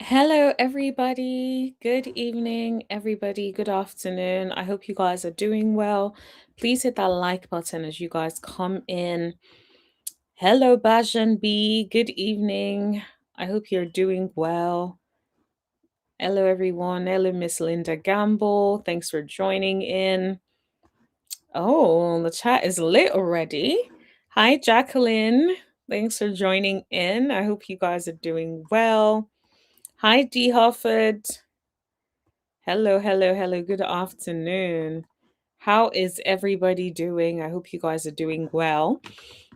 Hello, everybody. Good evening, everybody. Good afternoon. I hope you guys are doing well. Please hit that like button as you guys come in. Hello, Bajan B. Good evening. I hope you're doing well. Hello, everyone. Hello, Miss Linda Gamble. Thanks for joining in. Oh, the chat is lit already. Hi, Jacqueline. Thanks for joining in. I hope you guys are doing well. Hi, D. Hufford. Hello, hello, hello. Good afternoon. How is everybody doing? I hope you guys are doing well.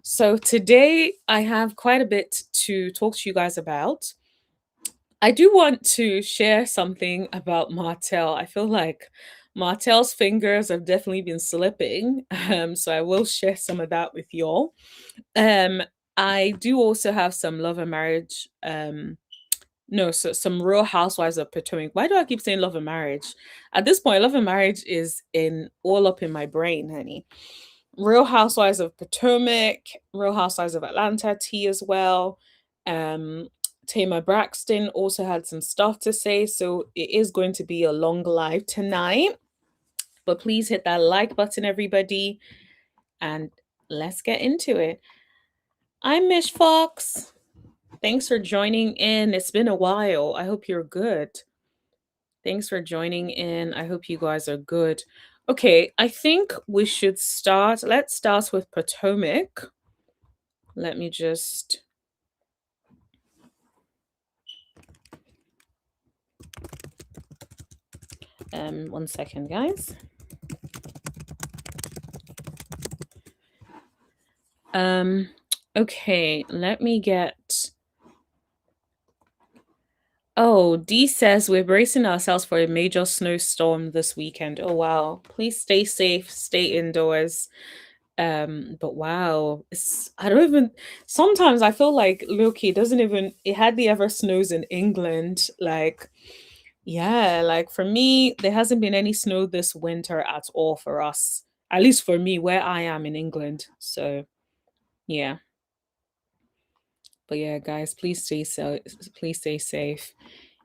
So, today I have quite a bit to talk to you guys about. I do want to share something about Martell. I feel like Martell's fingers have definitely been slipping. So, I will share some of that with y'all. Um, I do also have some love and marriage no, so some Real Housewives of Potomac. Why do I keep saying Love and Marriage? At this point, Love and Marriage is in all up in my brain, honey. Real Housewives of Potomac, Real Housewives of Atlanta, tea as well. Um, Tamar Braxton also had some stuff to say, so it is going to be a long live tonight. But please hit that like button, everybody, and let's get into it. I'm Mish Fox. Thanks for joining in. It's been a while. I hope you're good. Thanks for joining in. I hope you guys are good. Okay, I think we should start. Let's start with Potomac. Let me just. One second, guys. Okay, let me get. Oh, D says we're bracing ourselves for a major snowstorm this weekend. Oh wow. Please stay safe, stay indoors. But wow, I don't even sometimes I feel like Loki doesn't even it hardly ever snows in England. Like, yeah, like for me, there hasn't been any snow this winter at all for us. At least for me, where I am in England. So yeah. But yeah, guys, please stay safe.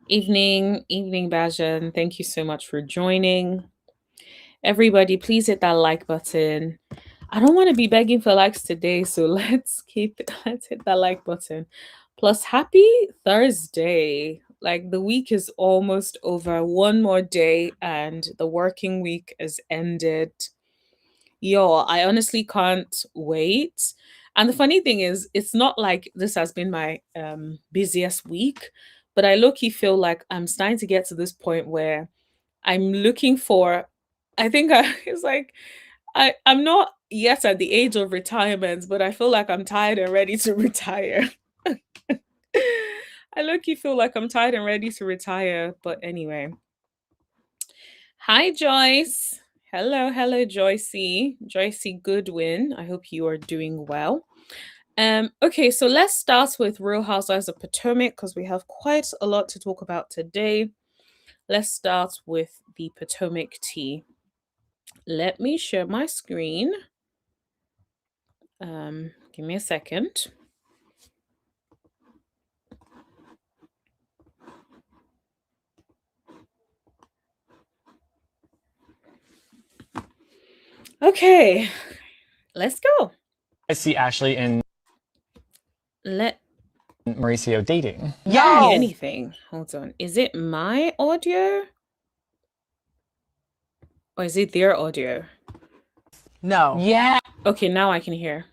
Evening, Bajan. Thank you so much for joining. Everybody, please hit that like button. I don't want to be begging for likes today, so let's hit that like button. Plus, happy Thursday. Like the week is almost over. One more day and the working week is ended. Yo, I honestly can't wait. And the funny thing is, it's not like this has been my busiest week, but I low-key feel like I'm starting to get to this point where I'm looking for I think it's like I'm not yet at the age of retirement, but I feel like I'm tired and ready to retire. I low-key feel like I'm tired and ready to retire, but anyway. Hi Joyce. Hello, hello Joycey. Joycey Goodwin. I hope you are doing well. Okay, so let's start with Real Housewives of Potomac because we have quite a lot to talk about today. Let's start with the Potomac tea. Let me share my screen. Give me a second. Okay, let's go. I see Ashley and Let Mauricio dating. Yeah, anything. Hold on. Is it my audio? Or is it their audio? No. Yeah. Okay, now I can hear.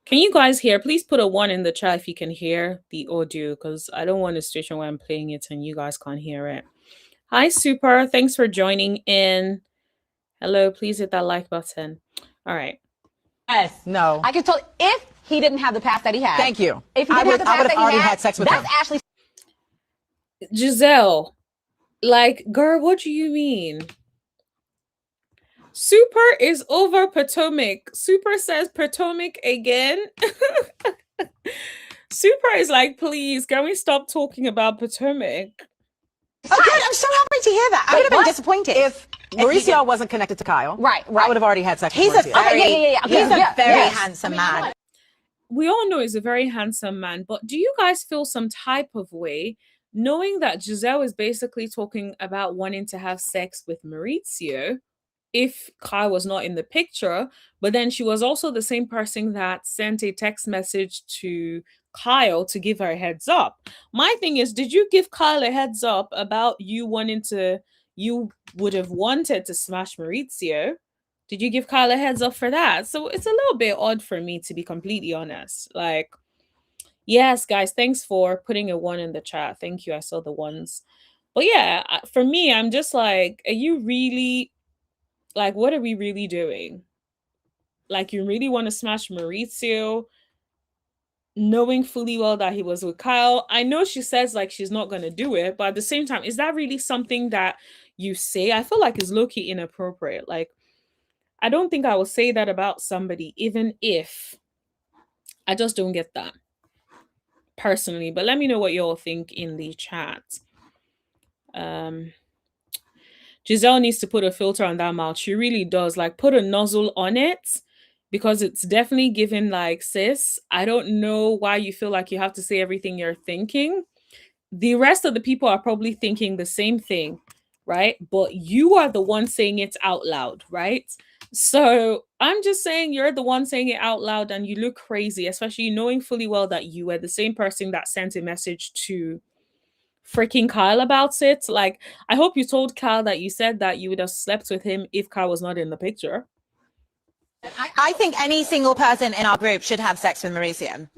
Can you guys hear? Please put a 1 in the chat if you can hear the audio because I don't want a situation where I'm playing it and you guys can't hear it. Hi, Super. Thanks for joining in. Hello, please hit that like button. All right. Yes. No. I can tell if he didn't have the past that he had. Thank you. If he I didn't would have the past have that he already had sex with him. that's Ashley. Gizelle, like, girl, what do you mean? Super is over Potomac. Super says Potomac again. Super is like, please, can we stop talking about Potomac? Okay, I'm so happy to hear that. I would have been disappointed If Mauricio wasn't connected to Kyle, Right. I would have already had sex with He's Mauricio. He's a very handsome man. We all know he's a very handsome man, but do you guys feel some type of way knowing that Gizelle is basically talking about wanting to have sex with Maurizio if Kyle was not in the picture, but then she was also the same person that sent a text message to Kyle to give her a heads up. My thing is, did you give Kyle a heads up about you would have wanted to smash Maurizio? Did you give Kyle a heads up for that? So it's a little bit odd for me, to be completely honest. Like, yes, guys, thanks for putting a one in the chat. Thank you. I saw the ones. But yeah, for me, I'm just like, are you really, like, what are we really doing? Like, you really want to smash Maurizio, knowing fully well that he was with Kyle? I know she says like she's not going to do it, but at the same time, is that really something that you say? I feel like it's low-key inappropriate. Like, I don't think I will say that about somebody, even if I just don't get that personally. But let me know what you all think in the chat. Gizelle needs to put a filter on that mouth. She really does. Like, put a nozzle on it, because it's definitely giving like, sis, I don't know why you feel like you have to say everything you're thinking. The rest of the people are probably thinking the same thing, right? But you are the one saying it out loud, right? So I'm just saying, you're the one saying it out loud and you look crazy, especially knowing fully well that you were the same person that sent a message to freaking Kyle about it. Like, I hope you told Kyle that you said that you would have slept with him if Kyle was not in the picture. I think any single person in our group should have sex with Mauricio.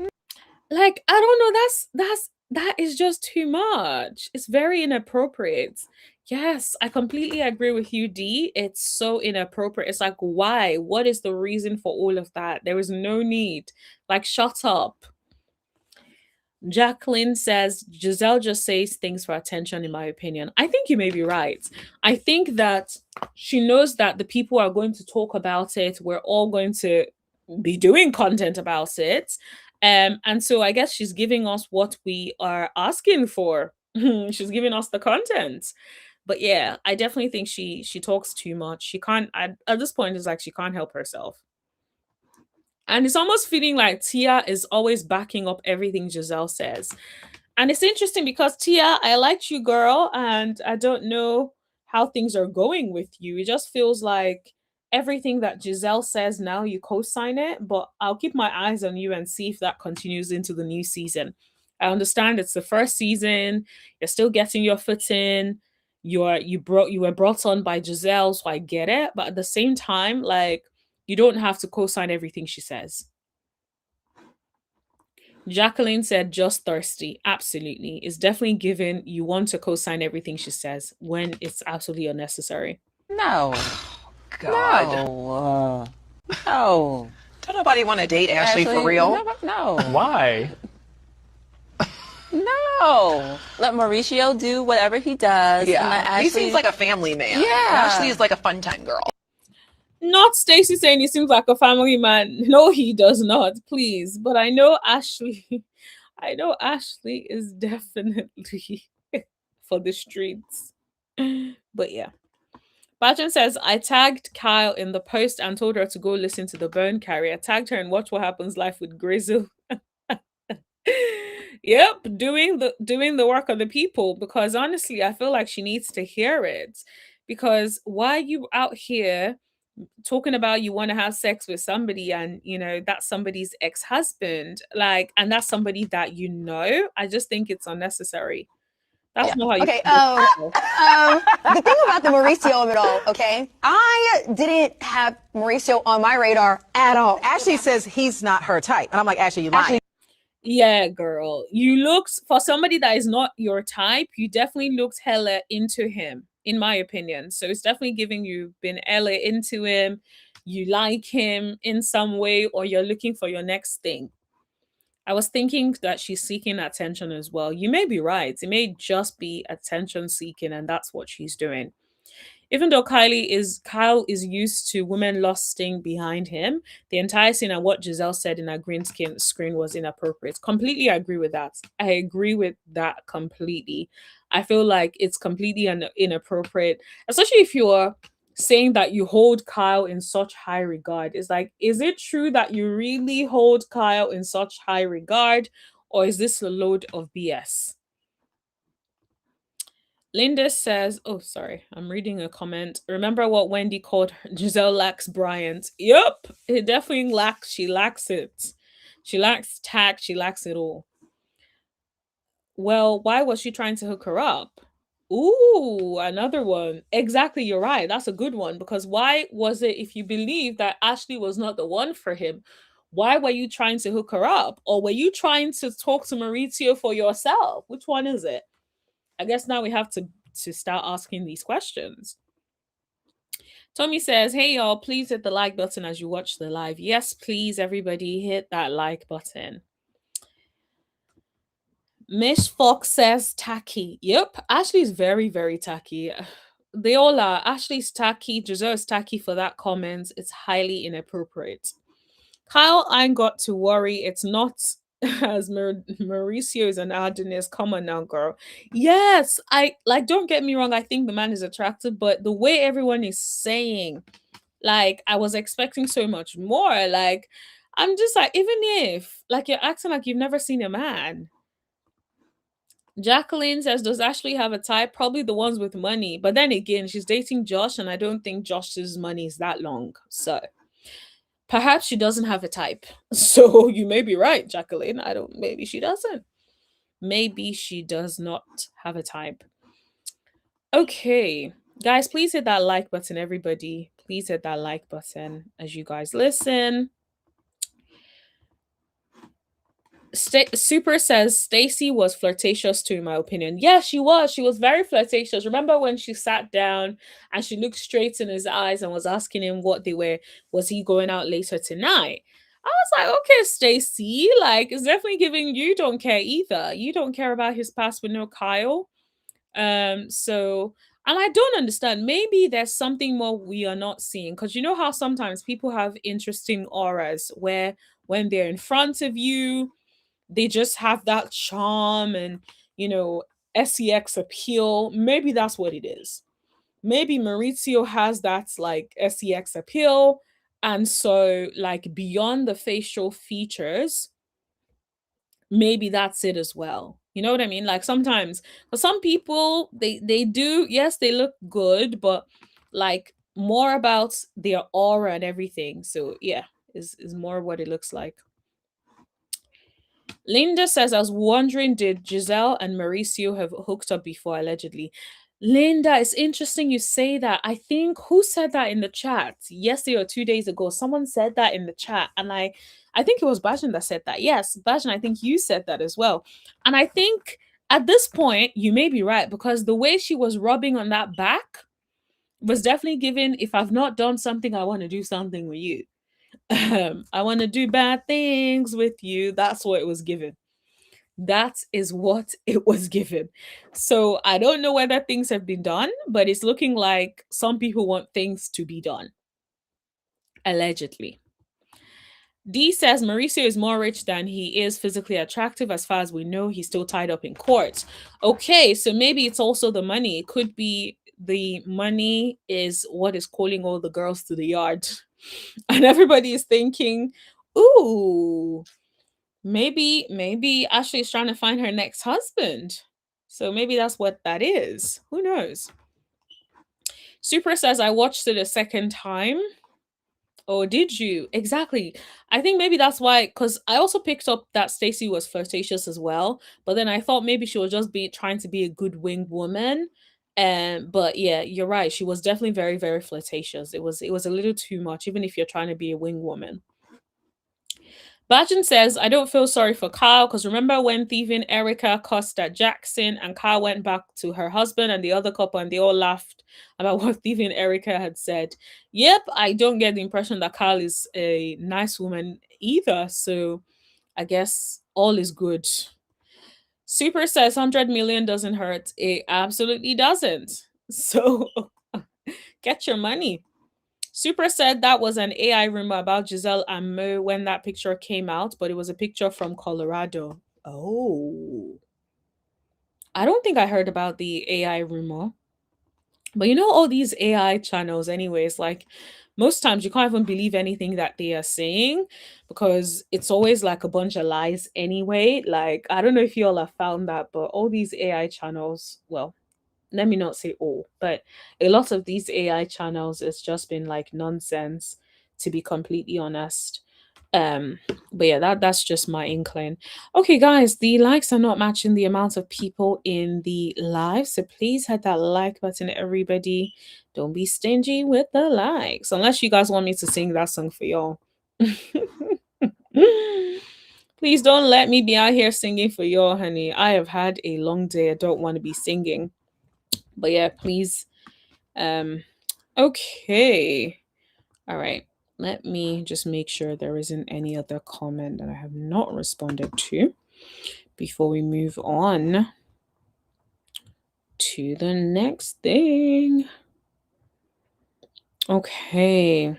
Like, I don't know, that is just too much. It's very inappropriate. Yes, I completely agree with you, D. It's so inappropriate. It's like, why? What is the reason for all of that? There is no need. Like, shut up. Jacqueline says Gizelle just says things for attention, in my opinion. I think you may be right. I think that she knows that the people are going to talk about it. We're all going to be doing content about it. And so I guess she's giving us what we are asking for. She's giving us the content. But yeah, I definitely think she talks too much. She can't, at this point, it's like she can't help herself. And it's almost feeling like Tia is always backing up everything Gizelle says. And it's interesting because, Tia, I liked you, girl, and I don't know how things are going with you. It just feels like everything that Gizelle says now, you co-sign it, but I'll keep my eyes on you and see if that continues into the new season. I understand it's the first season, you're still getting your foot in, you were brought on by Gizelle, so I get it, but at the same time, like, you don't have to co-sign everything she says. Jacqueline said, just thirsty. Absolutely. It's definitely given you want to co-sign everything she says when it's absolutely unnecessary. No. God. No. No. Don't nobody want to date Ashley for real? No. Why? No. Let Mauricio do whatever he does. And let Yeah. Ashley... He seems like a family man. Yeah. Ashley is like a fun time girl. Not Stacy saying he seems like a family man. No, he does not, please. But I know Ashley. I know Ashley is definitely for the streets. But yeah. Bajan says, I tagged Kyle in the post and told her to go listen to the Bone Carrier. Tagged her and watch what happens live with Grizzle. Yep, doing the work of the people, because honestly, I feel like she needs to hear it. Because why are you out here talking about you want to have sex with somebody and that's somebody's ex-husband, like, and that's somebody that I just think it's unnecessary. That's not how you Okay, the thing about the Mauricio of it all, okay? I didn't have Mauricio on my radar at all. Ashley says he's not her type. And I'm like, Ashley, you lying. Yeah, girl, you looked, for somebody that is not your type, you definitely looked hella into him, in my opinion. So it's definitely giving you been hella into him, you like him in some way, or you're looking for your next thing. I was thinking that she's seeking attention as well. You may be right. It may just be attention seeking, and that's what she's doing. Even though Kyle is used to women lusting behind him, the entire scene and what Gizelle said in her green screen was inappropriate. Completely agree with that. I agree with that completely. I feel like it's completely inappropriate, especially if you're saying that you hold Kyle in such high regard. It's like, is it true that you really hold Kyle in such high regard, or is this a load of BS? Linda says, oh, sorry, I'm reading a comment. Remember what Wendy called Gizelle lacks Bryant? Yep, it definitely lacks. She lacks it. She lacks tact. She lacks it all. Well, why was she trying to hook her up? Ooh, another one. Exactly, you're right. That's a good one because why was it if you believe that Ashley was not the one for him? Why were you trying to hook her up? Or were you trying to talk to Maurizio for yourself? Which one is it? I guess now we have to start asking these questions. Tommy says, hey y'all, please hit the like button as you watch the live. Yes, please, everybody, hit that like button. Miss Fox says tacky. Yep, Ashley's very, very tacky. They all are. Ashley's tacky. Giselle's tacky for that comment. It's highly inappropriate. Kyle, I ain't got to worry. It's not as Mauricio is an Adonis. Come on now, girl. Yes, I like. Don't get me wrong. I think the man is attractive, but the way everyone is saying, like, I was expecting so much more. Like, I'm just like, even if like you're acting like you've never seen a man. Jacqueline says, does Ashley have a type? Probably the ones with money. But then again, she's dating Josh, and I don't think Josh's money is that long. So perhaps she doesn't have a type. So you may be right, Jacqueline. Maybe she doesn't. Maybe she does not have a type. Okay. Guys, please hit that like button, everybody. Please hit that like button as you guys listen. Super says Stacy was flirtatious too, in my opinion. Yeah, she was. She was very flirtatious. Remember when she sat down and she looked straight in his eyes and was asking him what they were, was he going out later tonight? I was like, okay, Stacy, like it's definitely giving you don't care either. You don't care about his past with no Kyle. So and I don't understand. Maybe there's something more we are not seeing. Because you know how sometimes people have interesting auras where when they're in front of you, they just have that charm and sex appeal. Maybe that's what it is. Maybe Maurizio has that like sex appeal, and so like beyond the facial features, maybe that's it as well. You know what I mean? Like sometimes for some people they do, yes, they look good, but like more about their aura and everything. So yeah, is more what it looks like. Linda says, I was wondering, did Gizelle and Mauricio have hooked up before, allegedly? Linda, it's interesting you say that. I think who said that in the chat yesterday or 2 days ago? Someone said that in the chat, and I think it was Bajan that said that. Yes, Bajan, I think you said that as well. And I think at this point, you may be right because the way she was rubbing on that back was definitely giving, if I've not done something, I want to do something with you. I want to do bad things with you. That's what it was given. That is what it was given. So I don't know whether things have been done, but it's looking like some people want things to be done. Allegedly. D says Mauricio is more rich than he is physically attractive. As far as we know, he's still tied up in court. Okay, so maybe it's also the money. It could be the money is what is calling all the girls to the yard. And everybody is thinking, ooh, maybe Ashley is trying to find her next husband. So maybe that's what that is. Who knows? Super says, I watched it a second time. Oh, did you? Exactly. I think maybe that's why, because I also picked up that Stacy was flirtatious as well. But then I thought maybe she was just trying to be a good winged woman. But yeah, you're right. She was definitely very, very flirtatious. It was a little too much, even if you're trying to be a winged woman. Bajan says, I don't feel sorry for Kyle because remember when thieving Erica cussed at Jackson and Kyle went back to her husband and the other couple and they all laughed about what thieving Erica had said. Yep, I don't get the impression that Kyle is a nice woman either. So I guess all is good. Super says 100 million doesn't hurt. It absolutely doesn't. So get your money. Super said that was an AI rumor about Gizelle and Mo when that picture came out, but it was a picture from Colorado. Oh. I don't think I heard about the AI rumor. But you know, all these AI channels, anyways, like most times you can't even believe anything that they are saying because it's always like a bunch of lies anyway. Like, I don't know if you all have found that, but all these AI channels, well, let me not say all, but a lot of these AI channels, it's just been like nonsense, to be completely honest. But yeah, that's just my inkling. Okay, guys, the likes are not matching the amount of people in the live, so please hit that like button, everybody. Don't be stingy with the likes, unless you guys want me to sing that song for y'all. Please don't let me be out here singing for y'all, honey. I have had a long day. I don't want to be singing. But yeah, please. Okay. All right. Let me just make sure there isn't any other comment that I have not responded to before we move on to the next thing. Okay.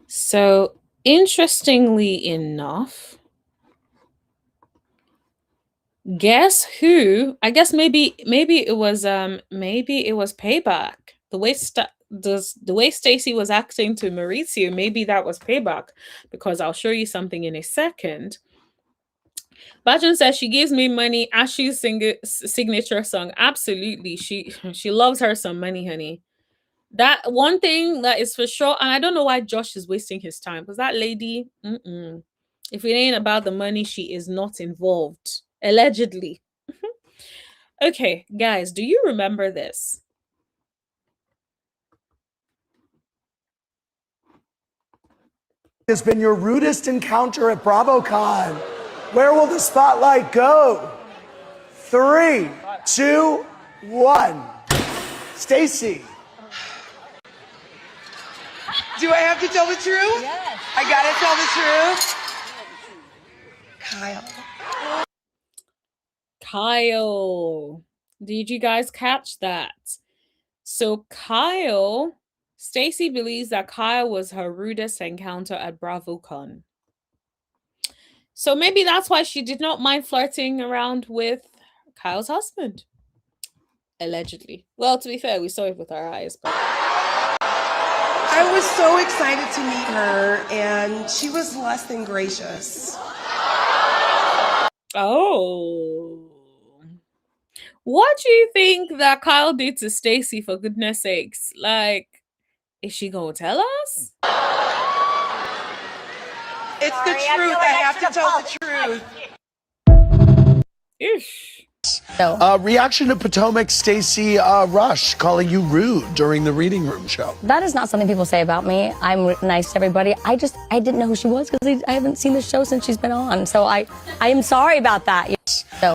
So, interestingly enough, guess who? I guess maybe it was payback. The way Stacy was acting to Maurizio, maybe that was payback, because I'll show you something in a second. Bajan says she gives me money. Ashley's signature song. Absolutely, she loves her some money, honey. That one thing that is for sure, and I don't know why Josh is wasting his time, because that lady, if it ain't about the money, she is not involved. Allegedly. Okay, guys, do you remember this? Has been your rudest encounter at BravoCon. Where will the spotlight go? 3, 2, 1. Stacy. Do I have to tell the truth? Yes. I gotta tell the truth? Kyle. Did you guys catch that? So Stacy believes that Kyle was her rudest encounter at BravoCon. So maybe that's why she did not mind flirting around with Kyle's husband. Allegedly. Well, to be fair, we saw it with our eyes. But I was so excited to meet her, and she was less than gracious. oh. What do you think that Kyle did to Stacy, for goodness sakes? Like, is she gonna tell us? It's the truth. I have to tell the truth. Ish. Reaction to Potomac Stacy Rush calling you rude during the reading room show. That is not something people say about me. I'm nice to everybody. I didn't know who she was because I haven't seen the show since she's been on. So I am sorry about that. So.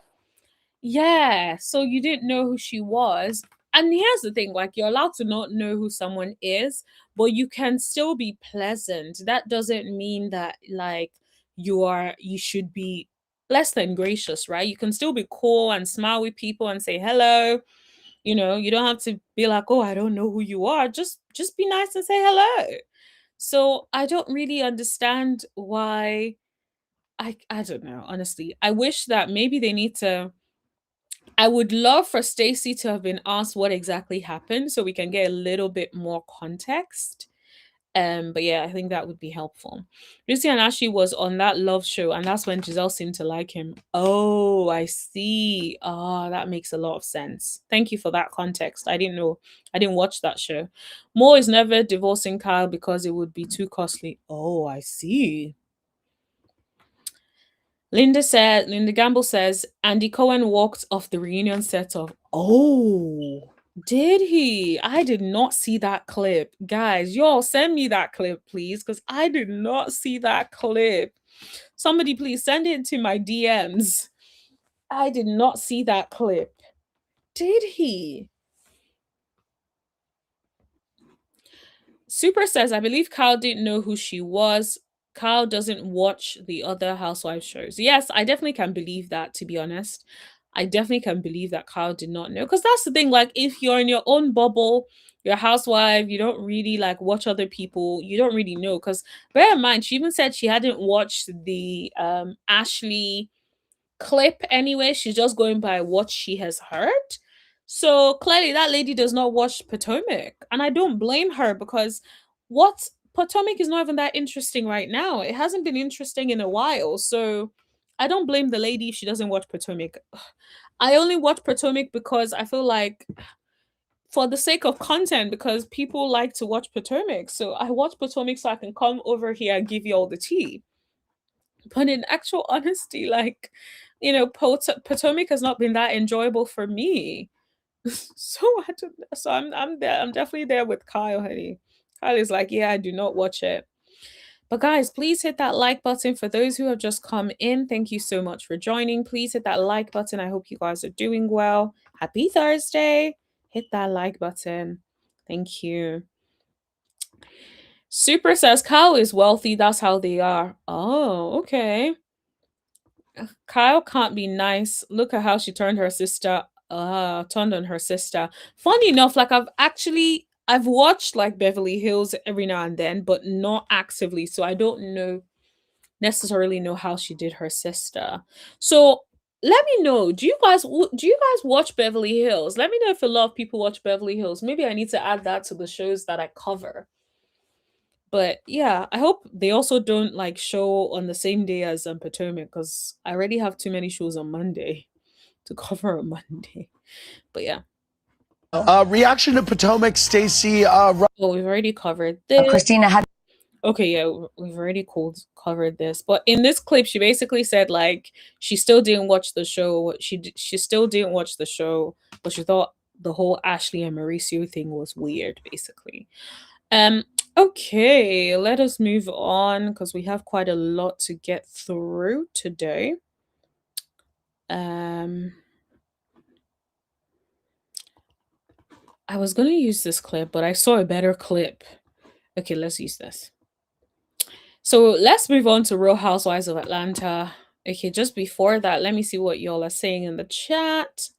Yeah, so you didn't know who she was. And here's the thing, like, you're allowed to not know who someone is, but you can still be pleasant. That doesn't mean that, like, you should be less than gracious, right? You can still be cool and smile with people and say hello. You know, you don't have to be like, oh, I don't know who you are. Just be nice and say hello. So I don't really understand why. I don't know, honestly. I wish that maybe they need to. I would love for Stacy to have been asked what exactly happened so we can get a little bit more context. But yeah, I think that would be helpful. Lucy and Ashley was on that love show, and that's when Gizelle seemed to like him. Oh, I see. Oh, that makes a lot of sense. Thank you for that context. I didn't know. I didn't watch that show. Mo is never divorcing Kyle because it would be too costly. Oh, I see. Linda Gamble says, Andy Cohen walked off the reunion set of. Oh, did he? I did not see that clip. Guys, y'all send me that clip, please, because I did not see that clip. Somebody please send it to my DMs. I did not see that clip. Did he? Super says, I believe Kyle didn't know who she was. Kyle doesn't watch the other Housewives shows. Yes, I definitely can believe that, to be honest. I definitely can believe that Kyle did not know. Because that's the thing, like, if you're in your own bubble, you're a housewife, you don't really, like, watch other people, you don't really know. Because bear in mind, she even said she hadn't watched the Ashley clip anyway. She's just going by what she has heard. So clearly that lady does not watch Potomac. And I don't blame her, because Potomac is not even that interesting right now. It hasn't been interesting in a while. So I don't blame the lady if she doesn't watch Potomac. I only watch Potomac because I feel like for the sake of content, because people like to watch Potomac. So I watch Potomac so I can come over here and give you all the tea. But in actual honesty, like, Potomac has not been that enjoyable for me. So I don't know. So I'm there. I'm definitely there with Kyle, honey. Kyle is like, yeah, I do not watch it. But guys, please hit that like button for those who have just come in. Thank you so much for joining. Please hit that like button. I hope you guys are doing well. Happy Thursday. Hit that like button. Thank you. Super says Kyle is wealthy. That's how they are. Oh, okay. Kyle can't be nice. Look at how she turned on her sister. Funny enough, like I've watched like Beverly Hills every now and then, but not actively. So I don't necessarily know how she did her sister. So let me know. Do you guys watch Beverly Hills? Let me know if a lot of people watch Beverly Hills. Maybe I need to add that to the shows that I cover. But yeah, I hope they also don't like show on the same day as Potomac, because I already have too many shows on Monday to cover on Monday. But yeah. Reaction to Potomac, Stacey. Oh, we've already covered this. Christina had. Okay, yeah, we've already covered this. But in this clip, she basically said like she still didn't watch the show. She still didn't watch the show, but she thought the whole Ashley and Mauricio thing was weird, basically. Okay, let us move on because we have quite a lot to get through today. I was going to use this clip, but I saw a better clip. Okay, let's use this. So let's move on to Real Housewives of Atlanta. Okay, just before that, let me see what y'all are saying in the chat.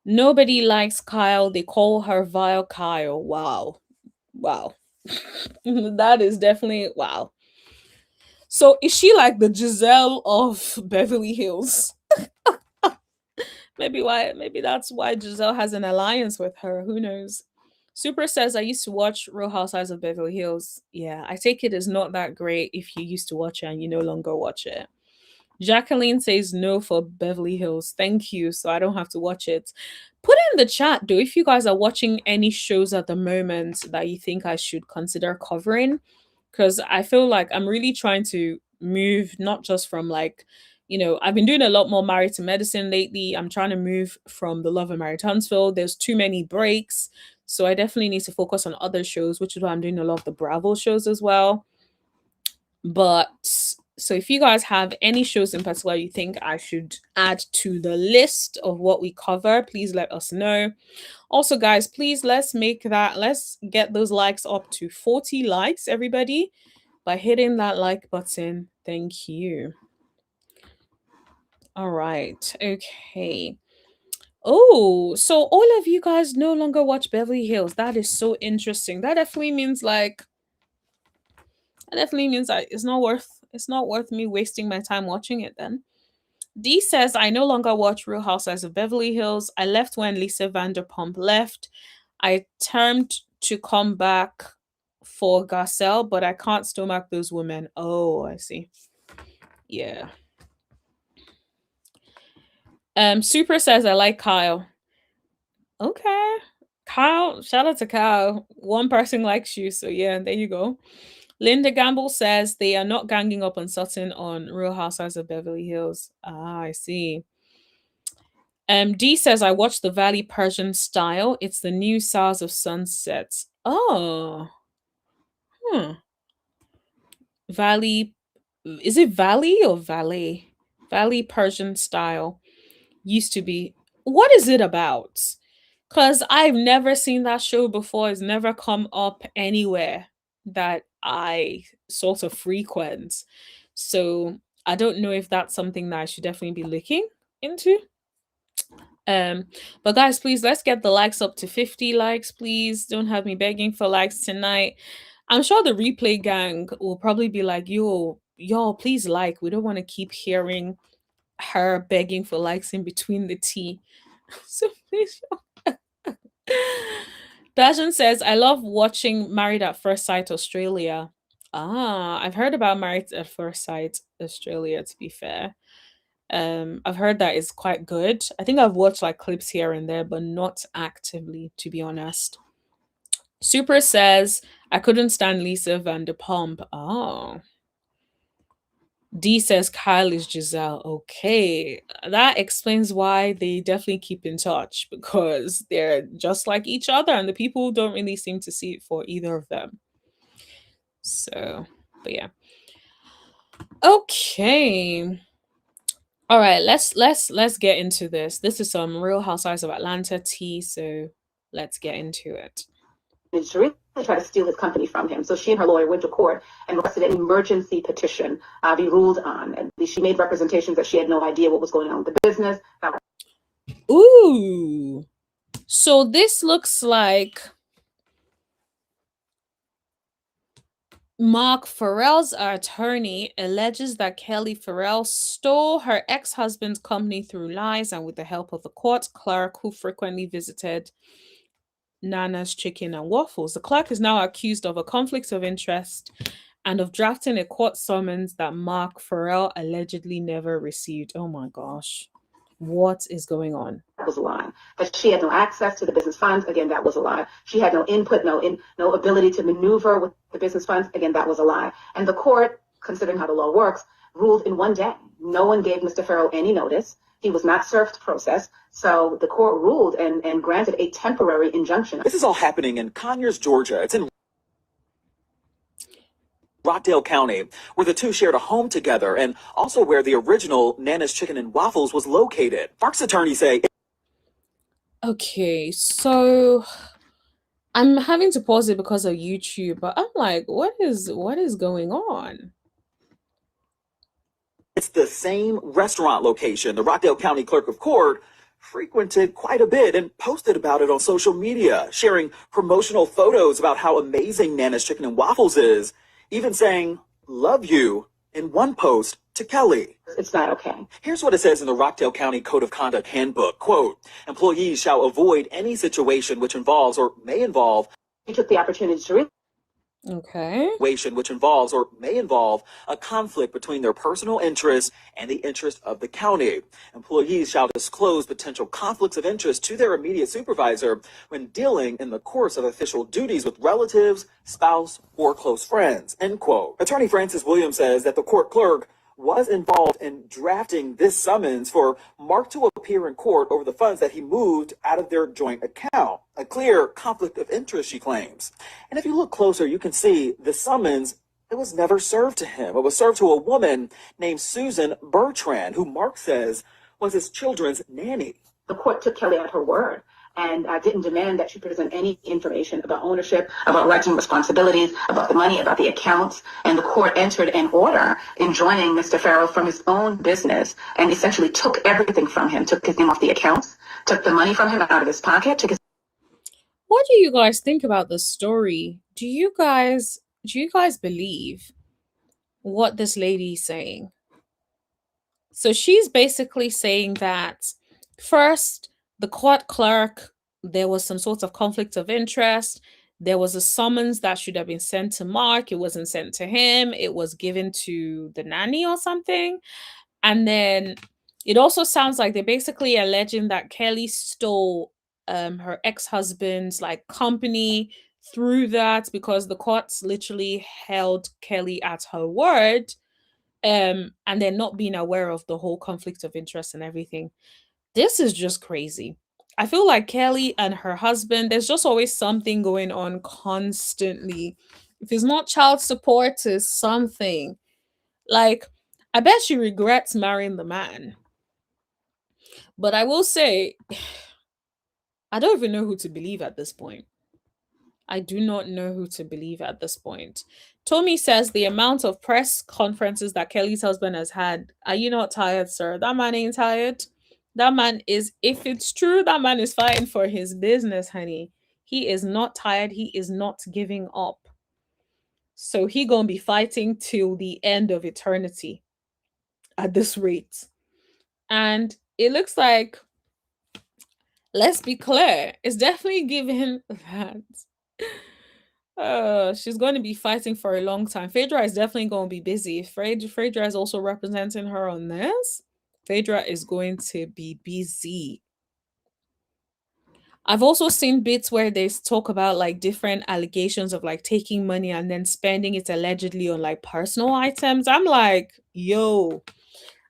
Nobody likes Kyle. They call her Vile Kyle. Wow. That is definitely wow. So is she like the Gizelle of Beverly Hills? Maybe that's why Gizelle has an alliance with her. Who knows? Super says, I used to watch Real Housewives of Beverly Hills. Yeah, I take it is not that great if you used to watch it and you no longer watch it. Jacqueline says no for Beverly Hills. Thank you. So I don't have to watch it. Put in the chat, though, if you guys are watching any shows at the moment that you think I should consider covering. Because I feel like I'm really trying to move, not just from like, I've been doing a lot more Married to Medicine lately. I'm trying to move from The Love of Mary Huntsville. There's too many breaks. So I definitely need to focus on other shows, which is why I'm doing a lot of the Bravo shows as well. But so if you guys have any shows in particular you think I should add to the list of what we cover, please let us know. Also, guys, please let's get those likes up to 40 likes, everybody, by hitting that like button. Thank you. All right. Okay. Oh, so all of you guys no longer watch Beverly Hills. That is so interesting. That definitely means it's not worth me wasting my time watching it then. D says, I no longer watch Real Housewives of Beverly Hills. I left when Lisa Vanderpump left. I turned to come back for Gizelle, but I can't stomach those women. Oh, I see. Yeah. Super says, I like Kyle. Okay. Kyle, shout out to Kyle. One person likes you, so yeah, there you go. Linda Gamble says they are not ganging up on Sutton on Real Housewives of Beverly Hills. Ah, I see. D says I watched the Valley Persian Style. It's the new Stars of Sunsets. Oh. Valley. Is it Valley or Valet? Valley Persian Style. Used to be. What is it about? Because I've never seen that show before. It's never come up anywhere that I sort of frequent. So I don't know if that's something that I should definitely be looking into. But guys, please let's get the likes up to 50 likes, please. Don't have me begging for likes tonight. I'm sure the replay gang will probably be like, y'all, please like. We don't want to keep hearing her begging for likes in between the tea. So please, Dajan says, I love watching Married at First Sight Australia. I've heard about Married at First Sight Australia, to be fair. I've heard that it's quite good. I think I've watched like clips here and there, but not actively, to be honest. Super says, I couldn't stand Lisa Vanderpump. Oh. D says Kyle is Gizelle. Okay. That explains why they definitely keep in touch, because they're just like each other and the people don't really seem to see it for either of them. So, but yeah. Okay. All right, let's get into this. This is some Real Housewives of Atlanta tea, so let's get into it. She really tried to steal his company from him. So she and her lawyer went to court and requested an emergency petition be ruled on. And she made representations that she had no idea what was going on with the business. Ooh. So this looks like Mark Farrell's attorney alleges that Kelly Farrell stole her ex-husband's company through lies and with the help of the court clerk who frequently visited Nana's Chicken and Waffles. The clerk is now accused of a conflict of interest and of drafting a court summons that Mark Farrell allegedly never received. Oh my gosh. What is going on? That was a lie. That she had no access to the business funds. Again, that was a lie. She had no input, no ability to maneuver with the business funds. Again, that was a lie. And the court, considering how the law works, ruled in one day. No one gave Mr. Farrell any notice. He was not served process. So the court ruled and granted a temporary injunction. This is all happening in Conyers, Georgia. It's in Rockdale County, where the two shared a home together and also where the original Nana's Chicken and Waffles was located. Mark's attorneys say. Okay, so I'm having to pause it because of YouTube, but I'm like, what is going on? It's the same restaurant location the Rockdale County Clerk of Court frequented quite a bit and posted about it on social media, sharing promotional photos about how amazing Nana's Chicken and Waffles is, even saying, love you, in one post to Kelly. It's not okay. Here's what it says in the Rockdale County Code of Conduct Handbook. Quote, employees shall avoid any situation which involves or may involve. He took the opportunity to Okay. Which involves or may involve a conflict between their personal interests and the interest of the county. Employees shall disclose potential conflicts of interest to their immediate supervisor when dealing in the course of official duties with relatives, spouse, or close friends, end quote. Attorney Francis Williams says that the court clerk was involved in drafting this summons for Mark to appear in court over the funds that he moved out of their joint account. A clear conflict of interest, she claims. And if you look closer, you can see the summons, it was never served to him. It was served to a woman named Susan Bertrand, who Mark says was his children's nanny. The court took Kelly at her word and didn't demand that she present any information about ownership, about rights and responsibilities, about the money, about the accounts. And the court entered an order enjoining Mr. Farrell from his own business and essentially took everything from him, took his name off the accounts, took the money from him out of his pocket, took his. What do you guys think about this story? Do you guys believe what this lady's saying? So she's basically saying that first, the court clerk, there was some sort of conflict of interest. There was a summons that should have been sent to Mark. It wasn't sent to him. It was given to the nanny or something. And then it also sounds like they're basically alleging that Kelly stole her ex-husband's like company through that, because the courts literally held Kelly at her word, and they're not being aware of the whole conflict of interest and everything. This is just crazy. I feel like Kelly and her husband, there's just always something going on constantly. If it's not child support, it's something. Like, I bet she regrets marrying the man. But I will say, I don't even know who to believe at this point. I do not know who to believe at this point. Tommy says the amount of press conferences that Kelly's husband has had. Are you not tired, sir? That man ain't tired. That man is, if it's true, that man is fighting for his business, honey. He is not tired. He is not giving up. So he gonna be fighting till the end of eternity at this rate. And it looks like, let's be clear, it's definitely giving that She's going to be fighting for a long time. Phaedra is definitely going to be busy. If Phaedra is also representing her on this, Phaedra is going to be busy. I've also seen bits where they talk about like different allegations of like taking money and then spending it allegedly on like personal items. I'm like, yo,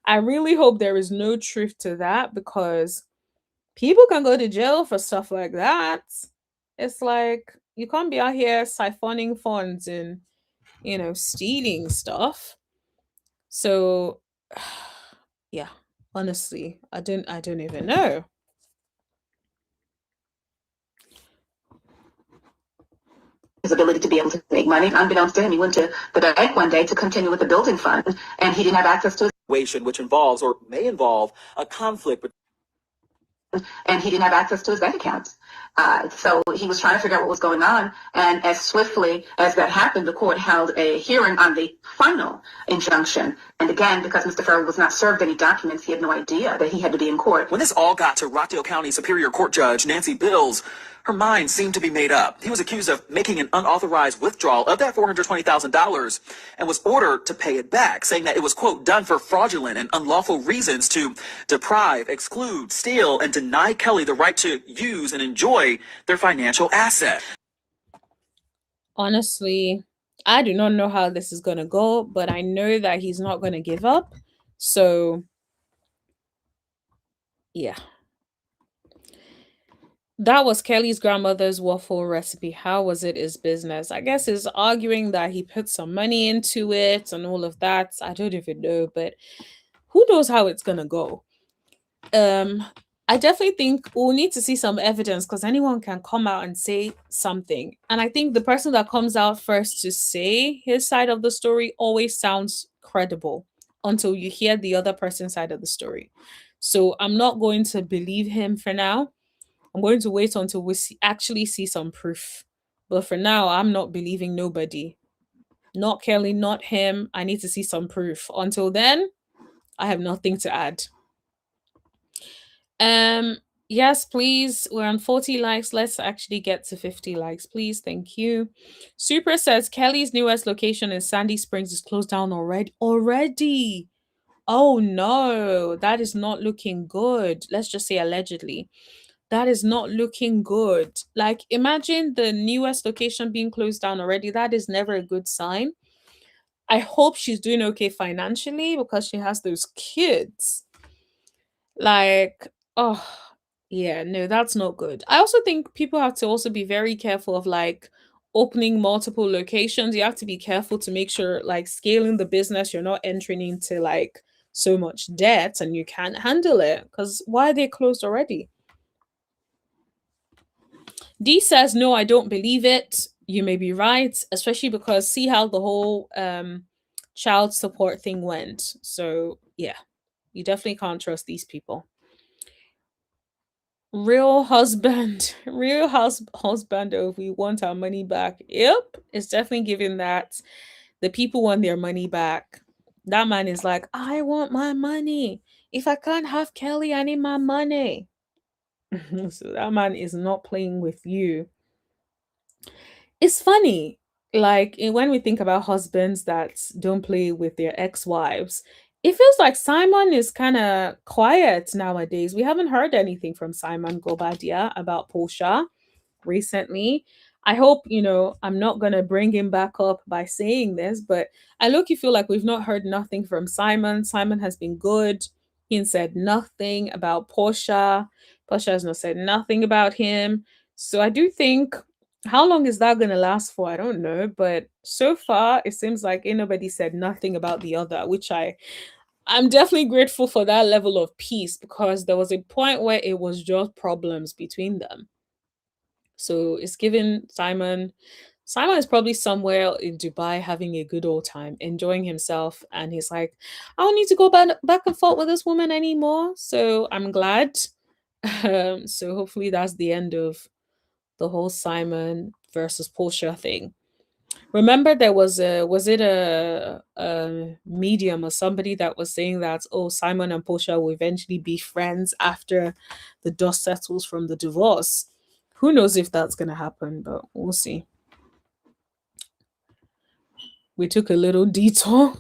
I really hope there is no truth to that, because people can go to jail for stuff like that. It's like you can't be out here siphoning funds and, stealing stuff. So yeah, honestly, I don't even know. His ability to be able to make money. Unbeknownst to him, he went to the bank one day to continue with the building fund, and he didn't have access to his Situation which involves or may involve a conflict and he didn't have access to his bank accounts. So he was trying to figure out what was going on. And as swiftly as that happened, the court held a hearing on the final injunction. And again, because Mr. Farrell was not served any documents, he had no idea that he had to be in court. When this all got to Rockdale County Superior Court Judge Nancy Bills, her mind seemed to be made up. He was accused of making an unauthorized withdrawal of that $420,000 and was ordered to pay it back, saying that it was, quote, done for fraudulent and unlawful reasons to deprive, exclude, steal, and deny Kelly the right to use and enjoy their financial asset. Honestly, I do not know how this is going to go, but I know that he's not going to give up. So, yeah. That was Kelly's grandmother's waffle recipe. How was it his business? I guess he's arguing that he put some money into it and all of that. I don't even know, but who knows how it's going to go. I definitely think we'll need to see some evidence, because anyone can come out and say something. And I think the person that comes out first to say his side of the story always sounds credible until you hear the other person's side of the story. So I'm not going to believe him for now. I'm going to wait until we actually see some proof. But for now, I'm not believing nobody. Not Kelly, not him. I need to see some proof. Until then, I have nothing to add. Yes, please. We're on 40 likes. Let's actually get to 50 likes, please. Thank you. Super says Kelly's newest location in Sandy Springs is closed down already. Oh no, that is not looking good. Let's just say allegedly. That is not looking good. Like, imagine the newest location being closed down already. That is never a good sign. I hope she's doing okay financially, because she has those kids. Like, oh, yeah, no, that's not good. I also think people have to also be very careful of like opening multiple locations. You have to be careful to make sure, like, scaling the business, you're not entering into like so much debt and you can't handle it. Because why are they closed already? D says, no, I don't believe it. You may be right, especially because see how the whole child support thing went. So yeah, you definitely can't trust these people. Real husband, husband, oh, we want our money back. Yep, it's definitely giving that. The people want their money back. That man is like, I want my money. If I can't have Kelly, I need my money. So that man is not playing with you. It's funny, like when we think about husbands that don't play with their ex-wives, it feels like Simon is kind of quiet nowadays. We haven't heard anything from Simon Gobadia about Portia recently. I hope, I'm not going to bring him back up by saying this, but I look, you feel like we've not heard nothing from Simon. Simon has been good. He said nothing about Portia. Portia has not said nothing about him. So I do think, how long is that going to last for? I don't know. But so far, it seems like ain't nobody said nothing about the other, which I'm definitely grateful for that level of peace, because there was a point where it was just problems between them. So it's given Simon is probably somewhere in Dubai having a good old time, enjoying himself. And he's like, I don't need to go back and forth with this woman anymore. So I'm glad. So hopefully that's the end of the whole Simon versus Portia thing. Remember, there was a medium or somebody that was saying that, oh, Simon and Portia will eventually be friends after the dust settles from the divorce. Who knows if that's going to happen, but we'll see. We took a little detour.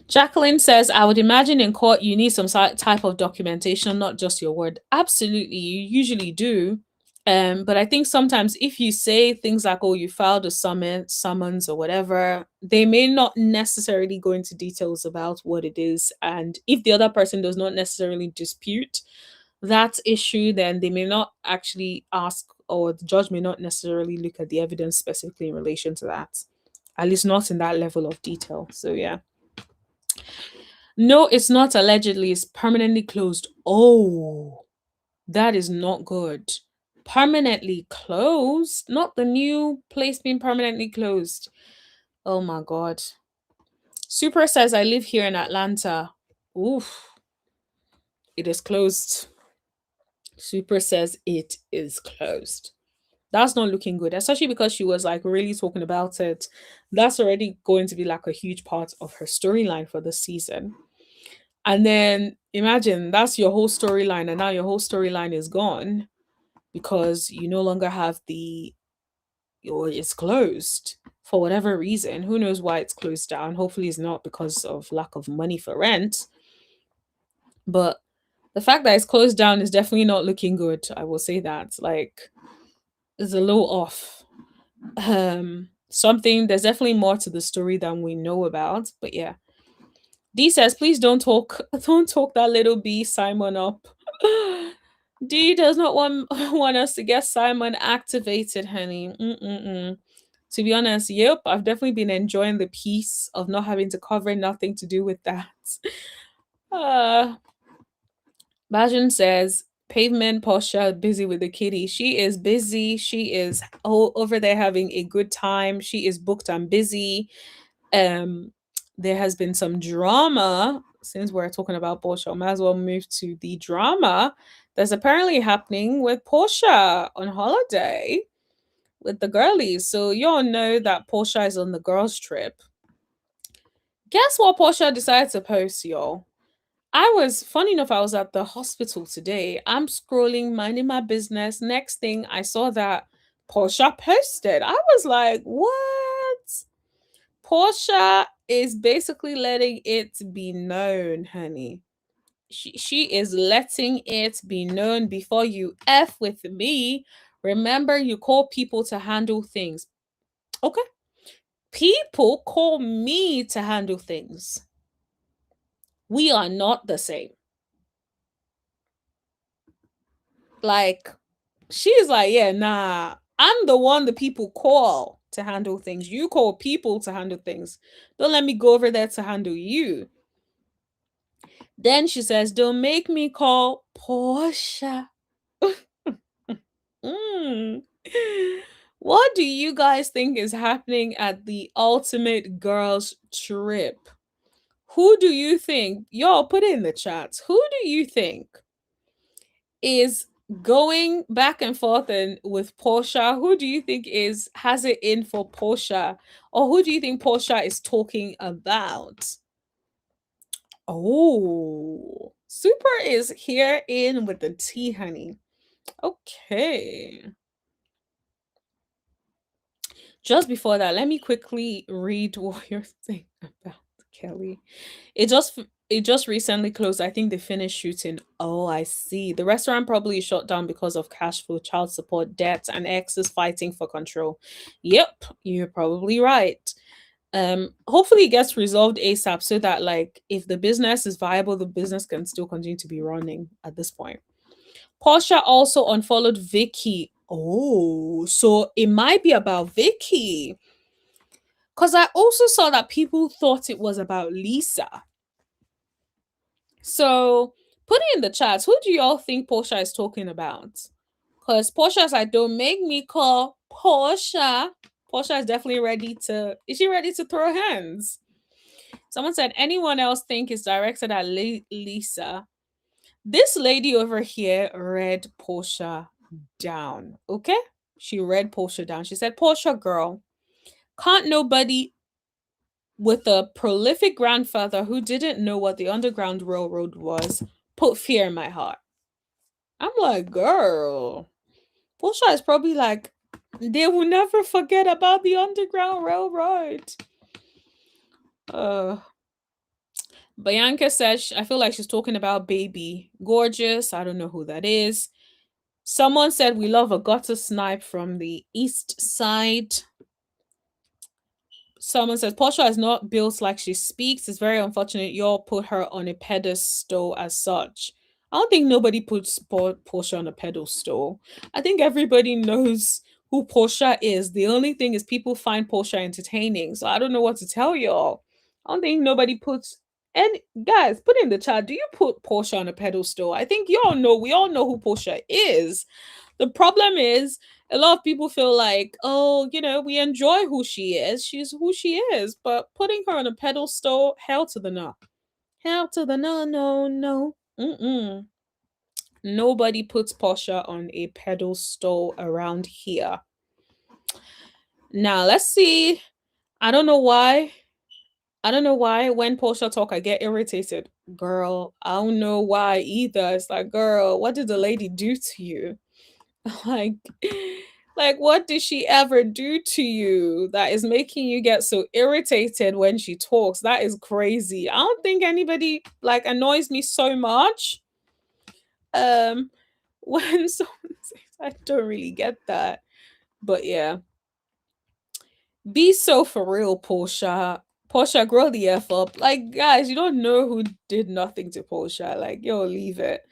Jacqueline says, I would imagine in court you need some type of documentation, not just your word. Absolutely, you usually do. But I think sometimes if you say things like, oh, you filed a summons or whatever, they may not necessarily go into details about what it is. And if the other person does not necessarily dispute that issue, then they may not actually ask, or the judge may not necessarily look at the evidence specifically in relation to that. At least not in that level of detail. So yeah. No, it's not allegedly, it's permanently closed. Oh, that is not good. Permanently closed? Not the new place being permanently closed. Oh my God. Super says, I live here in Atlanta. Oof. It is closed. Super says it is closed. That's not looking good, especially because she was like really talking about it. That's already going to be like a huge part of her storyline for the season. And then imagine that's your whole storyline, and now your whole storyline is gone because you no longer have or it's closed for whatever reason. Who knows why it's closed down? Hopefully, it's not because of lack of money for rent. But the fact that it's closed down is definitely not looking good. I will say that. Like, it's a little off. There's definitely more to the story than we know about. But yeah. D says, please don't talk that little B Simon up. D does not want us to get Simon activated, honey. To be honest, yep, I've definitely been enjoying the peace of not having to cover nothing to do with that. Bajan says, Pavement Portia busy with the kitty. She is busy. She is over there having a good time. She is booked and busy. There has been some drama. Since we're talking about Portia, I might as well move to the drama that's apparently happening with Portia on holiday with the girlies. So you all know that Portia is on the girls' trip. Guess what Portia decided to post, y'all? Funny enough, I was at the hospital today. I'm scrolling, minding my business. Next thing I saw that Portia posted. I was like, what? Portia is basically letting it be known, honey. She is letting it be known before you F with me. Remember, you call people to handle things. Okay. People call me to handle things. We are not the same. Like, she's like, yeah, nah. I'm the one the people call to handle things. You call people to handle things. Don't let me go over there to handle you. Then she says, don't make me call Portia. What do you guys think is happening at the ultimate girls trip? Who do you think, y'all put it in the chats, who do you think is going back and forth and with Portia? Who do you think has it in for Portia? Or who do you think Portia is talking about? Oh, Super is here in with the tea, honey. Okay. Just before that, let me quickly read what you're saying about Kelly. It just recently closed. I think they finished shooting. Oh, I see. The restaurant probably shut down because of cash flow, child support, debt, and exes fighting for control. Yep, you're probably right. Hopefully it gets resolved ASAP so that like if the business is viable, the business can still continue to be running at this point. Portia also unfollowed Vicky. Oh, so it might be about Vicky. Because I also saw that people thought it was about Lisa. So put it in the chat. Who do y'all think Portia is talking about? Because Portia's like, don't make me call Portia. Portia is definitely ready to... Is she ready to throw hands? Someone said, anyone else think it's directed at Lisa? This lady over here read Portia down, okay? She read Portia down. She said, Portia girl, can't nobody with a prolific grandfather who didn't know what the Underground Railroad was put fear in my heart. I'm like, girl, Portia is probably like, They will never forget about the Underground Railroad. Bianca says, I feel like she's talking about Baby Gorgeous. I don't know who that is. Someone said we love a gutter snipe from the east side. Someone says Portia is not built like she speaks. It's very unfortunate y'all put her on a pedestal as such. I don't think nobody puts Portia on a pedestal. I think everybody knows who Portia is. The only thing is people find Portia entertaining. So I don't know what to tell y'all. I don't think nobody puts. And guys, put in the chat. Do you put Portia on a pedestal? I think y'all know. We all know who Portia is. The problem is a lot of people feel like, oh, we enjoy who she is. She's who she is. But putting her on a pedestal, hell to the no. Hell to the no, no, no. Mm-mm. Nobody puts Portia on a pedestal around here. Now, let's see. I don't know why. When Portia talk, I get irritated. Girl, I don't know why either. It's like, girl, what did the lady do to you? like what did she ever do to you that is making you get so irritated when she talks? That is crazy. I don't think anybody annoys me so much when someone says, I don't really get that. But yeah, be so for real, Portia. Grow the F up. Guys, you don't know who did nothing to Portia. Yo, leave it.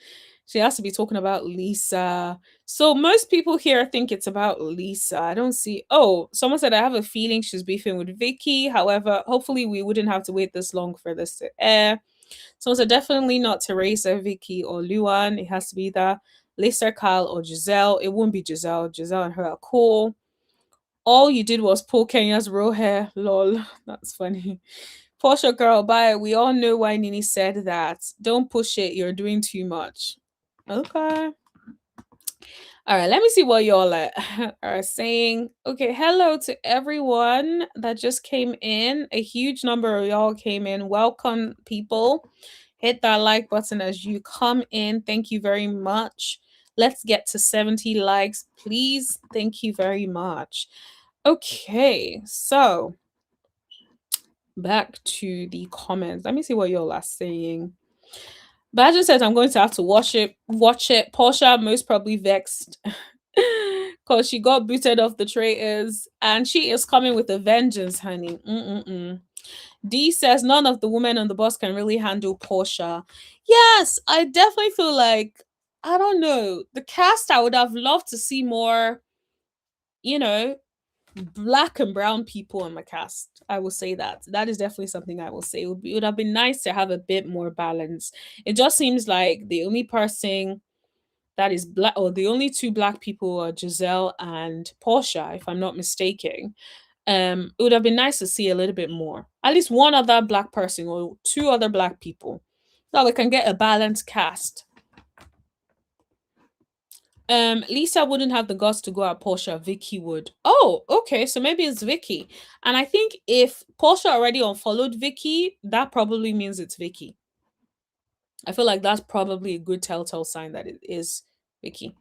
She has to be talking about Lisa. So most people here think it's about Lisa. I don't see. Oh, someone said I have a feeling she's beefing with Vicky. However, hopefully we wouldn't have to wait this long for this to air. Someone said definitely not Teresa, Vicky, or Luan. It has to be either Lisa, Kyle, or Gizelle. It won't be Gizelle. Gizelle and her are cool. All you did was pull Kenya's real hair. Lol. That's funny. Portia girl, bye. We all know why Nini said that. Don't push it. You're doing too much. Okay. All right, let me see what y'all are saying. Okay, hello to everyone that just came in. A huge number of y'all came in. Welcome, people. Hit that like button as you come in. Thank you very much. Let's get to 70 likes, please. Thank you very much. Okay, so back to the comments. Let me see what y'all are saying. Badger says I'm going to have to watch it. Portia most probably vexed because she got booted off the traitors and she is coming with a vengeance, honey. D says none of the women on the bus can really handle Portia. Yes, I definitely feel like, I don't know, the cast, I would have loved to see more, black and brown people in my cast. I will say that. That is definitely something I will say. It would have been nice to have a bit more balance. It just seems like the only person that is black, or the only two black people are Gizelle and Portia, if I'm not mistaken. It would have been nice to see a little bit more. At least one other black person or two other black people. So we can get a balanced cast. Lisa wouldn't have the guts to go at Portia. Vicky would. Oh, okay. So maybe it's Vicky. And I think if Portia already unfollowed Vicky, that probably means it's Vicky. I feel like that's probably a good telltale sign that it is Vicky.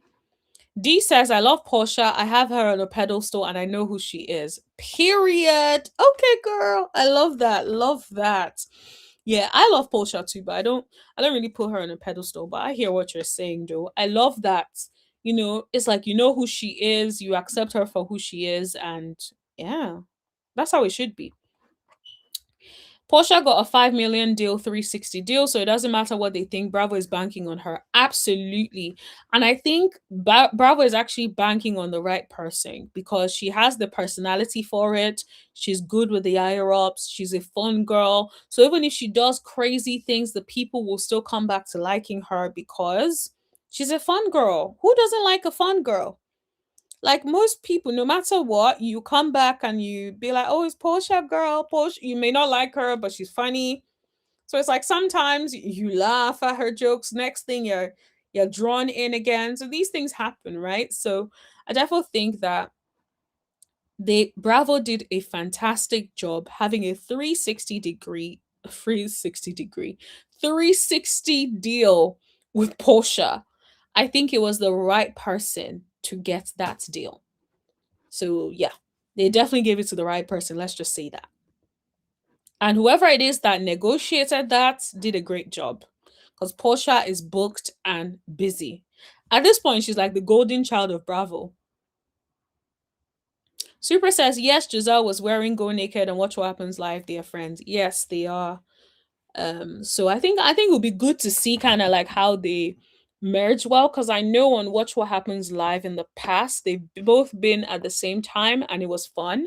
D says, I love Portia. I have her on a pedestal and I know who she is. Period. Okay, girl. I love that. Love that. Yeah, I love Portia too, but I don't really put her on a pedestal. But I hear what you're saying, though. I love that. It's like you know who she is, you accept her for who she is, and yeah, that's how it should be. Portia got a 5 million deal, 360 deal, so it doesn't matter what they think. Bravo is banking on her. Absolutely. And I think Bravo is actually banking on the right person because she has the personality for it. She's good with the higher ups. She's a fun girl. So even if she does crazy things, the people will still come back to liking her because she's a fun girl. Who doesn't like a fun girl? Like most people, no matter what, you come back and you be like, oh, it's Portia girl. Portia. You may not like her, but she's funny. So it's like sometimes you laugh at her jokes. Next thing you're drawn in again. So these things happen, right? So I definitely think that Bravo did a fantastic job having a 360 deal with Portia. I think it was the right person to get that deal. So yeah, they definitely gave it to the right person. Let's just say that. And whoever it is that negotiated that did a great job. Because Portia is booked and busy. At this point, she's like the golden child of Bravo. Super says, yes, Gizelle was wearing Go Naked and Watch What Happens Live. They are friends. Yes, they are. So I think it would be good to see kind of like how they merge well, because I know on Watch What Happens Live in the past, they've both been at the same time and it was fun.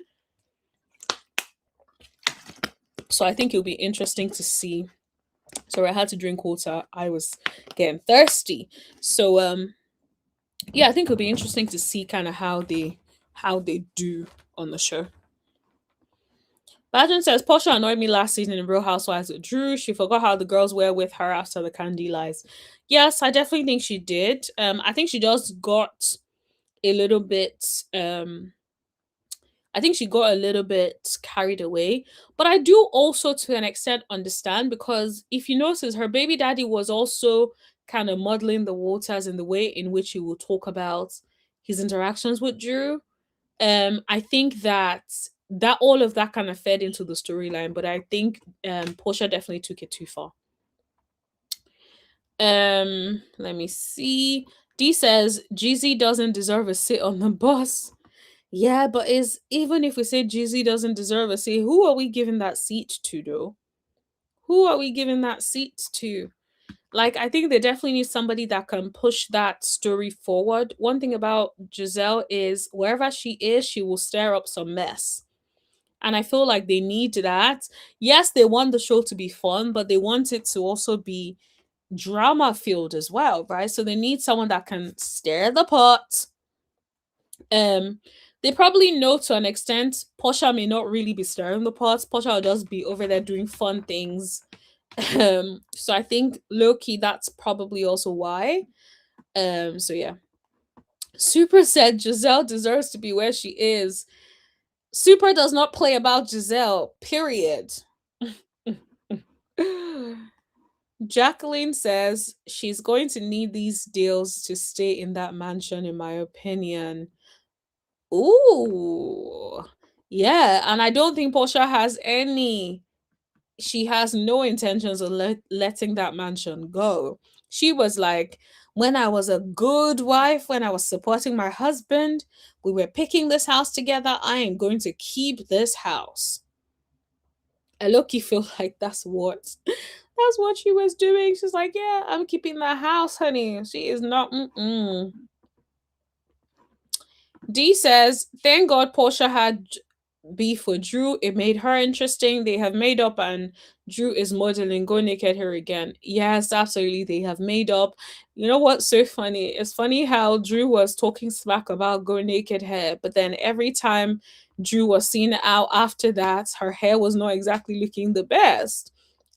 So I think it'll be interesting to see. So I had to drink water. I was getting thirsty. So yeah, I think it'll be interesting to see kind of how they do on the show. Badgen says Portia annoyed me last season in Real Housewives with Drew. She forgot how the girls were with her after the candy lies. Yes, I definitely think she did. I think she just got a little bit I think she got a little bit carried away. But I do also to an extent understand, because if you notice, her baby daddy was also kind of muddling the waters in the way in which he will talk about his interactions with Drew. I think that all of that kind of fed into the storyline, but I think Portia definitely took it too far. Let me see. D says Jeezy doesn't deserve a sit on the bus. Yeah, but is even if we say Jeezy doesn't deserve a seat, who are we giving that seat to though? Who are we giving that seat to? Like, I think they definitely need somebody that can push that story forward. One thing about Gizelle is wherever she is, she will stir up some mess. And I feel like they need that. Yes, they want the show to be fun, but they want it to also be drama filled as well, right? So they need someone that can stir the pot. They probably know to an extent Portia may not really be stirring the pot. Portia will just be over there doing fun things. So I think low-key that's probably also why. So yeah. Super said Gizelle deserves to be where she is. Super does not play about Gizelle, period. Jacqueline says she's going to need these deals to stay in that mansion, in my opinion. Ooh. Yeah, and I don't think Portia has any. She has no intentions of letting that mansion go. She was like, when I was a good wife, when I was supporting my husband, we were picking this house together. I am going to keep this house. I low-key feel like that's what she was doing. She's like, yeah, I'm keeping that house, honey. She is not. D says, thank God Portia had beef with Drew. It made her interesting. They have made up and Drew is modeling Go Naked her again. Yes, absolutely. They have made up. You know what's so funny? It's funny how Drew was talking smack about Go Naked hair, but then every time Drew was seen out after that, her hair was not exactly looking the best.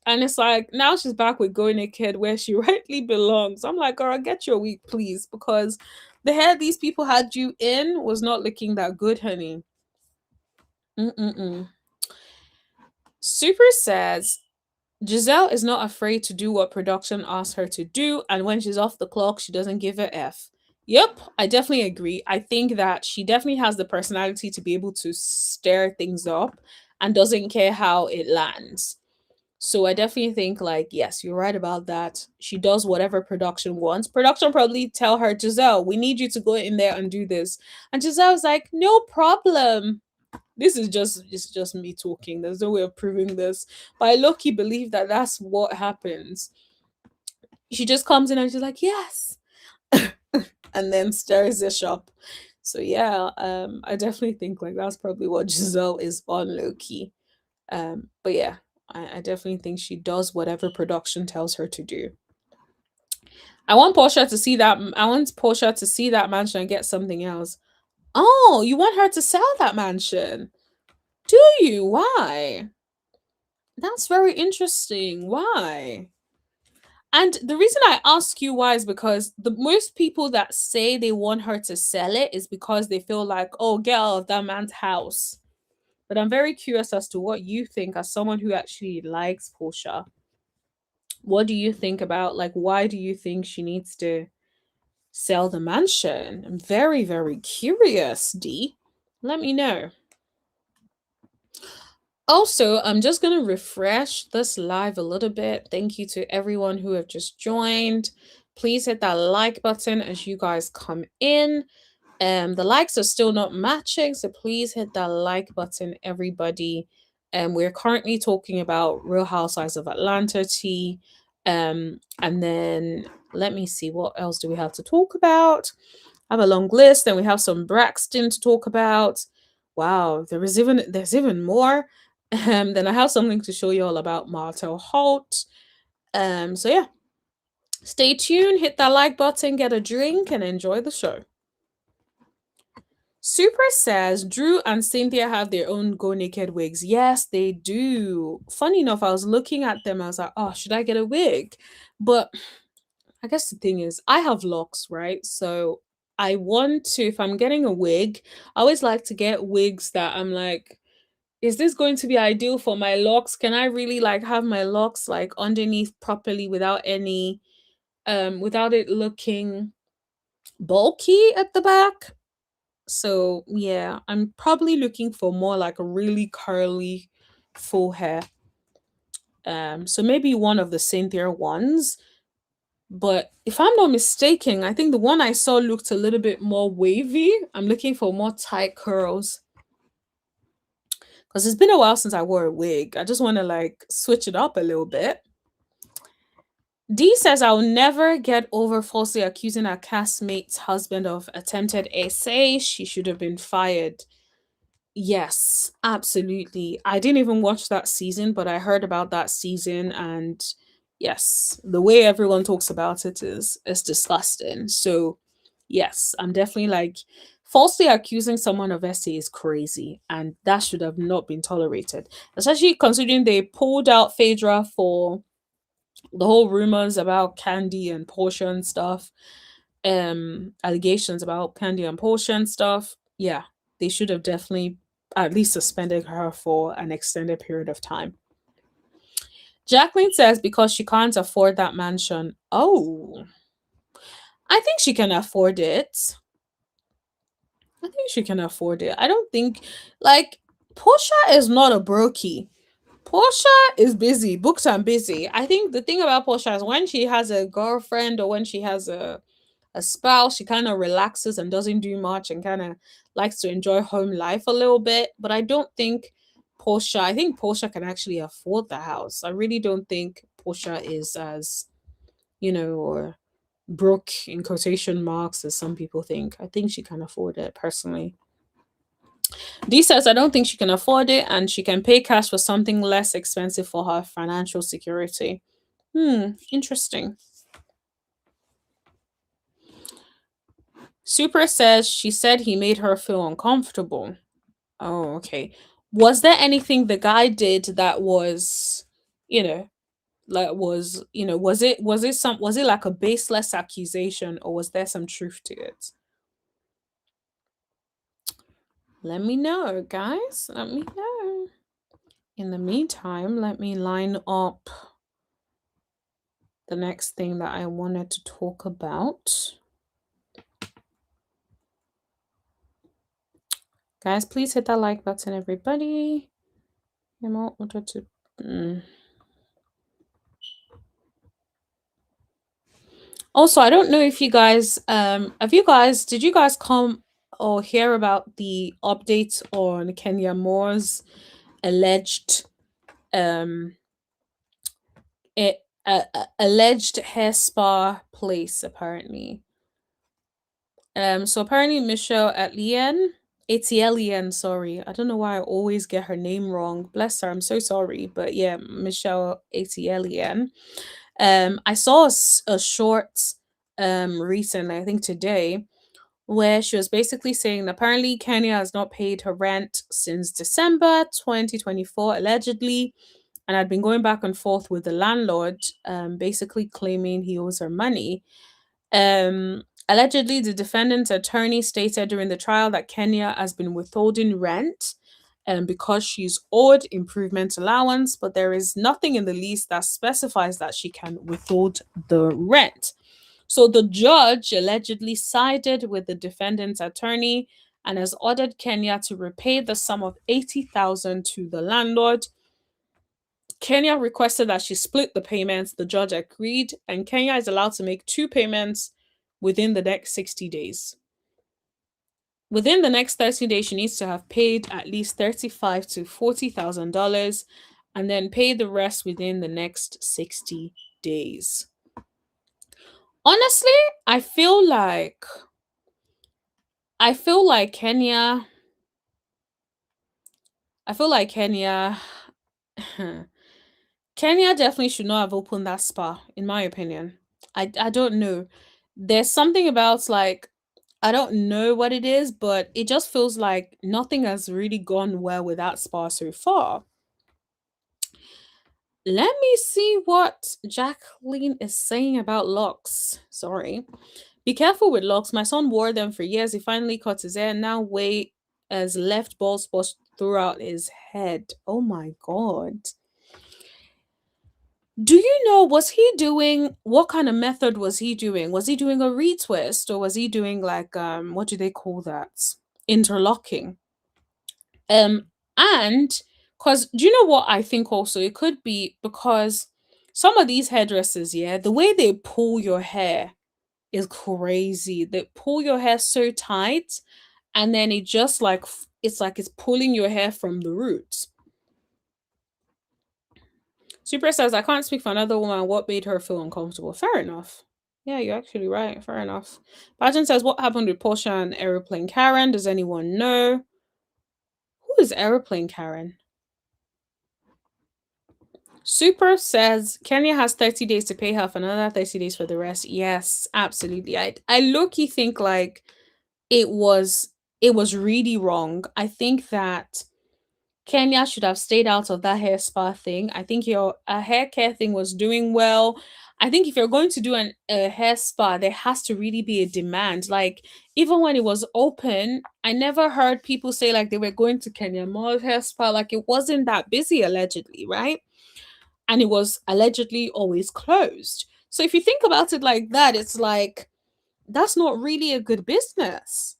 And it's like, now she's back with Go Naked where she rightly belongs. I'm like, girl, get your wig, please, because the hair these people had you in was not looking that good, honey. Super says Gizelle is not afraid to do what production asks her to do, and when she's off the clock, she doesn't give a F. Yep, I definitely agree. I think that she definitely has the personality to be able to stir things up and doesn't care how it lands. So I definitely think, like, yes, you're right about that. She does whatever production wants. Production probably tell her, Gizelle, we need you to go in there and do this. And Giselle's like, no problem. This is just me talking. There's no way of proving this. But I low-key believe that that's what happens. She just comes in and she's like, yes. And then stirs the shop. So yeah, I definitely think like that's probably what Gizelle is on low-key. But yeah, I definitely think she does whatever production tells her to do. I want Portia to see that. I want Portia to see that mansion and get something else. Oh, you want her to sell that mansion? Do you? Why? That's very interesting. Why? And the reason I ask you why is because the most people that say they want her to sell it is because they feel like, oh, get out of that man's house. But I'm very curious as to what you think as someone who actually likes Portia. What do you think about, like, why do you think she needs to sell the mansion? I'm very, very curious, D. Let me know. Also, I'm just going to refresh this live a little bit. Thank you to everyone who have just joined. Please hit that like button as you guys come in. The likes are still not matching, so please hit that like button, everybody. We're currently talking about Real Housewives of Atlanta tea. And then let me see, what else do we have to talk about? I have a long list, and we have some Braxton to talk about. Wow, there's even more. Then I have something to show you all about Martell Holt. So yeah, stay tuned, hit that like button, get a drink, and enjoy the show. Super says Drew and Cynthia have their own go naked wigs. Yes, they do. Funny enough, I was looking at them. I was like, oh, should I get a wig? But I guess the thing is, I have locks, right? So I want to, if I'm getting a wig, I always like to get wigs that I'm like, is this going to be ideal for my locks? Can I really like have my locks like underneath properly without any, without it looking bulky at the back? So yeah, I'm probably looking for more like a really curly full hair. So maybe one of the Cynthia ones. But if I'm not mistaken, I think the one I saw looked a little bit more wavy. I'm looking for more tight curls. Because it's been a while since I wore a wig. I just want to like switch it up a little bit. D says, I'll never get over falsely accusing our castmate's husband of attempted SA. She should have been fired. Yes, absolutely. I didn't even watch that season, but I heard about that season, and yes, the way everyone talks about it is disgusting. So yes, I'm definitely like falsely accusing someone of SA is crazy, and that should have not been tolerated. Especially considering they pulled out Phaedra for the whole rumors about Candy and Portia and stuff. Allegations about Candy and Portia and stuff. Yeah, they should have definitely at least suspended her for an extended period of time. Jacqueline says because she can't afford that mansion. Oh, I think she can afford it. I think she can afford it. I don't think, like, Portia is not a brokey. Portia is busy, booked and busy. I think the thing about Portia is when she has a girlfriend or when she has a spouse, she kind of relaxes and doesn't do much and kind of likes to enjoy home life a little bit. But I don't think I think Portia can actually afford the house. I really don't think Portia is as, or broke in quotation marks as some people think. I think she can afford it personally. D says, I don't think she can afford it and she can pay cash for something less expensive for her financial security. Interesting. Super says she said he made her feel uncomfortable. Oh, okay. Was there anything the guy did that was, was it like a baseless accusation, or was there some truth to it? Let me know, guys. Let me know. In the meantime, let me line up the next thing that I wanted to talk about. Guys, please hit that like button, everybody. Also, I don't know if you guys, did you guys come or hear about the updates on Kenya Moore's alleged, alleged hair spa place, apparently? So apparently Michelle Etienne, sorry. I don't know why I always get her name wrong. Bless her, I'm so sorry. But yeah, Michelle Etienne. I saw a short recently, I think today, where she was basically saying apparently Kenya has not paid her rent since December 2024, allegedly, and had been going back and forth with the landlord, basically claiming he owes her money. Allegedly, the defendant's attorney stated during the trial that Kenya has been withholding rent because she's owed improvement allowance, but there is nothing in the lease that specifies that she can withhold the rent. So the judge allegedly sided with the defendant's attorney and has ordered Kenya to repay the sum of 80,000 to the landlord. Kenya requested that she split the payments. The judge agreed, and Kenya is allowed to make 2 payments within the next 60 days. Within the next 30 days, she needs to have paid at least $35,000 to $40,000 and then pay the rest within the next 60 days. Honestly, I feel like Kenya Kenya definitely should not have opened that spa, in my opinion. I don't know. There's something about, like, I don't know what it is, but it just feels like nothing has really gone well with that spa so far. Let me see what Jacqueline is saying about locks. Sorry. Be careful with locks. My son wore them for years. He finally cut his hair. Now weight as left bald spots throughout his head. Oh my God. Do you know, what kind of method was he doing? Was he doing a retwist, or was he doing like, what do they call that? Interlocking. And because, do you know what I think also? It could be because some of these hairdressers, yeah, the way they pull your hair is crazy. They pull your hair so tight, and then it just like, it's like it's pulling your hair from the roots. Super says, I can't speak for another woman. What made her feel uncomfortable? Fair enough. Yeah, you're actually right. Fair enough. Pageant says, what happened with Portia and Aeroplane Karen? Does anyone know? Who is Aeroplane Karen? Super says, Kenya has 30 days to pay half, another 30 days for the rest. Yes, absolutely. I low-key think like it was really wrong. I think that Kenya should have stayed out of that hair spa thing. I think your hair care thing was doing well. I think if you're going to do a hair spa, there has to really be a demand. Like, even when it was open, I never heard people say like they were going to Kenya Mall hair spa. Like, it wasn't that busy, allegedly, right? And it was allegedly always closed. So if you think about it like that, it's like, that's not really a good business.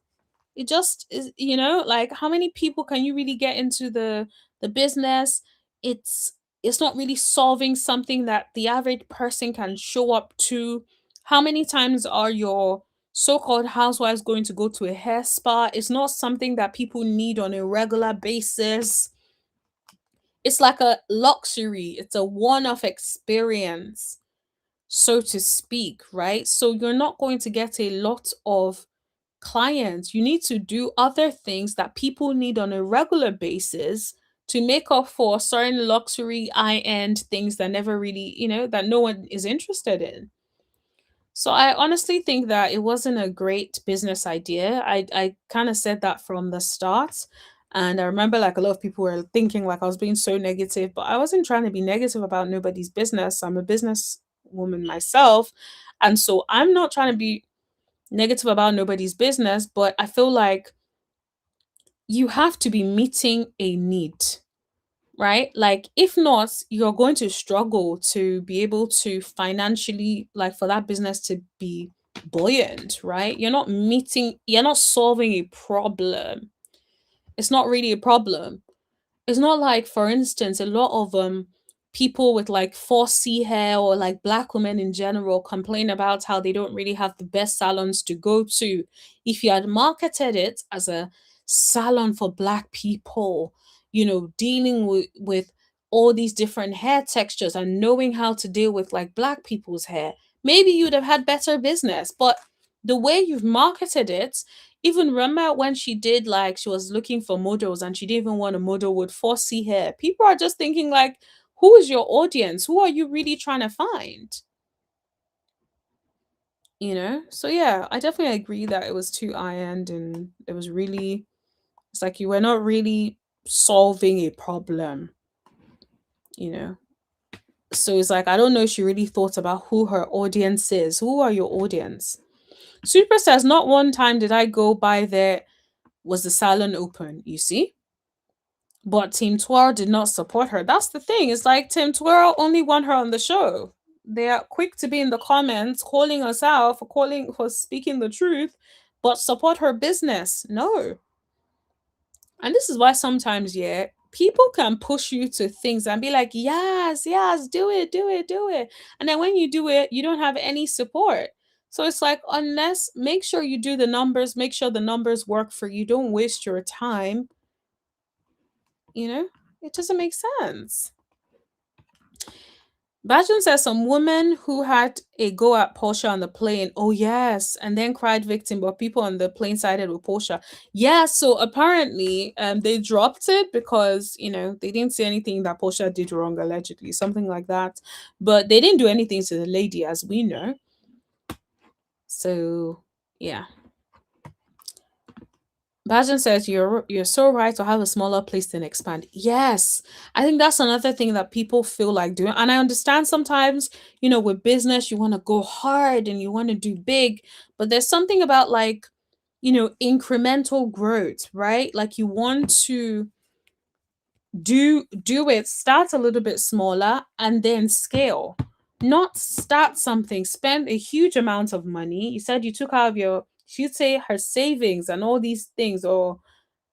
It just is, like, how many people can you really get into the business? It's not really solving something that the average person can show up to. How many times are your so-called housewives going to go to a hair spa? It's not something that people need on a regular basis. It's like a luxury. It's a one-off experience, so to speak, right? So you're not going to get a lot of clients. You need to do other things that people need on a regular basis to make up for certain luxury high-end things that never really, that no one is interested in. So I honestly think that it wasn't a great business idea. I kind of said that from the start. And I remember like a lot of people were thinking like I was being so negative, but I wasn't trying to be negative about nobody's business. I'm a business woman myself. And so I'm not trying to be negative about nobody's business, but I feel like you have to be meeting a need, right? Like, if not, you're going to struggle to be able to financially, like, for that business to be buoyant, right? You're not solving a problem. It's not really a problem. It's not like, for instance, a lot of people with like 4C hair, or like black women in general, complain about how they don't really have the best salons to go to. If you had marketed it as a salon for black people, dealing with all these different hair textures and knowing how to deal with like black people's hair, maybe you'd have had better business. But the way you've marketed it, even remember when she did, like, she was looking for models and she didn't even want a model with 4C hair. People are just thinking like, who is your audience? Who are you really trying to find? So yeah, I definitely agree that it was too high-end, and it's like you were not really solving a problem, so it's like, I don't know if she really thought about who her audience is. Who are your audience? Super says, not one time did I go by there was the salon open, you see? But Team Twirl did not support her. That's the thing. It's like Team Twirl only want her on the show. They are quick to be in the comments calling us out for speaking the truth, but support her business. No. And this is why sometimes, yeah, people can push you to things and be like, yes, yes, do it, do it, do it. And then when you do it, you don't have any support. So it's like, unless, make sure you do the numbers, make sure the numbers work for you. Don't waste your time. You know, it doesn't make sense. Bajan says some woman who had a go at Portia on the plane. Oh, yes. And then cried victim, but people on the plane sided with Portia. Yeah. So apparently they dropped it because, you know, they didn't see anything that Portia did wrong, allegedly, something like that. But they didn't do anything to the lady, as we know. So, yeah. Bajan says you're so right to have a smaller place than expand. Yes, I think that's another thing that people feel like doing. And I understand sometimes, you know, with business, you want to go hard and you want to do big, but there's something about like, you know, incremental growth, right? Like you want to do it, start a little bit smaller and then scale. Not start something, spend a huge amount of money. You said you took out of your, she'd say her savings and all these things, or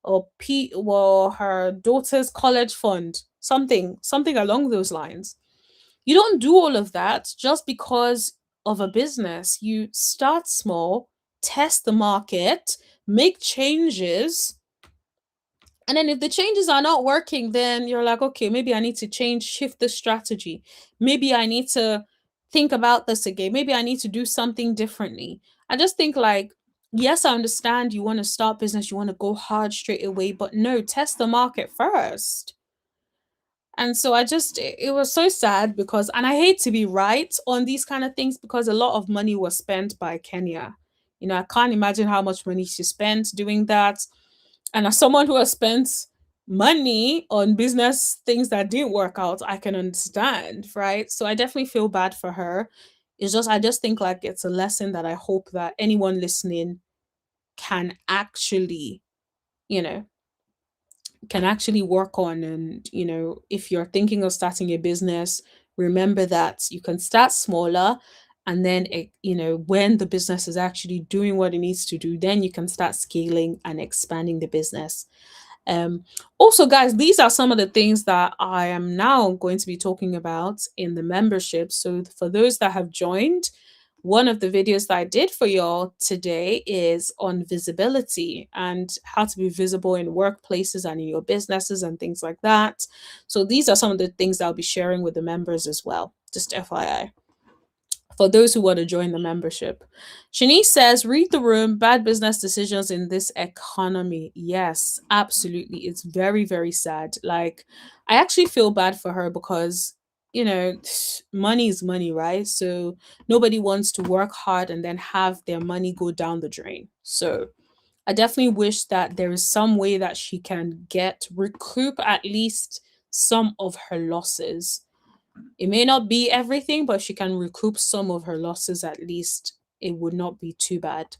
well, her daughter's college fund, something along those lines. You don't do all of that just because of a business. You start small, test the market, make changes, and then if the changes are not working, then you're like, okay, maybe I need to shift the strategy. Maybe I need to think about this again. Maybe I need to do something differently. I just think like, yes, I understand you want to start business, you want to go hard straight away, but no, test the market first. And so it was so sad because, and I hate to be right on these kind of things because a lot of money was spent by Kenya. You know, I can't imagine how much money she spent doing that. And as someone who has spent money on business things that didn't work out, I can understand, right? So I definitely feel bad for her. I just think like it's a lesson that I hope that anyone listening can actually, you know, work on. And, you know, if you're thinking of starting a business, remember that you can start smaller, and then you know, when the business is actually doing what it needs to do, then you can start scaling and expanding the business. Also, guys, these are some of the things that I am now going to be talking about in the membership. So for those that have joined, one of the videos that I did for y'all today is on visibility and how to be visible in workplaces and in your businesses and things like that. So these are some of the things I'll be sharing with the members as well, just FYI, for those who want to join the membership. Shanice says, read the room, bad business decisions in this economy. Yes, absolutely. It's very, very sad. Like, I actually feel bad for her because, you know, money is money, right? So nobody wants to work hard and then have their money go down the drain. So I definitely wish that there is some way that she can recoup at least some of her losses. It may not be everything, but she can recoup some of her losses at least. It would not be too bad.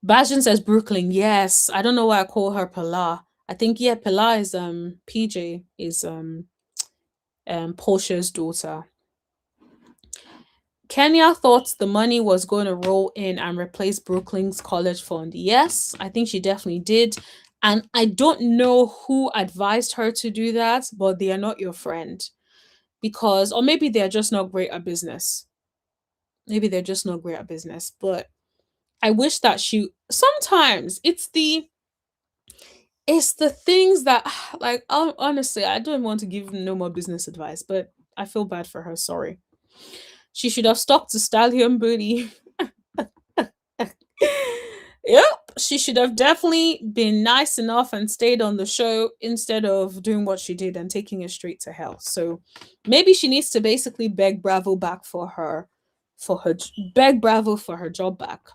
Bajan says Brooklyn. Yes. I don't know why I call her Pilar. I think, yeah, Pilar is PJ is Portia's daughter. Kenya thought the money was going to roll in and replace Brooklyn's college fund. Yes, I think she definitely did. And I don't know who advised her to do that, but they are not your friend. Because, or maybe they're just not great at business. Maybe they're just not great at business. But I wish that sometimes it's the things that, like, honestly, I don't want to give no more business advice, but I feel bad for her. Sorry. She should have stuck to Stallion Booty. Yep, she should have definitely been nice enough and stayed on the show instead of doing what she did and taking it straight to hell. So maybe she needs to basically beg Bravo back beg Bravo for her job back.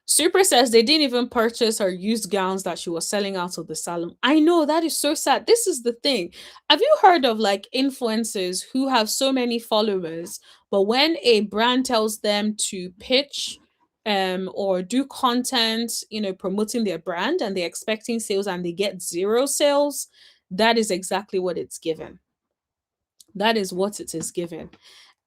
Super says they didn't even purchase her used gowns that she was selling out of the salon. I know, that is so sad. This is the thing. Have you heard of like influencers who have so many followers, but when a brand tells them to pitch or do content, you know, promoting their brand, and they're expecting sales and they get 0 sales? That is exactly what it's given. That is what it is given.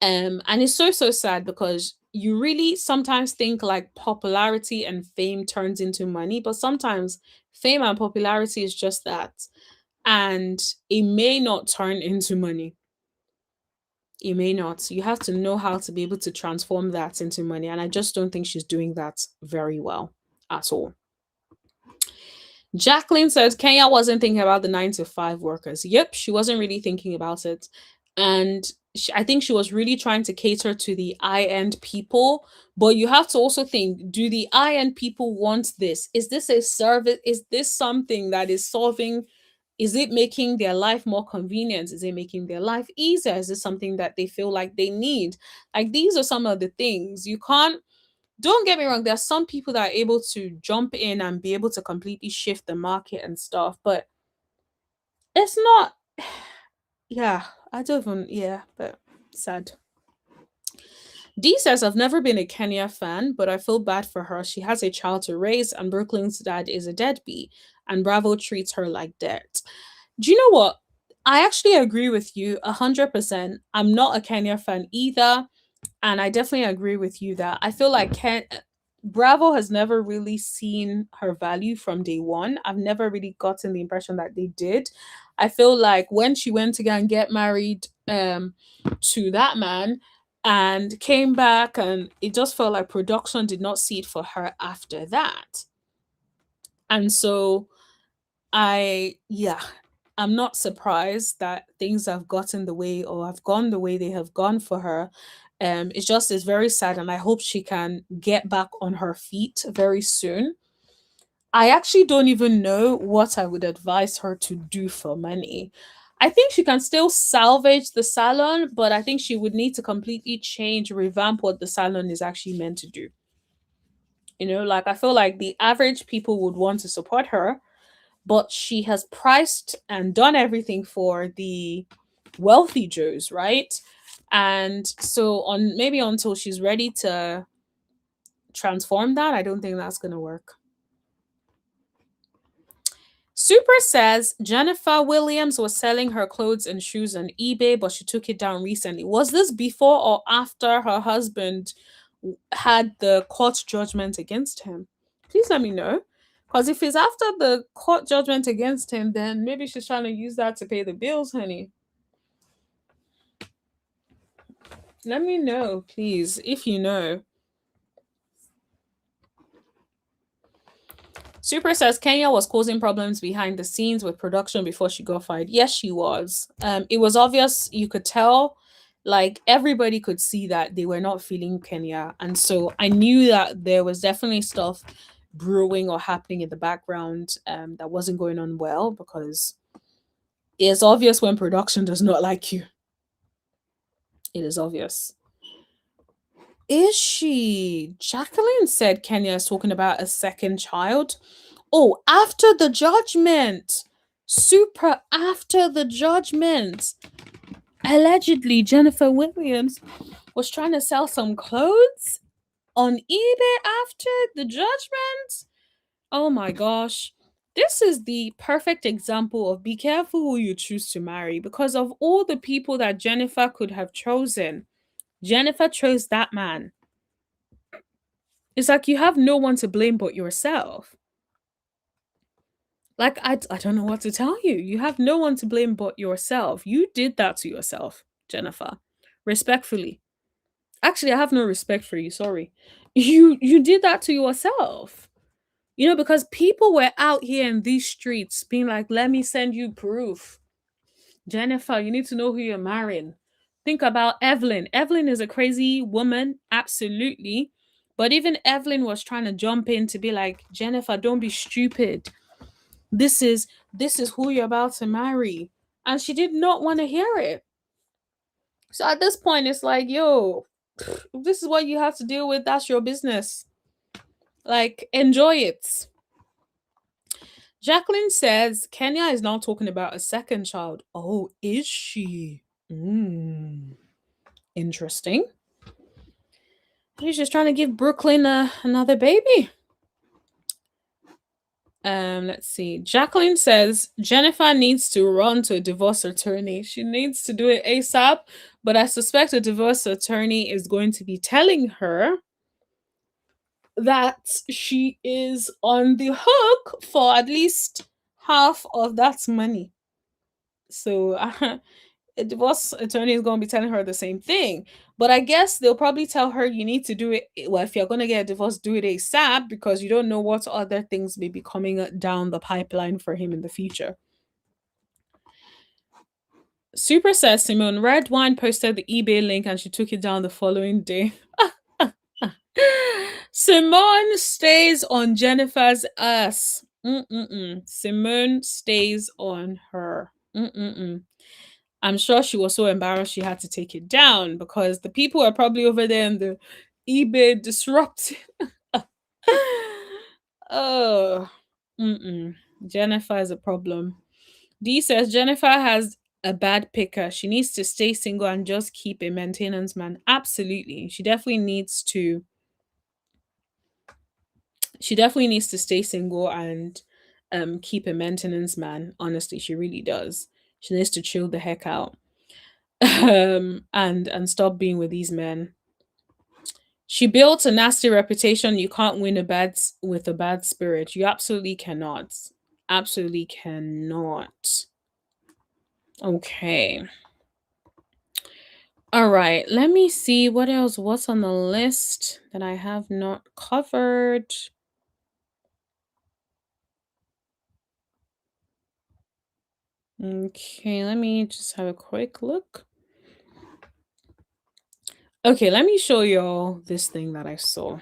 And it's so sad because you really sometimes think like popularity and fame turns into money, but sometimes fame and popularity is just that. And it may not turn into money. It may not. You have to know how to be able to transform that into money. And I just don't think she's doing that very well at all. Jacqueline says Kenya wasn't thinking about the 9 to 5 workers. Yep, she wasn't really thinking about it. And I think she was really trying to cater to the high-end people. But you have to also think, do the high-end people want this? Is this a service? Is this something that is solving? Is it making their life more convenient? Is it making their life easier? Is it something that they feel like they need? Like, these are some of the things. You can't, don't get me wrong, there are some people that are able to jump in and be able to completely shift the market and stuff, but it's not, yeah, I don't even, yeah, but sad. D says, I've never been a Kenya fan, but I feel bad for her. She has a child to raise, and Brooklyn's dad is a deadbeat, and Bravo treats her like dirt. Do you know what? I actually agree with you 100%. I'm not a Kenya fan either. And I definitely agree with you that I feel like Bravo has never really seen her value from day one. I've never really gotten the impression that they did. I feel like when she went to go and get married to that man and came back, and it just felt like production did not see it for her after that. And so I'm not surprised that things have gotten the way or have gone the way they have gone for her. It's very sad, and I hope she can get back on her feet very soon. I actually don't even know what I would advise her to do for money. I think she can still salvage the salon, but I think she would need to completely change, revamp what the salon is actually meant to do. Like, I feel like the average people would want to support her, but she has priced and done everything for the wealthy Joes, right? And so on, maybe until she's ready to transform that, I don't think that's going to work. Super says Jennifer Williams was selling her clothes and shoes on eBay, but she took it down recently. Was this before or after her husband had the court judgment against him? Please let me know. Because if it's after the court judgment against him, then maybe she's trying to use that to pay the bills, honey. Let me know, please, if you know. Super says Kenya was causing problems behind the scenes with production before she got fired. Yes, she was. It was obvious. You could tell, like, everybody could see that they were not feeling Kenya. And so I knew that there was definitely stuff brewing or happening in the background that wasn't going on well, because it's obvious when production does not like you. It is obvious. Is she? Jacqueline said Kenya is talking about a second child. Oh, after the judgment. Super after the judgment. Allegedly, Jennifer Williams was trying to sell some clothes on eBay after the judgment. Oh my gosh. This is the perfect example of be careful who you choose to marry, because of all the people that Jennifer could have chosen, Jennifer chose that man. It's like you have no one to blame but yourself. Like, I don't know what to tell you. You have no one to blame but yourself. You did that to yourself, Jennifer. Respectfully. Actually, I have no respect for you. Sorry. You did that to yourself. Because people were out here in these streets being like, let me send you proof. Jennifer, you need to know who you're marrying. Think about Evelyn. Evelyn is a crazy woman, absolutely. But even Evelyn was trying to jump in to be like, Jennifer, don't be stupid. This is who you're about to marry. And she did not want to hear it. So at this point, it's like, yo, this is what you have to deal with. That's your business. Like, enjoy it. Jacqueline says Kenya is now talking about a second child. Oh, is she? Interesting. She's just trying to give Brooklyn another baby. Let's see. Jacqueline says Jennifer needs to run to a divorce attorney. She needs to do it ASAP, But I suspect a divorce attorney is going to be telling her that she is on the hook for at least half of that money. So a divorce attorney is going to be telling her the same thing. But I guess they'll probably tell her you need to do it. Well, if you're going to get a divorce, do it ASAP because you don't know what other things may be coming down the pipeline for him in the future. Super says Simone, Red Wine posted the eBay link and she took it down the following day. Simone stays on Jennifer's ass. Simone stays on her. I'm sure she was so embarrassed she had to take it down because the people are probably over there in the eBay disrupting. Oh, Jennifer is a problem. D says Jennifer has a bad picker. She needs to stay single and just keep a maintenance man. Absolutely. She definitely needs to stay single and keep a maintenance man. Honestly, she really does. She needs to chill the heck out. And stop being with these men. She built a nasty reputation. You can't win with a bad spirit. You absolutely cannot. Absolutely cannot. Okay. All right. Let me see what else. What's on the list that I have not covered? Okay, let me just have a quick look. Okay, let me show y'all this thing that I saw.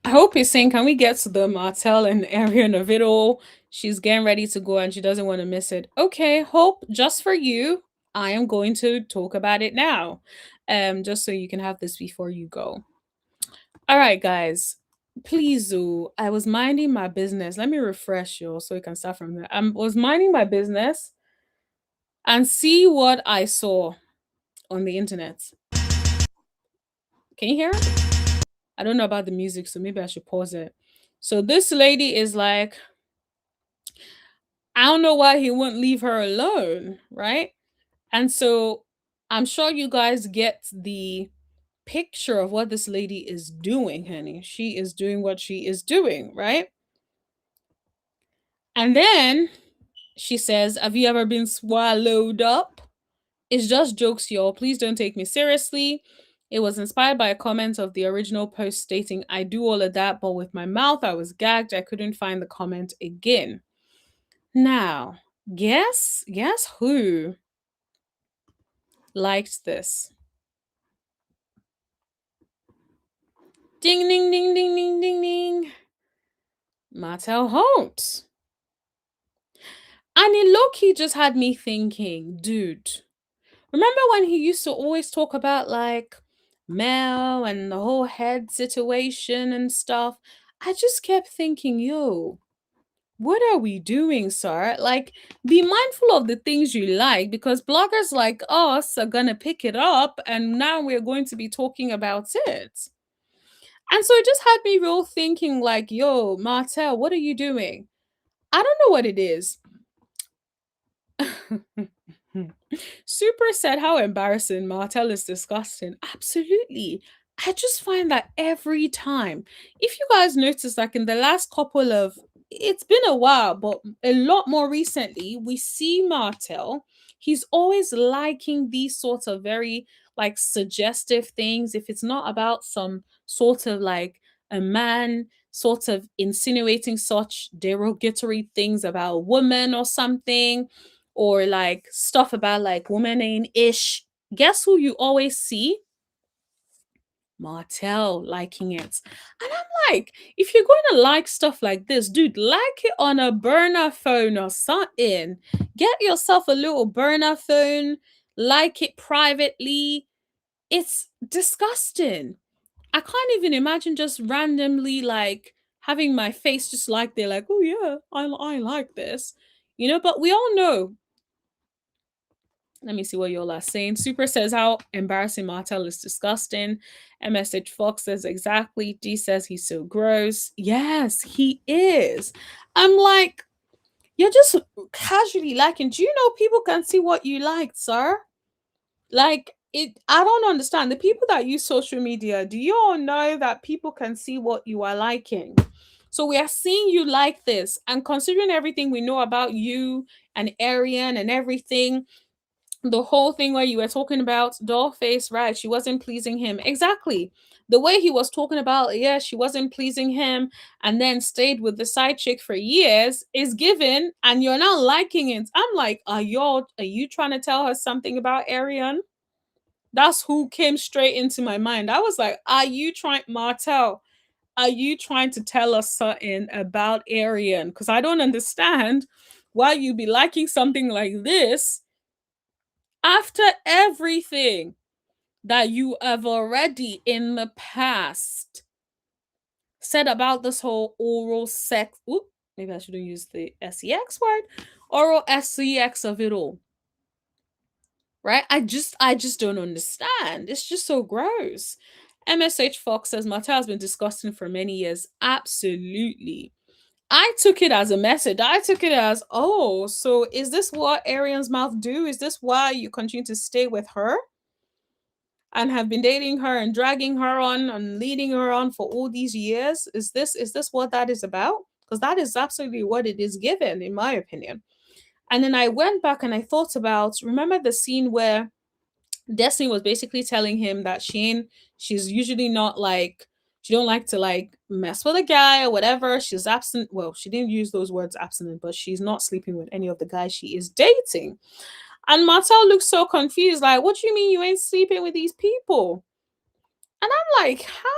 I hope he's saying, can we get to the Martell and Arionne of it all? She's getting ready to go and she doesn't want to miss it. Okay, Hope, just for you, I am going to talk about it now. Just so you can have this before you go. All right, guys. Please, I was minding my business. Let me refresh you so you can start from there. I was minding my business and see what I saw on the internet. Can you hear it? I don't know about the music, so maybe I should pause it. So this lady is like, I don't know why he wouldn't leave her alone, right? And so I'm sure you guys get the picture of what this lady is doing, honey. She is doing what she is doing, right? And then she says, have you ever been swallowed up? It's just jokes, y'all. Please don't take me seriously. It was inspired by a comment of the original post stating, I do all of that, but with my mouth, I was gagged. I couldn't find the comment again. Now, guess who liked this? Ding, ding, ding, ding, ding, ding, ding. Martell Holt. And it low-key just had me thinking, dude, remember when he used to always talk about like Mel and the whole head situation and stuff? I just kept thinking, yo, what are we doing, sir? Like, be mindful of the things you like because bloggers like us are gonna pick it up and now we're going to be talking about it. And so it just had me real thinking like, yo, Martell, what are you doing? I don't know what it is. Super said, how embarrassing. Martell is disgusting. Absolutely. I just find that every time. If you guys notice, like in the last couple of, it's been a while, but a lot more recently, we see Martell. He's always liking these sorts of very like suggestive things. If it's not about some sort of like a man sort of insinuating such derogatory things about a woman or something, or like stuff about like woman ain't ish. Guess who you always see? Martell liking it. And I'm like, if you're going to like stuff like this, dude, like it on a burner phone or something. Get yourself a little burner phone, like it privately. It's disgusting. I can't even imagine just randomly like having my face just like they're like, oh yeah, I like this. You know, but we all know Let me see what y'all are saying. Super says how embarrassing Martell is disgusting. MSH Fox says exactly. D says he's so gross. Yes, he is. I'm like, you're just casually liking. Do you know people can see what you like, sir? Like, I don't understand. The people that use social media, do you all know that people can see what you are liking? So we are seeing you like this, and considering everything we know about you and Arionne and everything, the whole thing where you were talking about Dollface, right? She wasn't pleasing him. Exactly. The way he was talking about, yeah, she wasn't pleasing him and then stayed with the side chick for years is given, and you're not liking it. I'm like, are you trying to tell her something about Arionne? That's who came straight into my mind. I was like, are you trying, Martell? Are you trying to tell us something about Arionne? Because I don't understand why you be liking something like this after everything that you have already in the past said about this whole oral sex. Oop, maybe I shouldn't use the sex word. Oral sex of it all. Right? I just don't understand. It's just so gross. MSH Fox says Martell has been disgusting for many years. Absolutely. I took it as a message. I took it as, oh, so is this what Arionne's mouth do? Is this why you continue to stay with her and have been dating her and dragging her on and leading her on for all these years? Is this what that is about? Because that is absolutely what it is given, in my opinion. And then I went back and I thought about, remember the scene where Destiny was basically telling him that she's usually not like, she don't like to like mess with a guy or whatever. She's absent. Well, she didn't use those words abstinent, but she's not sleeping with any of the guys she is dating. And Martell looks so confused, like, what do you mean you ain't sleeping with these people? And I'm like, how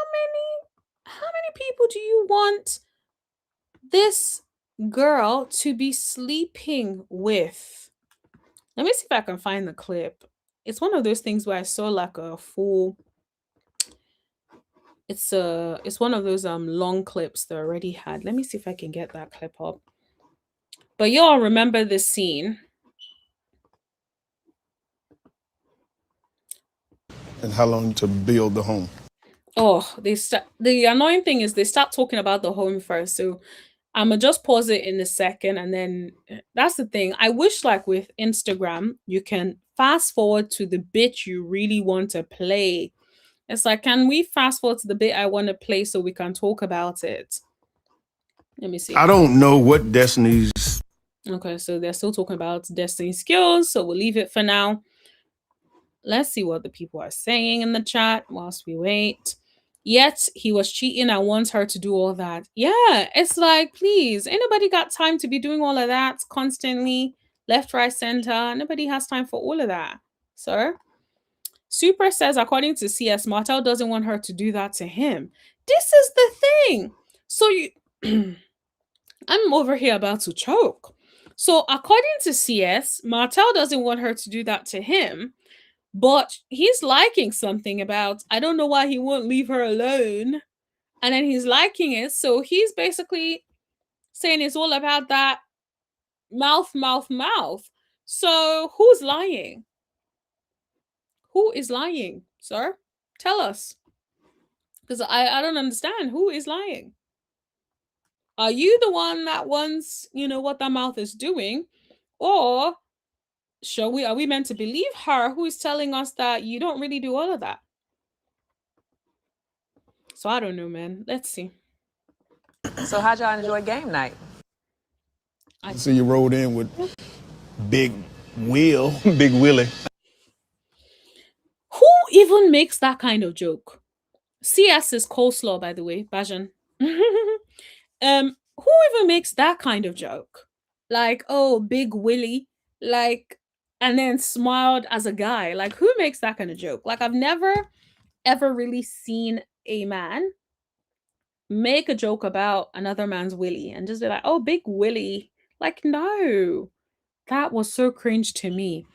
many people do you want this girl to be sleeping with? Let me see if I can find the clip. It's one of those things where I saw like a full, it's one of those long clips they already had. Let me see if I can get that clip up. But y'all remember this scene. And how long to build the home? Oh, the annoying thing is they start talking about the home first. So I'm gonna just pause it in a second, and then that's the thing. I wish, like with Instagram, you can fast forward to the bit you really want to play. It's like, can we fast forward to the bit I want to play so we can talk about it? Let me see. I don't know what Destiny's. Okay, so they're still talking about Destiny skills, so we'll leave it for now. Let's see what the people are saying in the chat whilst we wait. Yet he was cheating and wants her to do all that. Yeah, it's like, please, ain't nobody got time to be doing all of that constantly, left, right, center. Nobody has time for all of that, sir. Super says, according to CS, Martell doesn't want her to do that to him. This is the thing. So you, I'm over here about to choke. So according to CS, Martell doesn't want her to do that to him. But he's liking something about, I don't know why he won't leave her alone. And then he's liking it. So he's basically saying it's all about that mouth. So who's lying? Who is lying, sir? Tell us. Because I don't understand. Who is lying? Are you the one that wants, what that mouth is doing? Or are we meant to believe her who is telling us that you don't really do all of that? So I don't know, man. Let's see. So how'd y'all enjoy game night? I see you rolled in with Big Big Willie. Who even makes that kind of joke? CS is coleslaw, by the way, Bajan. Who even makes that kind of joke? Like, oh, Big Willie, like, and then smiled as a guy. Like, who makes that kind of joke? Like, I've never ever really seen a man make a joke about another man's willy and just be like, oh, Big Willie. Like, no, that was so cringe to me.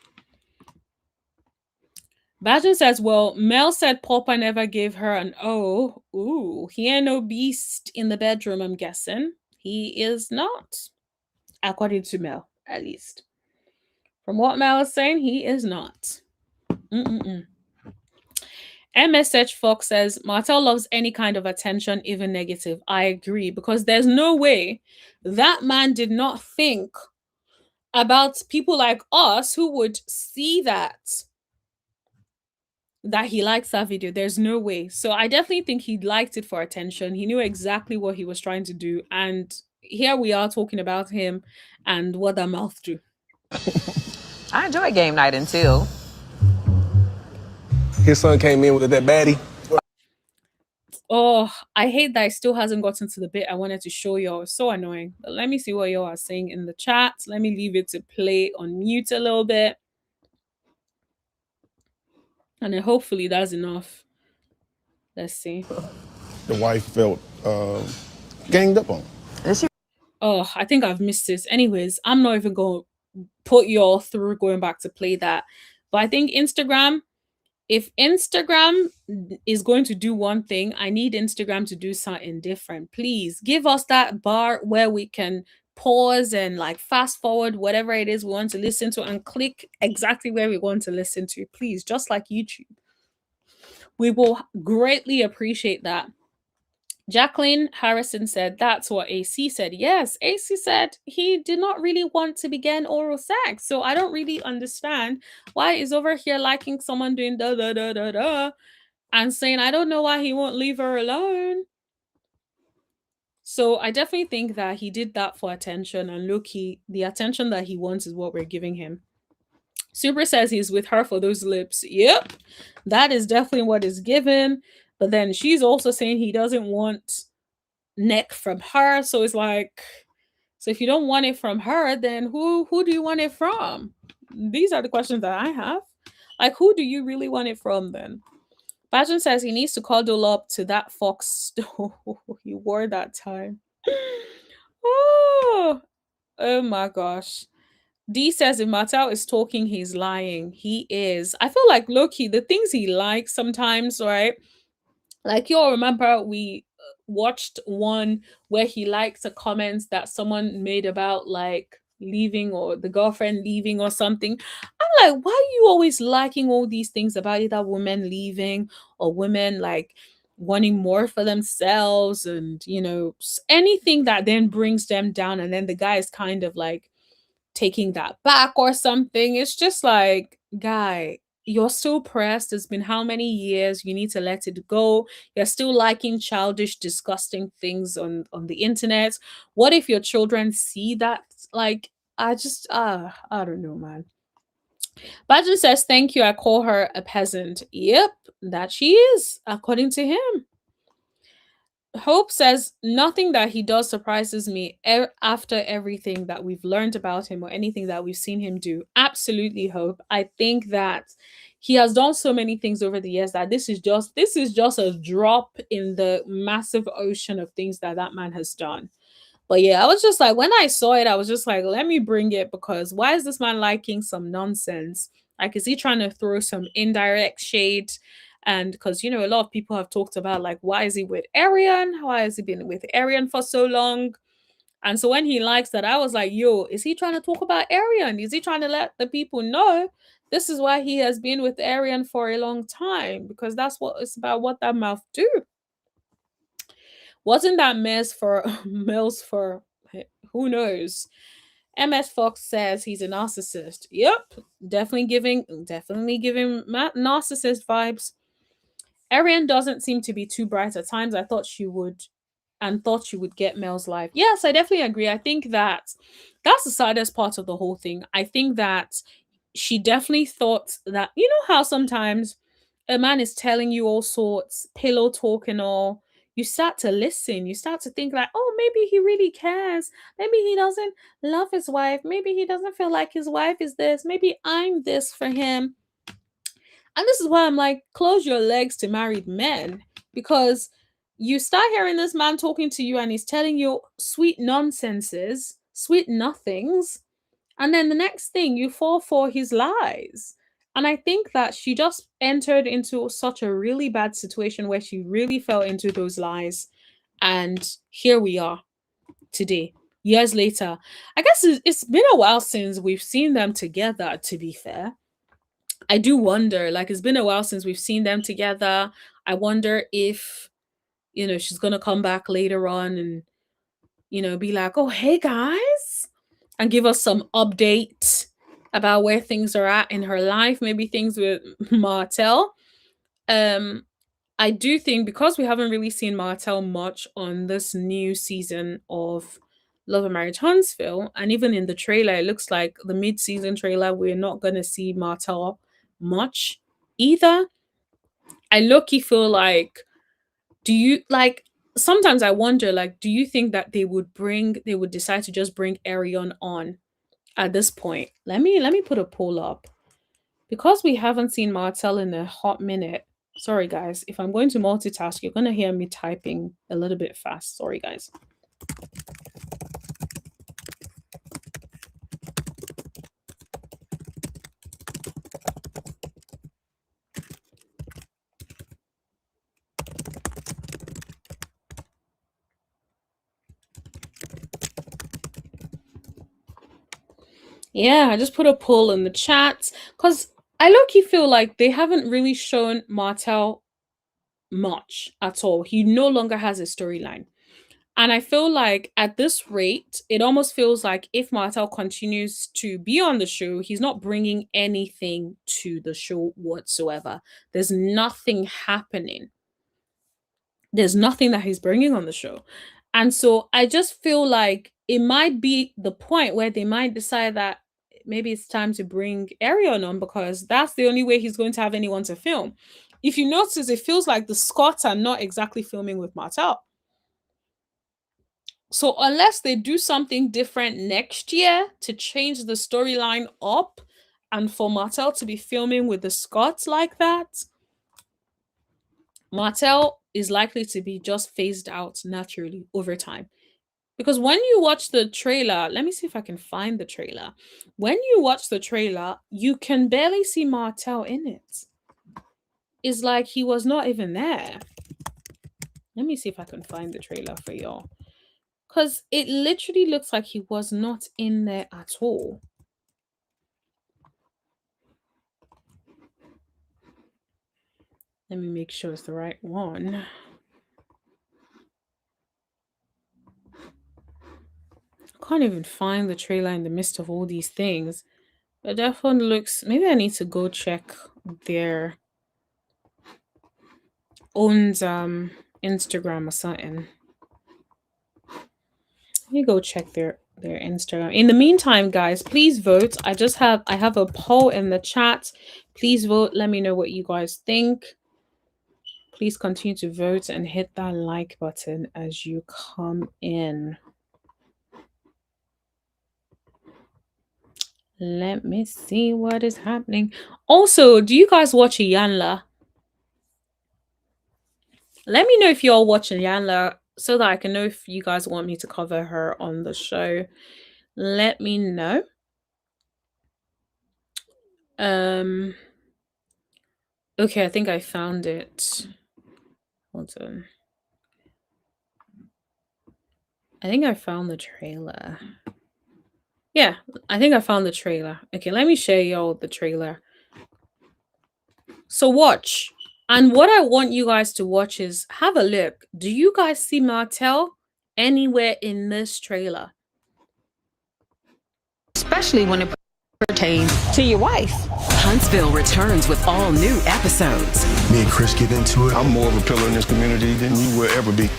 Bajan says, well, Mel said Papa never gave her an O. Ooh, he ain't no beast in the bedroom, I'm guessing. He is not, according to Mel, at least. From what Mel is saying, he is not. MSH Fox says, Martell loves any kind of attention, even negative. I agree, because there's no way that man did not think about people like us who would see that he likes that video. There's no way. So I definitely think he liked it for attention. He knew exactly what he was trying to do. And here we are talking about him and what that mouth do. I enjoyed game night until his son came in with that baddie. Oh, I hate that it still hasn't gotten to the bit I wanted to show y'all. It's so annoying. But let me see what y'all are saying in the chat. Let me leave it to play on mute a little bit. And then hopefully that's enough. Let's see. The wife felt ganged up on. Oh, I think I've missed this. Anyways, I'm not even going to put y'all through going back to play that. But I think Instagram, if Instagram is going to do one thing, I need Instagram to do something different. Please give us that bar where we can pause and like fast forward whatever it is we want to listen to and click exactly where we want to listen to. Please, just like YouTube. We will greatly appreciate that. Jacqueline Harrison said that's what AC said. Yes, AC said he did not really want to begin oral sex. So I don't really understand why he's over here liking someone doing da da da da da and saying I don't know why he won't leave her alone. So I definitely think that he did that for attention, and look, the attention that he wants is what we're giving him. Super says he's with her for those lips. Yep, that is definitely what is given. But then she's also saying he doesn't want neck from her. So it's like, so if you don't want it from her, then who do you want it from? These are the questions that I have. Like, who do you really want it from then? Bajan says he needs to cuddle up to that fox he wore that time. Oh my gosh. D says if Martell is talking, he's lying. He is. I feel like low-key, the things he likes sometimes, right? Like you'll remember we watched one where he liked a comment that someone made about like leaving or the girlfriend leaving or something. I'm like, why are you always liking all these things about either women leaving or women like wanting more for themselves and, you know, anything that then brings them down, and then the guy is kind of like taking that back or something. It's just like, guy, you're still pressed. It's been how many years? You need to let it go. You're still liking childish, disgusting things on the internet. What if your children see that? Like, I don't know, man. Bajan says, thank you. I call her a peasant. Yep, that she is, according to him. Hope says nothing that he does surprises me after everything that we've learned about him or anything that we've seen him do. Absolutely, Hope. I think that he has done so many things over the years that this is just a drop in the massive ocean of things that man has done. But yeah, I was just like, when I saw it, I was just like, let me bring it, because why is this man liking some nonsense? Like, is he trying to throw some indirect shade? And because, you know, a lot of people have talked about, like, why is he with Arionne? Why has he been with Arionne for so long? And so when he likes that, I was like, yo, is he trying to talk about Arionne? Is he trying to let the people know this is why he has been with Arionne for a long time? Because that's what it's about, what that mouth do. Wasn't that Mills for who knows? MS Fox says he's a narcissist. Yep, definitely giving narcissist vibes. Arionne doesn't seem to be too bright at times. I thought she would get Mel's life. Yes, I definitely agree. I think that's the saddest part of the whole thing. I think that she definitely thought that, you know how sometimes a man is telling you all sorts, pillow talk and all, you start to listen. You start to think like, oh, maybe he really cares. Maybe he doesn't love his wife. Maybe he doesn't feel like his wife is this. Maybe I'm this for him. And this is why I'm like, close your legs to married men, because you start hearing this man talking to you and he's telling you sweet nonsenses, sweet nothings. And then the next thing, you fall for his lies. And I think that she just entered into such a really bad situation where she really fell into those lies. And here we are today. years later. I guess it's been a while since we've seen them together, to be fair. I do wonder, like, it's been a while since we've seen them together. I wonder if, she's going to come back later on and, be like, oh, hey guys, and give us some update about where things are at in her life, maybe things with Martell. I do think because we haven't really seen Martell much on this new season of Love and Marriage Huntsville, and even in the trailer, it looks like the mid-season trailer, we're not going to see Martell much either. I low-key feel like, sometimes I wonder, like, do you think that they would decide to just bring Arionne on at this point? Let me put a poll up. Because we haven't seen Martell in a hot minute. Sorry, guys. If I'm going to multitask, you're going to hear me typing a little bit fast. Sorry, guys. Yeah, I just put a poll in the chat because I low-key feel like they haven't really shown Martell much at all. He no longer has a storyline. And I feel like at this rate, it almost feels like if Martell continues to be on the show, he's not bringing anything to the show whatsoever. There's nothing happening. There's nothing that he's bringing on the show. And so I just feel like it might be the point where they might decide that maybe it's time to bring Arionne on because that's the only way he's going to have anyone to film. If you notice, it feels like the Scots are not exactly filming with Martell. So unless they do something different next year to change the storyline up and for Martell to be filming with the Scots like that, Martell is likely to be just phased out naturally over time. Because when you watch the trailer, let me see if I can find the trailer. When you watch the trailer, you can barely see Martell in it. It's like he was not even there. Let me see if I can find the trailer for y'all. Because it literally looks like he was not in there at all. Let me make sure it's the right one. I can't even find the trailer in the midst of all these things. But that one looks... Maybe I need to go check their own Instagram or something. Let me go check their Instagram. In the meantime, guys, please vote. I have a poll in the chat. Please vote. Let me know what you guys think. Please continue to vote and hit that like button as you come in. Let me see what is happening. Also, do you guys watch Iyanla? Let me know if you're watching Iyanla so that I can know if you guys want me to cover her on the show. Let me know. Okay, I think I found it. Hold on. I think I found the trailer. Yeah, I think I found the trailer. Okay, let me show y'all the trailer. So watch. And what I want you guys to watch is have a look. Do you guys see Martell anywhere in this trailer? Especially when it pertains to your wife. Huntsville returns with all new episodes. Me and Chris get into it. I'm more of a pillar in this community than you will ever be.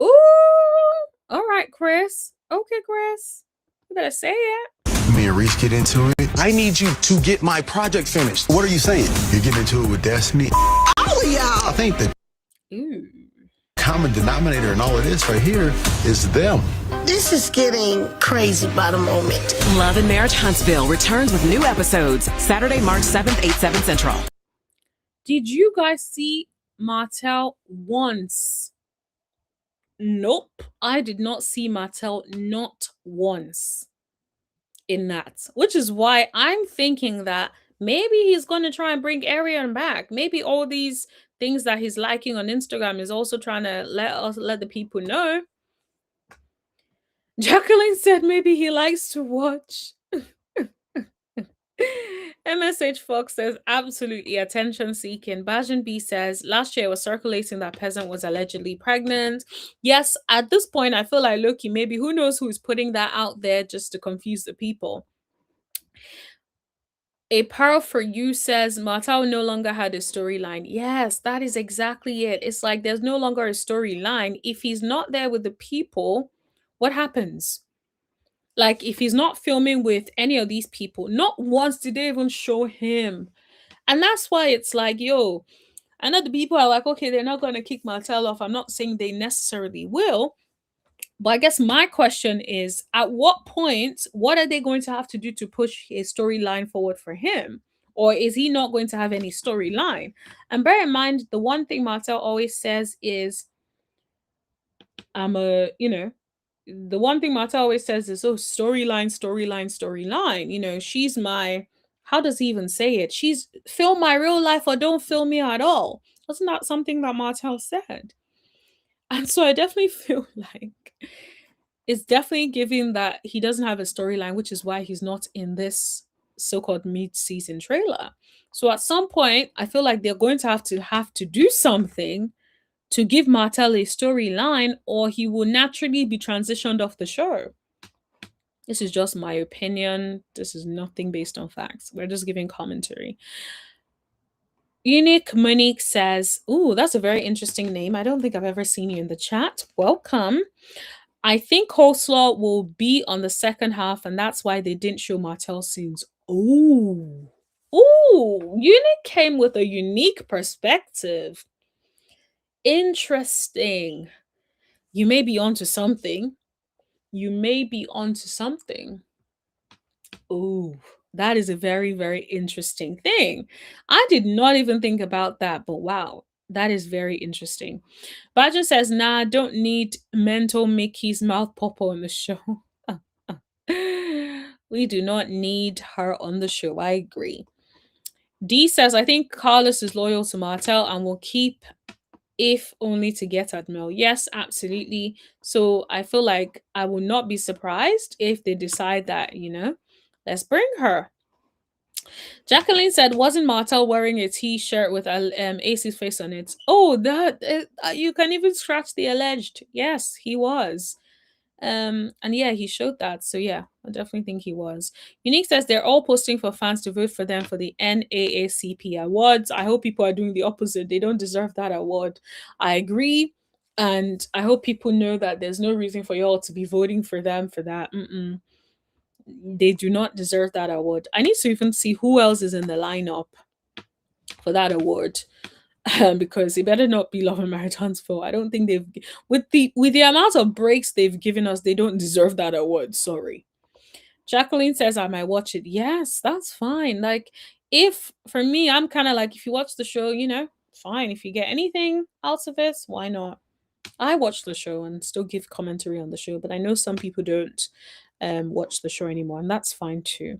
Ooh, all right, Chris. Okay, Chris. You better say it. Me and Reese get into it. I need you to get my project finished. What are you saying? You get into it with Destiny. Oh, yeah. I think the common denominator in all of this right here is them. This is getting crazy by the moment. Love and Marriage Huntsville returns with new episodes Saturday, March 7th, 8/7 Central. Did you guys see Martell once? Nope. I did not see Martell not once in that, which is why I'm thinking that maybe he's going to try and bring Arionne back. Maybe all these things that he's liking on Instagram is also trying to let the people know. Jacqueline said maybe he likes to watch. MSH Fox says absolutely attention seeking. Bajan B says last year it was circulating that peasant was allegedly pregnant. Yes, at this point I feel like Loki, maybe who knows who's putting that out there just to confuse the people. A Pearl for You says Martell no longer had a storyline. Yes, that is exactly it. It's like there's no longer a storyline. If he's not there with the people, what happens? Like, if he's not filming with any of these people, not once did they even show him. And that's why it's like, yo, I know the people are like, okay, they're not going to kick Martell off. I'm not saying they necessarily will. But I guess my question is, at what point, what are they going to have to do to push a storyline forward for him? Or is he not going to have any storyline? And bear in mind, the one thing Martell always says is, the one thing Martha always says is, oh, storyline, storyline, storyline. She's my, how does he even say it? She's film my real life or don't film me at all. Wasn't that something that Martell said? And so I definitely feel like it's definitely giving that he doesn't have a storyline, which is why he's not in this so-called mid-season trailer. So at some point, I feel like they're going to have to do something to give Martell a storyline, or he will naturally be transitioned off the show. This is just my opinion. This is nothing based on facts. We're just giving commentary. Unique Monique says, ooh, that's a very interesting name. I don't think I've ever seen you in the chat. Welcome. I think Coleslaw will be on the second half, and that's why they didn't show Martell scenes. Ooh. Ooh. Unique came with a unique perspective. Interesting. You may be onto something. You may be onto something. Ooh, that is a very, very interesting thing. I did not even think about that, but wow, that is very interesting. Badger says, nah, don't need mental Mickey's mouth popper on the show. We do not need her on the show. I agree. D says, I think Carlos is loyal to Martell and will keep if only to get at Mel. Yes, absolutely. So I feel like I will not be surprised if they decide that, let's bring her. Jacqueline said, wasn't Martell wearing a t-shirt with AC's face on it? Oh, that you can even scratch the alleged. Yes, he was. And yeah, he showed that. So yeah, I definitely think he was. Unique says they're all posting for fans to vote for them for the NAACP awards. I hope people are doing the opposite. They don't deserve that award. I agree. And I hope people know that there's no reason for y'all to be voting for them for that. They do not deserve that award. I need to even see who else is in the lineup for that award. Because it better not be Love and Marriage Huntsville. I don't think they've, with the amount of breaks they've given us, they don't deserve that award. Sorry. Jacqueline says I might watch it. Yes, that's fine. Like, if for me, I'm kind of like, if you watch the show, fine. If you get anything out of it, why not? I watch the show and still give commentary on the show, but I know some people don't watch the show anymore, and that's fine too.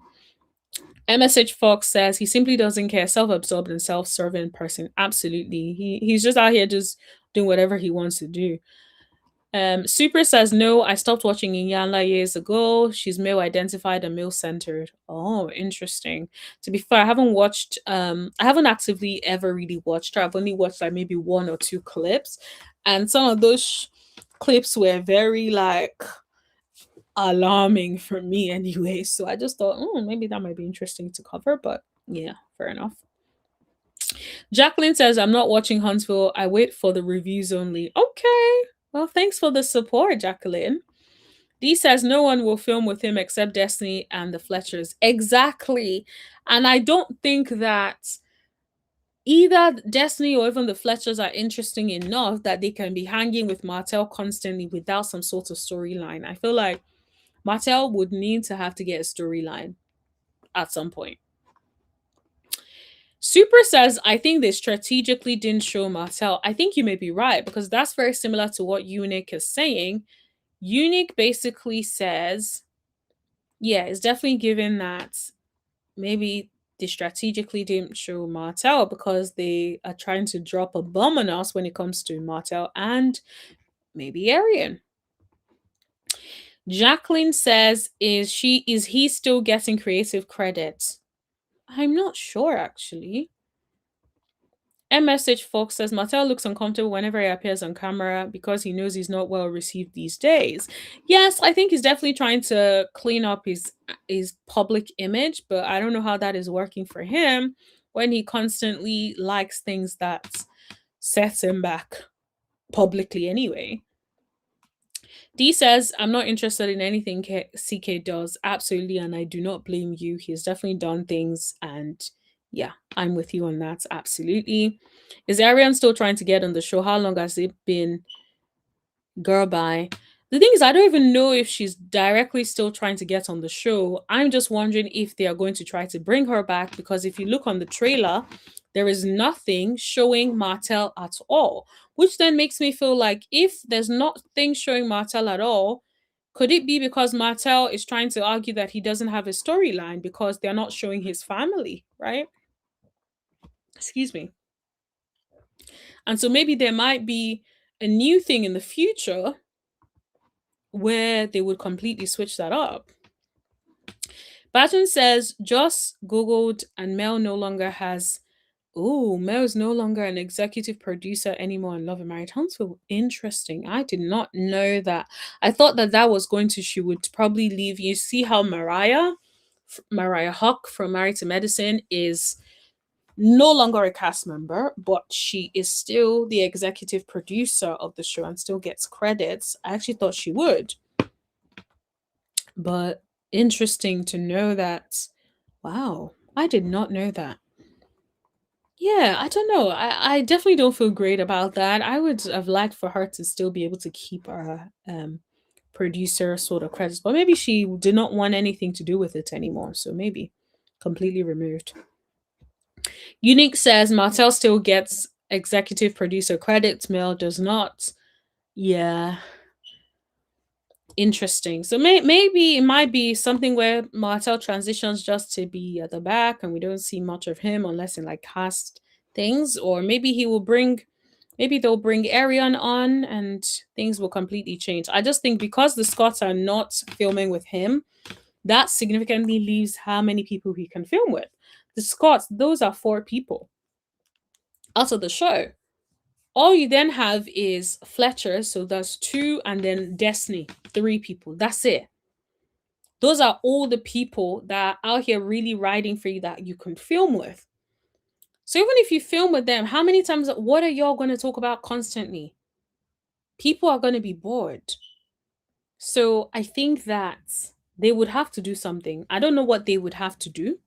MSH Fox says he simply doesn't care, self-absorbed and self-serving person. Absolutely. He's just out here just doing whatever he wants to do. Super says, no, I stopped watching Iyanla years ago. She's male identified and male centered. Oh, interesting. To be fair, I haven't actively ever really watched her. I've only watched like maybe 1 or 2 clips. And some of those clips were very like alarming for me anyway. So I just thought, maybe that might be interesting to cover. But yeah, fair enough. Jacqueline says, I'm not watching Huntsville. I wait for the reviews only. Okay. Well, thanks for the support, Jacqueline. Dee says no one will film with him except Destiny and the Fletchers. Exactly. And I don't think that either Destiny or even the Fletchers are interesting enough that they can be hanging with Martell constantly without some sort of storyline. I feel like Martell would need to have to get a storyline at some point. Super says, I think they strategically didn't show Martell. I think you may be right, because that's very similar to what Unique is saying. Unique basically says, yeah, it's definitely given that maybe they strategically didn't show Martell because they are trying to drop a bomb on us when it comes to Martell and maybe Arionne. Jacqueline says, is he still getting creative credits? I'm not sure actually. MSH Fox says Martell looks uncomfortable whenever he appears on camera because he knows he's not well received these days. Yes, I think he's definitely trying to clean up his public image, but I don't know how that is working for him when he constantly likes things that sets him back publicly anyway. D says, I'm not interested in anything CK does. Absolutely, and I do not blame you. He has definitely done things, and yeah, I'm with you on that. Absolutely. Is Ariane still trying to get on the show? How long has it been? Girl, bye. The thing is, I don't even know if she's directly still trying to get on the show. I'm just wondering if they are going to try to bring her back, because if you look on the trailer, there is nothing showing Martell at all, which then makes me feel like if there's nothing showing Martell at all, could it be because Martell is trying to argue that he doesn't have a storyline because they're not showing his family, right? Excuse me. And so maybe there might be a new thing in the future where they would completely switch that up. Baton says, just Googled and Mel no longer has. Oh, Mel is no longer an executive producer anymore in Love and Marriage. Sounds so interesting. I did not know that. I thought that was going to, she would probably leave. You see how Mariah Huck from Married to Medicine is no longer a cast member, but she is still the executive producer of the show and still gets credits. I actually thought she would. But interesting to know that. Wow, I did not know that. Yeah, I don't know. I definitely don't feel great about that. I would have liked for her to still be able to keep her producer sort of credits, but maybe she did not want anything to do with it anymore. So maybe completely removed. Unique says Martell still gets executive producer credits, Mel does not. Yeah. Interesting. So maybe it might be something where Martell transitions just to be at the back and we don't see much of him unless in like cast things, or maybe they'll bring Arionne on and things will completely change. I just think because the Scots are not filming with him, that significantly leaves how many people he can film with. The Scots, those are 4 people out of the show. All you then have is Fletcher, so that's 2, and then Destiny, 3 people. That's it. Those are all the people that are out here really riding for you that you can film with. So even if you film with them, how many times, what are y'all going to talk about constantly? People are going to be bored. So I think that they would have to do something. I don't know what they would have to do.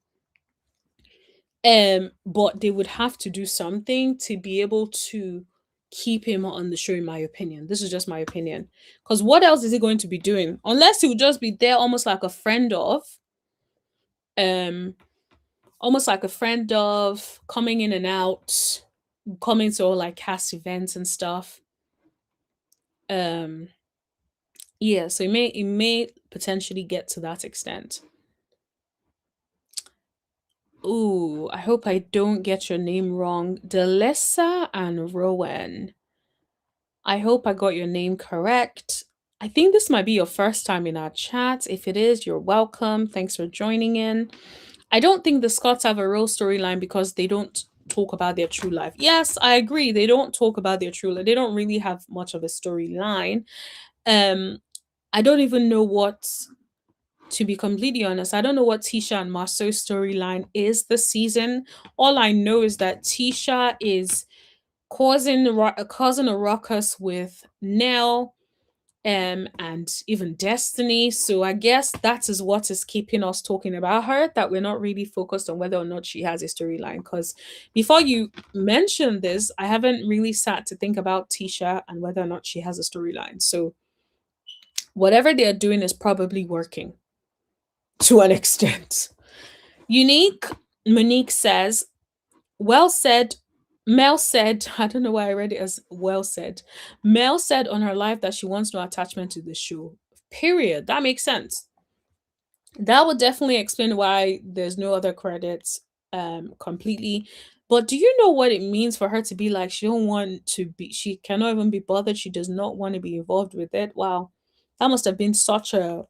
But they would have to do something to be able to keep him on the show, in my opinion. This is just my opinion. Because what else is he going to be doing? Unless he would just be there almost like a friend of, coming in and out, coming to all like cast events and stuff. Yeah, so it may potentially get to that extent. Ooh, I hope I don't get your name wrong. Delessa and Rowan. I hope I got your name correct. I think this might be your first time in our chat. If it is, you're welcome. Thanks for joining in. I don't think the Scots have a real storyline because they don't talk about their true life. Yes, I agree. They don't talk about their true life. They don't really have much of a storyline. I don't even know what, to be completely honest, I don't know what Tisha and Marceau's storyline is this season. All I know is that Tisha is causing a ruckus with Nell and even Destiny. So I guess that is what is keeping us talking about her, that we're not really focused on whether or not she has a storyline. Because before you mention this, I haven't really sat to think about Tisha and whether or not she has a storyline. So whatever they're doing is probably working to an extent. Unique Monique says, well said. Mel said, I don't know why I read it as well said. Mel said on her live that she wants no attachment to the show. Period. That makes sense. That would definitely explain why there's no other credits completely. But do you know what it means for her to be like, she cannot even be bothered. She does not want to be involved with it. Wow. That must have been such a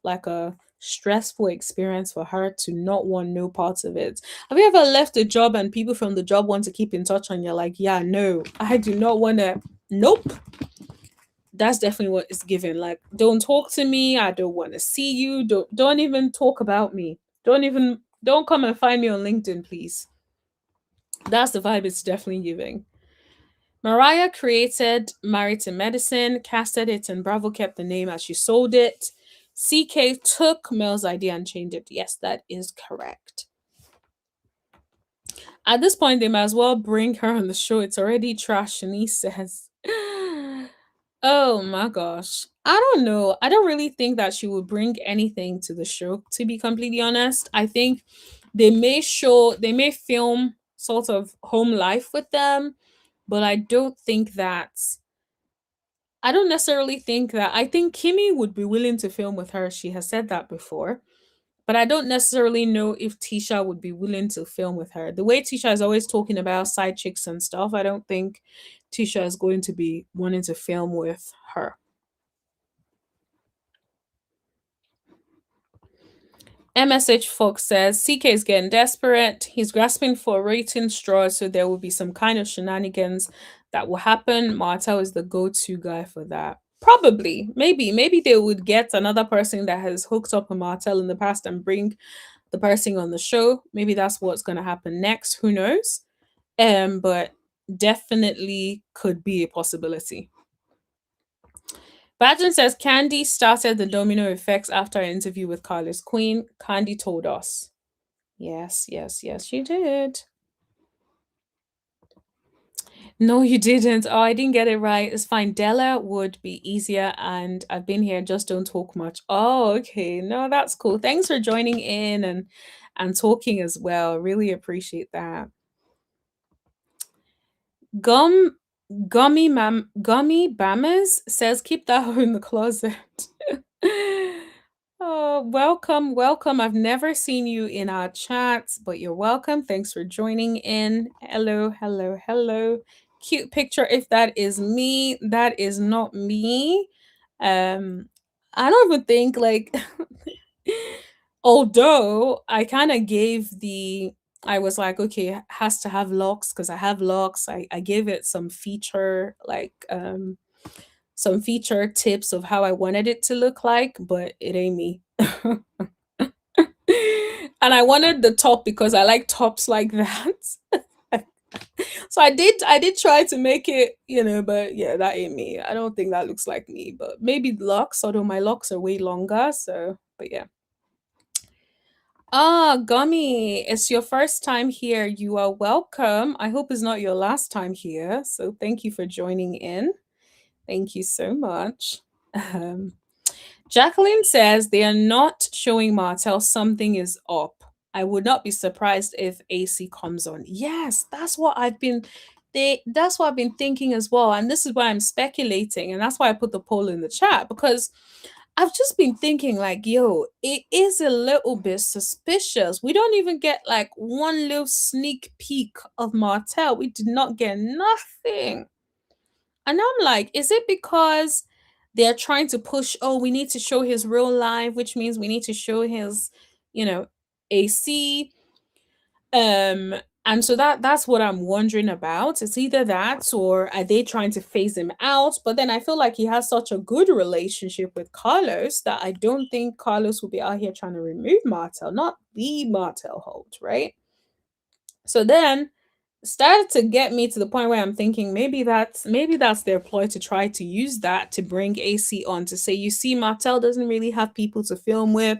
stressful experience for her to not want no parts of it. Have you ever left a job and people from the job want to keep in touch and you're like, yeah, no, I do not want to. Nope. That's definitely what it's given. Like, don't talk to me. I don't want to see you. Don't even talk about me. Don't come and find me on LinkedIn, please. That's the vibe it's definitely giving. Mariah created Married to Medicine, casted it, and Bravo kept the name as she sold it. CK took Mel's idea and changed it. Yes, that is correct. At this point, they might as well bring her on the show. It's already trash, Shanice says. Oh my gosh. I don't know. I don't really think that she would bring anything to the show, to be completely honest. I think they may film sort of home life with them, but I don't necessarily think that. I think Kimmy would be willing to film with her. She has said that before. But I don't necessarily know if Tisha would be willing to film with her. The way Tisha is always talking about side chicks and stuff, I don't think Tisha is going to be wanting to film with her. MSH Fox says CK is getting desperate. He's grasping for a rating straw, so there will be some kind of shenanigans that will happen. Martell is the go-to guy for that. Probably, maybe they would get another person that has hooked up with Martell in the past and bring the person on the show. Maybe that's what's going to happen next. Who knows? But definitely could be a possibility. Badgen says Candy started the domino effects after an interview with Carlos Queen. Candy told us. Yes, she did. No, you didn't. Oh, I didn't get it right. It's fine. Della would be easier, and I've been here. Just don't talk much. Oh, okay. No, that's cool. Thanks for joining in and talking as well. Really appreciate that. Gummy Bammers says keep that hoe in the closet. Oh, welcome. I've never seen you in our chats, but you're welcome. Thanks for joining in. Hello. Cute picture. If that is me, that is not me. I don't even think although I kind of gave I was like, okay, has to have locks because I have locks. I gave it some feature some feature tips of how I wanted it to look like, but it ain't me. And I wanted the top because I like tops like that. So I did try to make it, but yeah, that ain't me. I don't think that looks like me, but maybe locks, although my locks are way longer. So, but yeah. Gummy, it's your first time here. You are welcome. I hope it's not your last time here. So thank you for joining in. Thank you so much. Jacqueline says they are not showing Martell something is up. I would not be surprised if AC comes on. Yes, that's what I've been thinking as well. And this is why I'm speculating. And that's why I put the poll in the chat, because I've just been thinking it is a little bit suspicious. We don't even get one little sneak peek of Martell. We did not get nothing. And I'm like, is it because they're trying to push, we need to show his real life, which means we need to show his, AC. And so that's what I'm wondering about. It's either that or are they trying to phase him out? But then I feel like he has such a good relationship with Carlos that I don't think Carlos will be out here trying to remove Martell, not the Martell Holt, right? So then started to get me to the point where I'm thinking maybe that's their ploy to try to use that to bring AC on, to say, you see, Martell doesn't really have people to film with,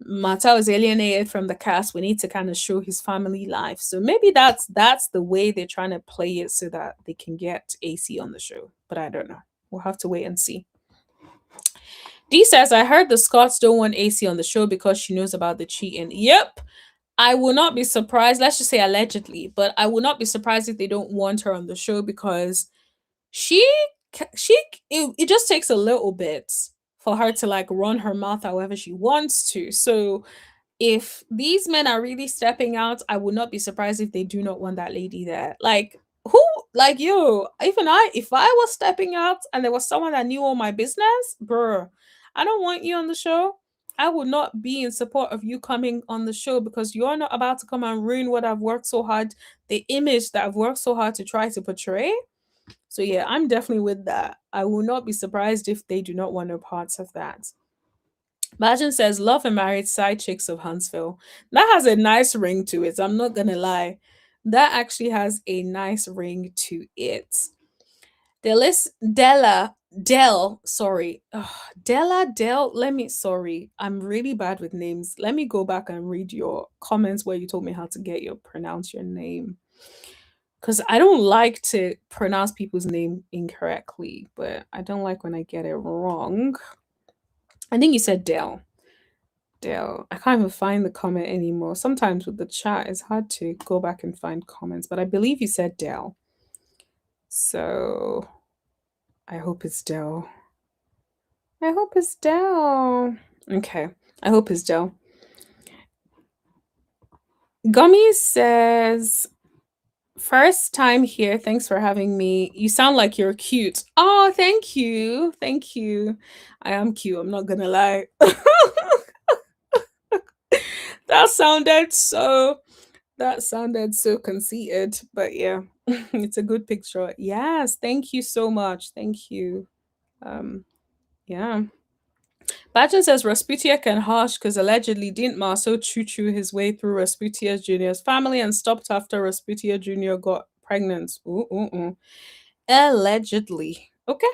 Martell is alienated from the cast. We need to kind of show his family life. So maybe that's the way they're trying to play it so that they can get AC on the show. But I don't know. We'll have to wait and see. D says, I heard the Scots don't want AC on the show because she knows about the cheating. Yep. I will not be surprised. Let's just say allegedly, but I will not be surprised if they don't want her on the show because it just takes a little bit for her to run her mouth however she wants to. So if these men are really stepping out, I would not be surprised if they do not want that lady there. Like, yo, even if I was stepping out and there was someone that knew all my business, bro, I don't want you on the show. I would not be in support of you coming on the show because you're not about to come and ruin what I've worked so hard, the image that I've worked so hard to try to portray. So yeah, I'm definitely with that. I will not be surprised if they do not want no parts of that. Margin says, love and married side chicks of Huntsville. That has a nice ring to it. I'm not gonna lie. That actually has a nice ring to it. Sorry. Ugh, sorry. I'm really bad with names. Let me go back and read your comments where you told me how to pronounce your name. Because I don't like to pronounce people's name incorrectly, but I don't like when I get it wrong. I think you said Dell. Dell. I can't even find the comment anymore. Sometimes with the chat, it's hard to go back and find comments, but I believe you said Dell. So I hope it's Dell. I hope it's Dell. Okay. I hope it's Dell. Gummy says, first time here. Thanks for having me. You sound like you're cute. Oh, thank you. Thank you. I am cute. I'm not going to lie. That sounded so conceited, but yeah. It's a good picture. Yes, thank you so much. Thank you. Yeah. Badger says Rasputia can harsh because allegedly didn't Marceau choo-choo his way through Rasputia Jr.'s family and stopped after Rasputia Jr. got pregnant. Allegedly. Okay.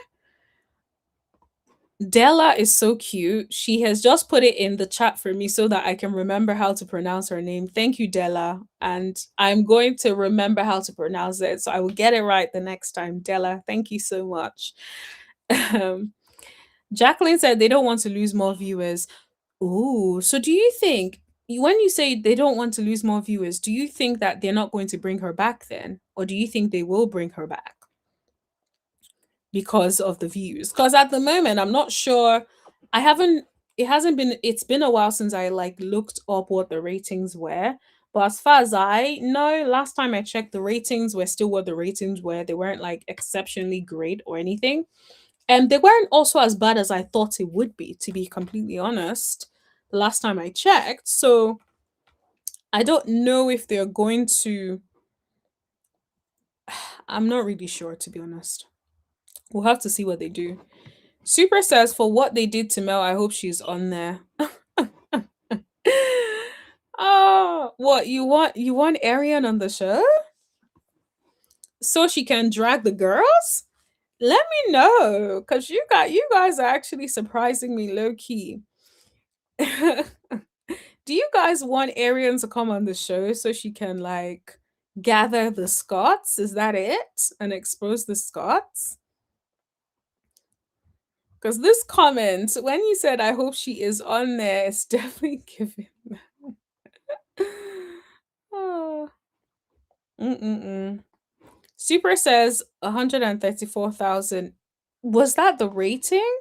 Della is so cute. She has just put it in the chat for me so that I can remember how to pronounce her name. Thank you, Della. And I'm going to remember how to pronounce it. So I will get it right the next time. Della, thank you so much. Jacqueline said they don't want to lose more viewers. Ooh, so do you think when you say they don't want to lose more viewers, do you think that they're not going to bring her back then? Or do you think they will bring her back? Because of the views, because at the moment I'm not sure. It's been a while since I like looked up what the ratings were, but as far as I know, last time I checked, the ratings were still what the ratings were. They weren't like exceptionally great or anything, and they weren't also as bad as I thought it would be, to be completely honest, the last time I checked. So I don't know if they're going to I'm not really sure, to be honest. We'll have to see what they do. Super says, for what they did to Mel, I hope she's on there. Oh, what you want Arionne on the show? So she can drag the girls? Let me know, because you guys are actually surprising me low-key. Do you guys want Arionne to come on the show so she can like gather the Scots? Is that it? And expose the Scots? Because this comment, when you said, I hope she is on there, it's definitely giving. Oh. Super says 134,000. Was that the rating?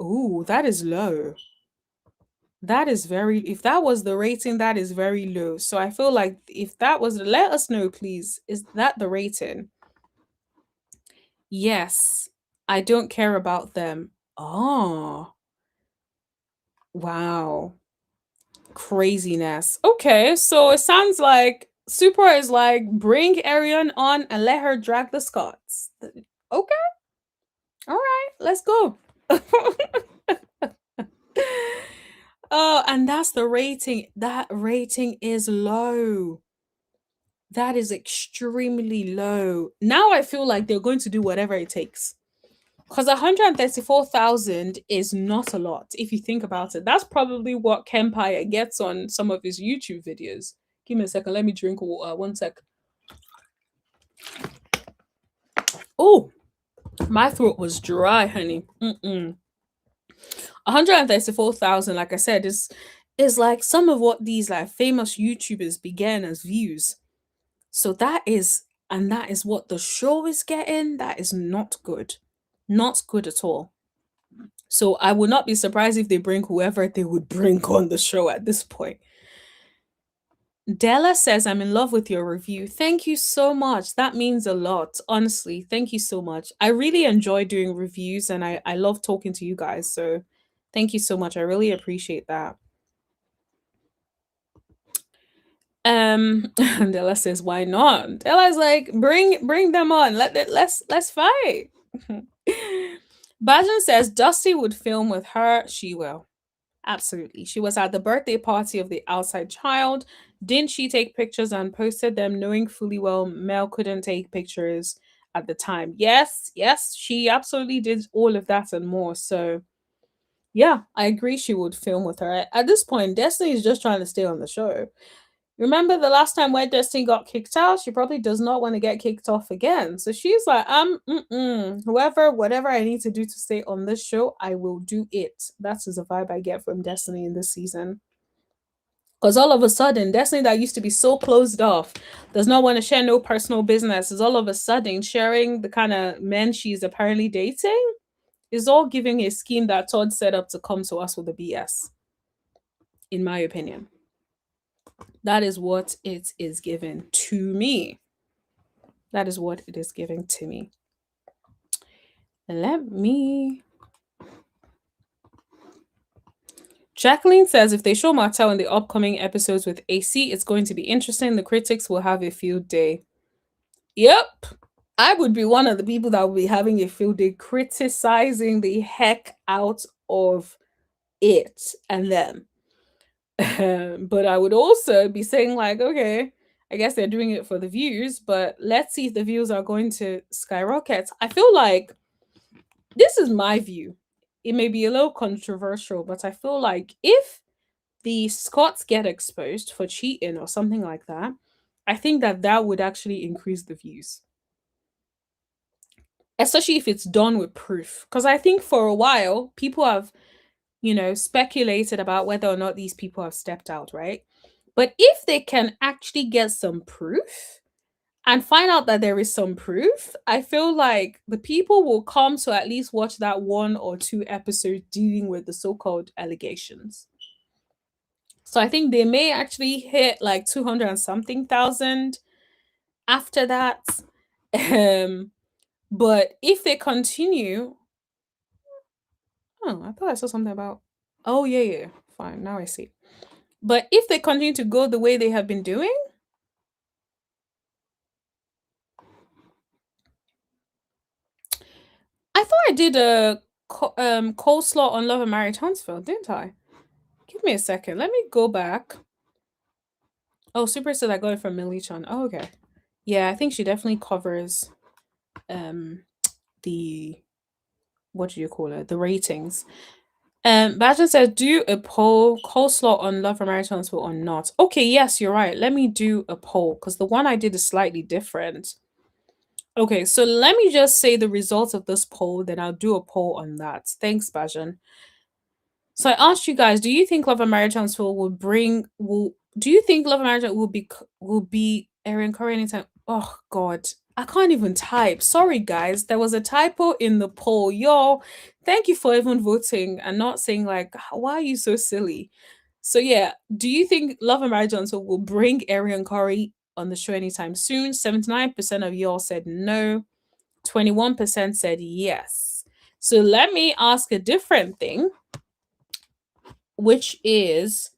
Ooh, that is low. That is if that was the rating, that is very low. So I feel like if that was, let us know, please. Is that the rating? Yes. I don't care about them. Oh. Wow. Craziness. Okay, so it sounds like Super is like, bring Arionne on and let her drag the Scots. Okay. All right, let's go. Oh, and that's the rating. That rating is low. That is extremely low. Now I feel like they're going to do whatever it takes. Because 134,000 is not a lot if you think about it. That's probably what Kempire gets on some of his YouTube videos. Give me a second. Let me drink water. 1 sec. Oh, my throat was dry, honey. 134,000, like I said, is like some of what these like famous YouTubers began as views. So that is what the show is getting. That is not good. Not good at all. So I would not be surprised if they bring whoever they would bring on the show at this point. Della says, I'm in love with your review. Thank you so much. That means a lot. Honestly, thank you so much. I really enjoy doing reviews and I love talking to you guys. So thank you so much. I really appreciate that. Della says, why not? Della's like, bring them on. Let's fight. Bajan says Dusty would film with her. She will. Absolutely. She was at the birthday party of the outside child. Didn't she take pictures and posted them knowing fully well Mel couldn't take pictures at the time? Yes, she absolutely did all of that and more. So, yeah, I agree she would film with her. At this point, Destiny is just trying to stay on the show. Remember the last time where Destiny got kicked out? She probably does not want to get kicked off again. So she's like, whatever I need to do to stay on this show, I will do it. That is the vibe I get from Destiny in this season. Because all of a sudden, Destiny that used to be so closed off, does not want to share no personal business, is all of a sudden sharing the kind of men she's apparently dating, is all giving a scheme that Todd set up to come to us with the BS. In my opinion. That is what it is given to me. That is what it is giving to me. Let me... Jacqueline says, if they show Martell in the upcoming episodes with AC, it's going to be interesting. The critics will have a field day. Yep. I would be one of the people that will be having a field day criticizing the heck out of it and them. But I would also be saying like, okay, I guess they're doing it for the views, but let's see if the views are going to skyrocket. I feel like this is my view. It may be a little controversial, but I feel like if the Scots get exposed for cheating or something like that, I think that would actually increase the views. Especially if it's done with proof. Because I think for a while, people have, speculated about whether or not these people have stepped out, right? But if they can actually get some proof and find out that there is some proof, I feel like the people will come to at least watch that 1 or 2 episodes dealing with the so-called allegations. So I think they may actually hit like 200 and something thousand after that. But if they continue... Oh, I thought I saw something about... Oh, yeah. Fine, now I see. But if they continue to go the way they have been doing... I thought I did a coleslaw on Love and Marriage Huntsville, didn't I? Give me a second. Let me go back. Oh, Super said I got it from Millie Chan. Oh, okay. Yeah, I think she definitely covers the... What do you call it? The ratings. Badger said, do a poll, coleslaw on Love and Marriage Huntsville or not. Okay, yes, you're right. Let me do a poll because the one I did is slightly different. Okay, so let me just say the results of this poll, then I'll do a poll on that. Thanks, Bajan. So I asked you guys, do you think Love and Marriage Huntsville do you think Love and Marriage will be Erin Curry anytime? Oh God, I can't even type. Sorry guys, there was a typo in the poll. Yo, thank you for even voting and not saying like, why are you so silly? So yeah, do you think Love and Marriage Huntsville will bring Erin Curry on the show anytime soon? 79% of y'all said no. 21% said yes. So let me ask a different thing, which is,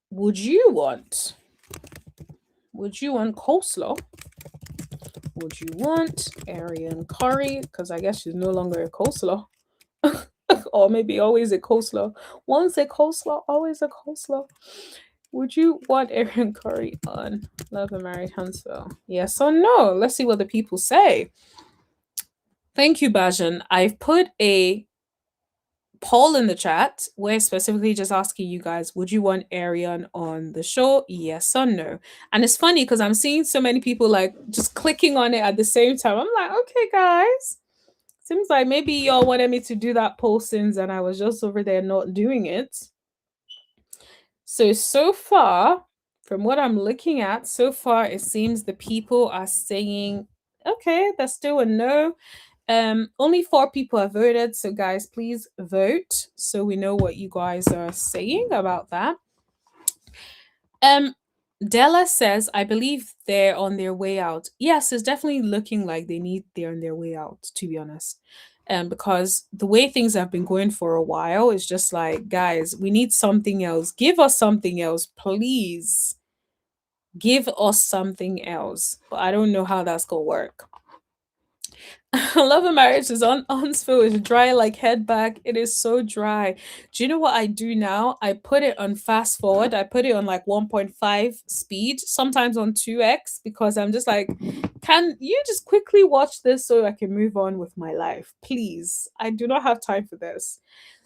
would you want coleslaw? Would you want Erin Curry? Because I guess she's no longer a coleslaw. Or maybe always a coleslaw. Once a coleslaw, always a coleslaw. Would you want Erin Curry on Love and Marriage Huntsville? Yes or no? Let's see what the people say. Thank you, Bajan. I've put a poll in the chat. We're specifically just asking you guys, would you want Ariane on the show? Yes or no? And it's funny because I'm seeing so many people like just clicking on it at the same time. I'm like, okay, guys. Seems like maybe y'all wanted me to do that poll since and I was just over there not doing it. So far, from what I'm looking at, so far it seems the people are saying, okay, that's still a no. Only 4 people have voted, so guys, please vote so we know what you guys are saying about that. Della says, I believe they're on their way out. Yes, it's definitely looking like they're on their way out, to be honest. Because the way things have been going for a while is just like, guys, we need something else. Give us something else, please. Give us something else. But I don't know how that's gonna work. Love and Marriage is on Huntsville is dry like head back. It is so dry. Do you know what I do now? I put it on fast forward. I put it on like 1.5 speed, sometimes on 2x, because I'm just like, can you just quickly watch this so I can move on with my life? Please. I do not have time for this.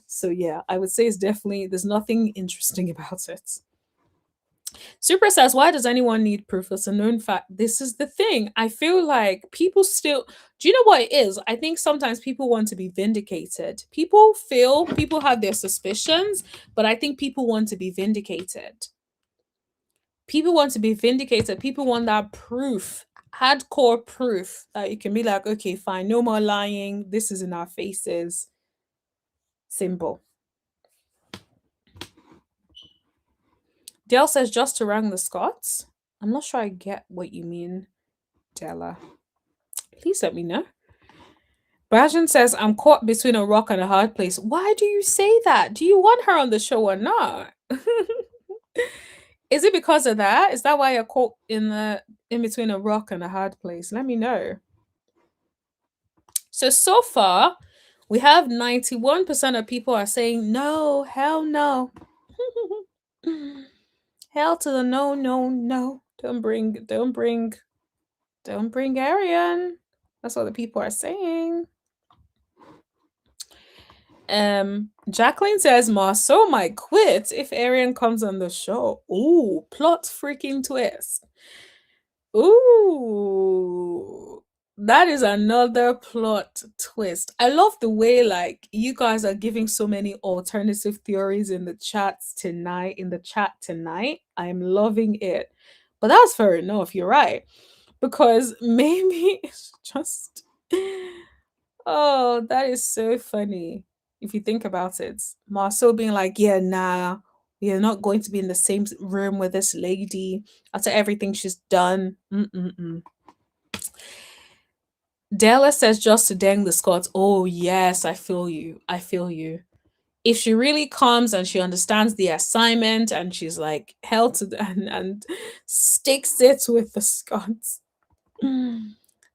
So yeah, I would say it's definitely there's nothing interesting about it. Super says, why does anyone need proof? It's a known fact. This is the thing. I feel like people still, do you know what it is? I think sometimes people want to be vindicated. People have their suspicions, but I think people want to be vindicated. People want to be vindicated. People want that proof, hardcore proof that you can be like, okay, fine, no more lying. This is in our faces. Simple. Dale says, just to rank the Scots. I'm not sure I get what you mean, Della. Please let me know. Brajan says, I'm caught between a rock and a hard place. Why do you say that? Do you want her on the show or not? Is it because of that? Is that why you're caught in between a rock and a hard place? Let me know. So far, we have 91% of people are saying no, hell no. Hell to the no, no, no. Don't bring Arionne. That's what the people are saying. Jacqueline says Marceau might quit if Arionne comes on the show. Ooh, plot freaking twist. Ooh, that is another plot twist. I love the way like you guys are giving so many alternative theories in the chat tonight. I am loving it. But that's fair enough. You're right. Because maybe it's just oh, that is so funny. If you think about it, Marceau being like, yeah, nah, you're not going to be in the same room with this lady after everything she's done. Della says just to dang the Scots. Oh, yes, I feel you. I feel you. If she really comes and she understands the assignment and she's like held to and sticks it with the Scots.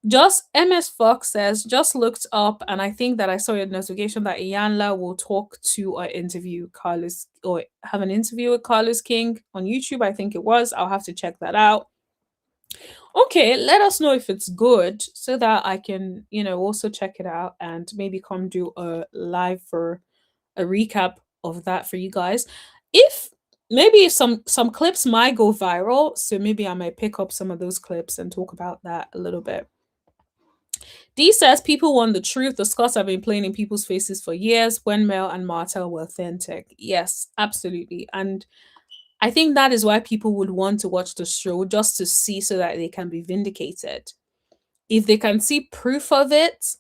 Just MS Fox says, just looked up and I think that I saw a notification that Iyanla will talk to or interview Carlos or have an interview with Carlos King on YouTube. I think it was. I'll have to check that out. Okay, let us know if it's good so that I can, also check it out and maybe come do a live for a recap of that for you guys. If maybe some clips might go viral, so maybe I might pick up some of those clips and talk about that a little bit. D says people want the truth. The Scots have been playing in people's faces for years when Mel and Martell were authentic. Yes, absolutely. And I think that is why people would want to watch the show, just to see so that they can be vindicated. If they can see proof of it,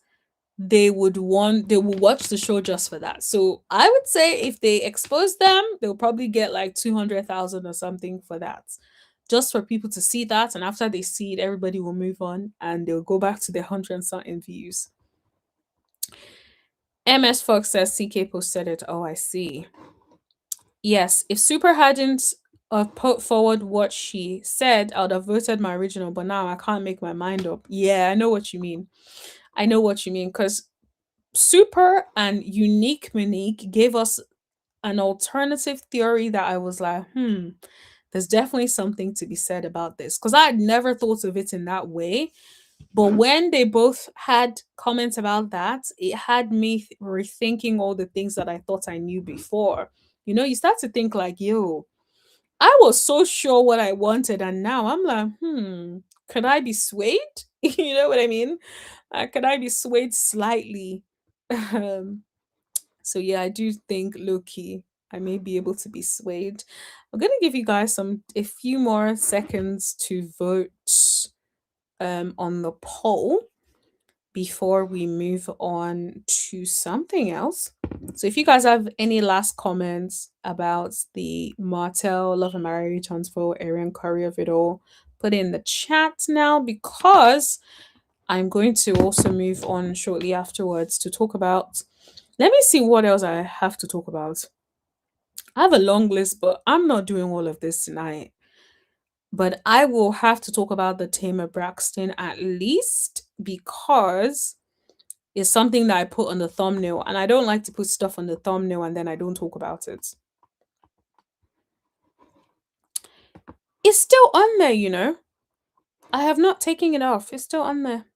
they will watch the show just for that. So I would say if they expose them, they'll probably get like 200,000 or something for that. Just for people to see that, and after they see it, everybody will move on and they'll go back to their 100 and something views. MS Fox says CK posted it. Oh, I see. Yes, if Super hadn't put forward what she said, I would have voted my original, but now I can't make my mind up. Yeah, I know what you mean. Because Super and Unique Monique gave us an alternative theory that I was like, there's definitely something to be said about this. Because I had never thought of it in that way. But when they both had comments about that, it had me rethinking all the things that I thought I knew before. You start to think like, yo, I was so sure what I wanted, and now I'm like, could I be swayed? You know what I mean? Could I be swayed slightly? So yeah, I do think low-key I may be able to be swayed. I'm gonna give you guys a few more seconds to vote on the poll. before we move on to something else. So if you guys have any last comments about the Martell Love and Marry Transfer Arionne Curry of it all, put it in the chat now, because I'm going to also move on shortly afterwards to talk about, let me see what else I have to talk about. I have a long list, but I'm not doing all of this tonight. But I will have to talk about the Tamar Braxton at least, because it's something that I put on the thumbnail, and I don't like to put stuff on the thumbnail and then I don't talk about it. It's still on there, you know. I have not taken it off. It's still on there.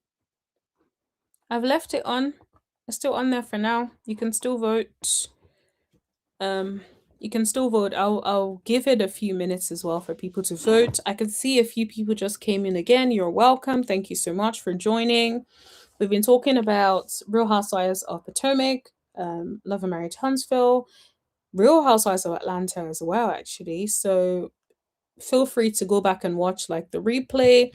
I've left it on. It's still on there for now. You can still vote. You can still vote. I'll give it a few minutes as well for people to vote. I can see a few people just came in again. You're welcome. Thank you so much for joining. We've been talking about Real Housewives of Potomac, Love and Marriage Huntsville, Real Housewives of Atlanta as well, actually. So feel free to go back and watch like the replay.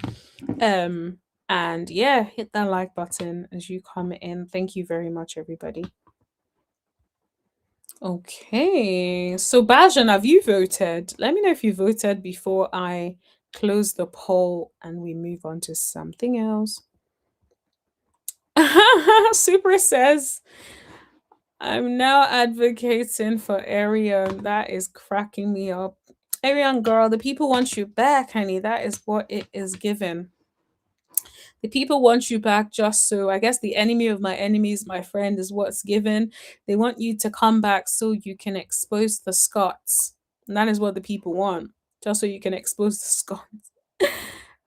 And yeah, hit that like button as you come in. Thank you very much, everybody. Okay, so Bajan, have you voted? Let me know if you voted before I close the poll and we move on to something else. Super says, I'm now advocating for Arionne. That is cracking me up. Arionne, girl, the people want you back, honey. That is what it is given. The people want you back just so, I guess the enemy of my enemy is my friend is what's given. They want you to come back so you can expose the Scots. And that is what the people want. Just so you can expose the Scots.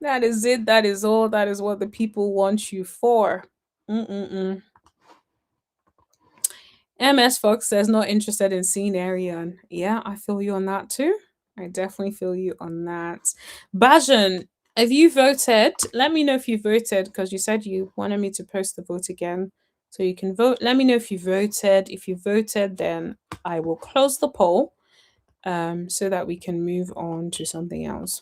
That is it. That is all. That is what the people want you for. MS Fox says not interested in seeing Arionne. Yeah, I feel you on that too. I definitely feel you on that. Bajan, have you voted? Let me know if you voted, because you said you wanted me to post the vote again. So you can vote. Let me know if you voted. If you voted, then I will close the poll so that we can move on to something else.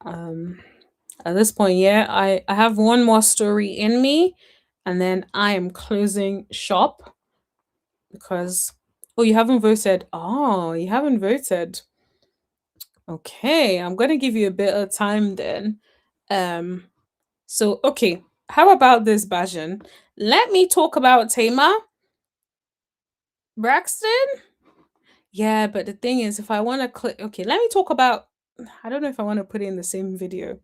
At this point, yeah, I have one more story in me, and then I am closing shop because, oh, you haven't voted. Oh, you haven't voted. Okay, I'm going to give you a bit of time then. So, okay, how about this, Bajan? Let me talk about Tamar Braxton. Yeah, but the thing is, if I want to click, okay, let me talk about, I don't know if I want to put it in the same video,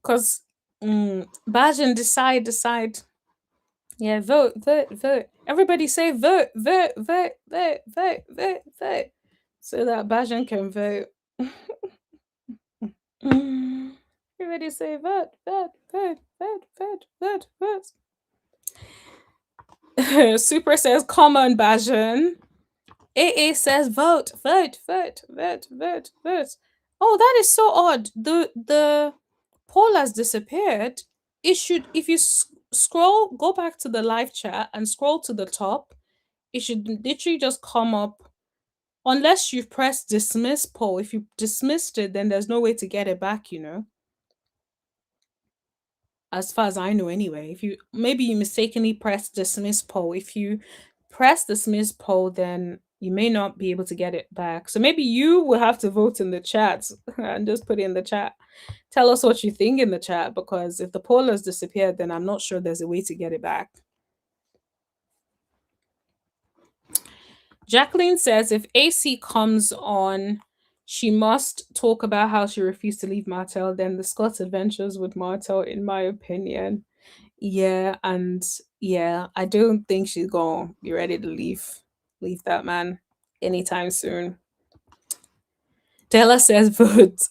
because Bajan, decide. Yeah, vote. Everybody say vote, vote, so that Bajan can vote. Everybody say vote. Super says, come on, Bajan. AA says vote. Oh, that is so odd. The poll has disappeared. It should, if you scroll, go back to the live chat and scroll to the top, it should literally just come up, unless you've pressed dismiss poll. If you dismissed it, then there's no way to get it back, you know. As far as I know anyway. If you, maybe you mistakenly pressed dismiss poll. If you press dismiss poll, then you may not be able to get it back. So maybe you will have to vote in the chat and just put it in the chat. Tell us what you think in the chat, because if the poll has disappeared, then I'm not sure there's a way to get it back. Jacqueline says, if AC comes on, she must talk about how she refused to leave Martell, then the Scott's adventures with Martell, in my opinion. Yeah, and yeah, I don't think she's gonna be ready to leave that man anytime soon. Della says vote.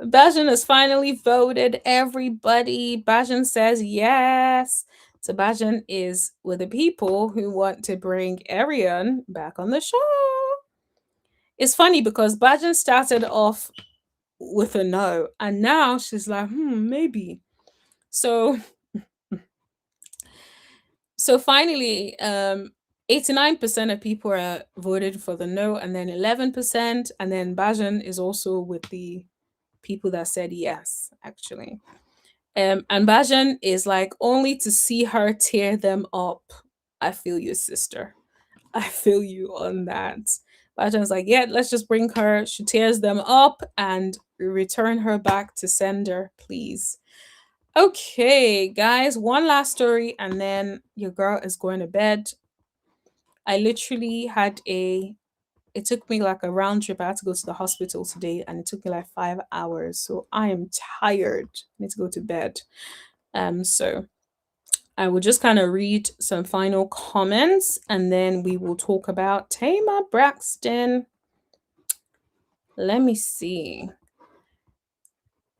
Bajan has finally voted, everybody. Bajan says yes. So Bajan is with the people who want to bring Arionne back on the show. It's funny because Bajan started off with a no, and now she's like, maybe. So finally, 89% of people are voted for the no, and then 11%, and then Bajan is also with the people that said yes, actually. And Bajan is like, only to see her tear them up. I feel you, sister. I feel you on that. Bajan's like, yeah, let's just bring her. She tears them up and return her back to sender, please. Okay, guys, one last story and then your girl is going to bed. I literally had it took me like a round trip. I had to go to the hospital today and it took me like 5 hours. So I am tired. I need to go to bed. So I will just kind of read some final comments and then we will talk about Tamar Braxton. Let me see.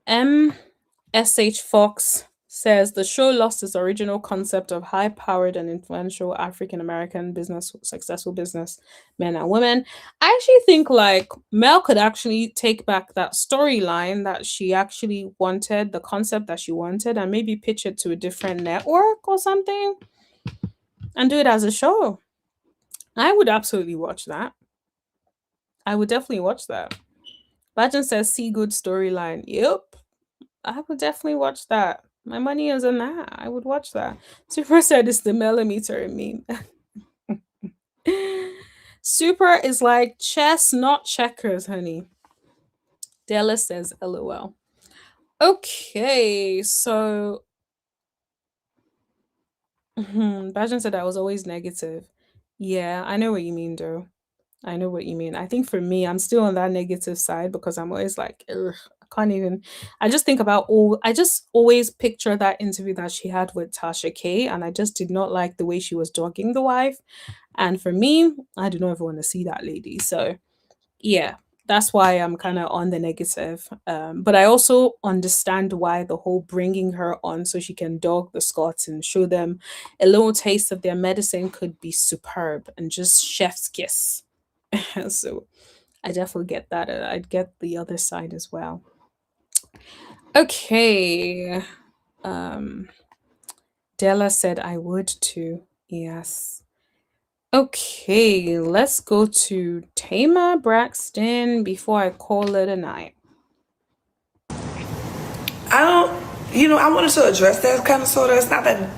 M.S.H. Fox says the show lost its original concept of high-powered and influential African-American successful business men and women. I actually think like Mel could actually take back that storyline that she actually wanted, the concept that she wanted, and maybe pitch it to a different network or something and do it as a show. I would absolutely watch that. I would definitely watch that. Bajan says, see good storyline. Yep. I would definitely watch that. My money is on that. I would watch that. Super said it's the millimeter in me. Super is like chess, not checkers, honey. Della says LOL. Okay, so Bajan said I was always negative. Yeah, I know what you mean, though. I know what you mean. I think for me, I'm still on that negative side because I'm always like, ugh, I can't even. I just think about I just always picture that interview that she had with Tasha K, and I just did not like the way she was dogging the wife. And for me, I do not ever want to see that lady. So, yeah, that's why I'm kind of on the negative. But I also understand why the whole bringing her on so she can dog the Scots and show them a little taste of their medicine could be superb and just chef's kiss. So I definitely get that. I'd get the other side as well. Okay. Della said I would too. Yes. Okay, let's go to Tamar Braxton before I call it a night. I wanted to address that kind of sort of. It's not that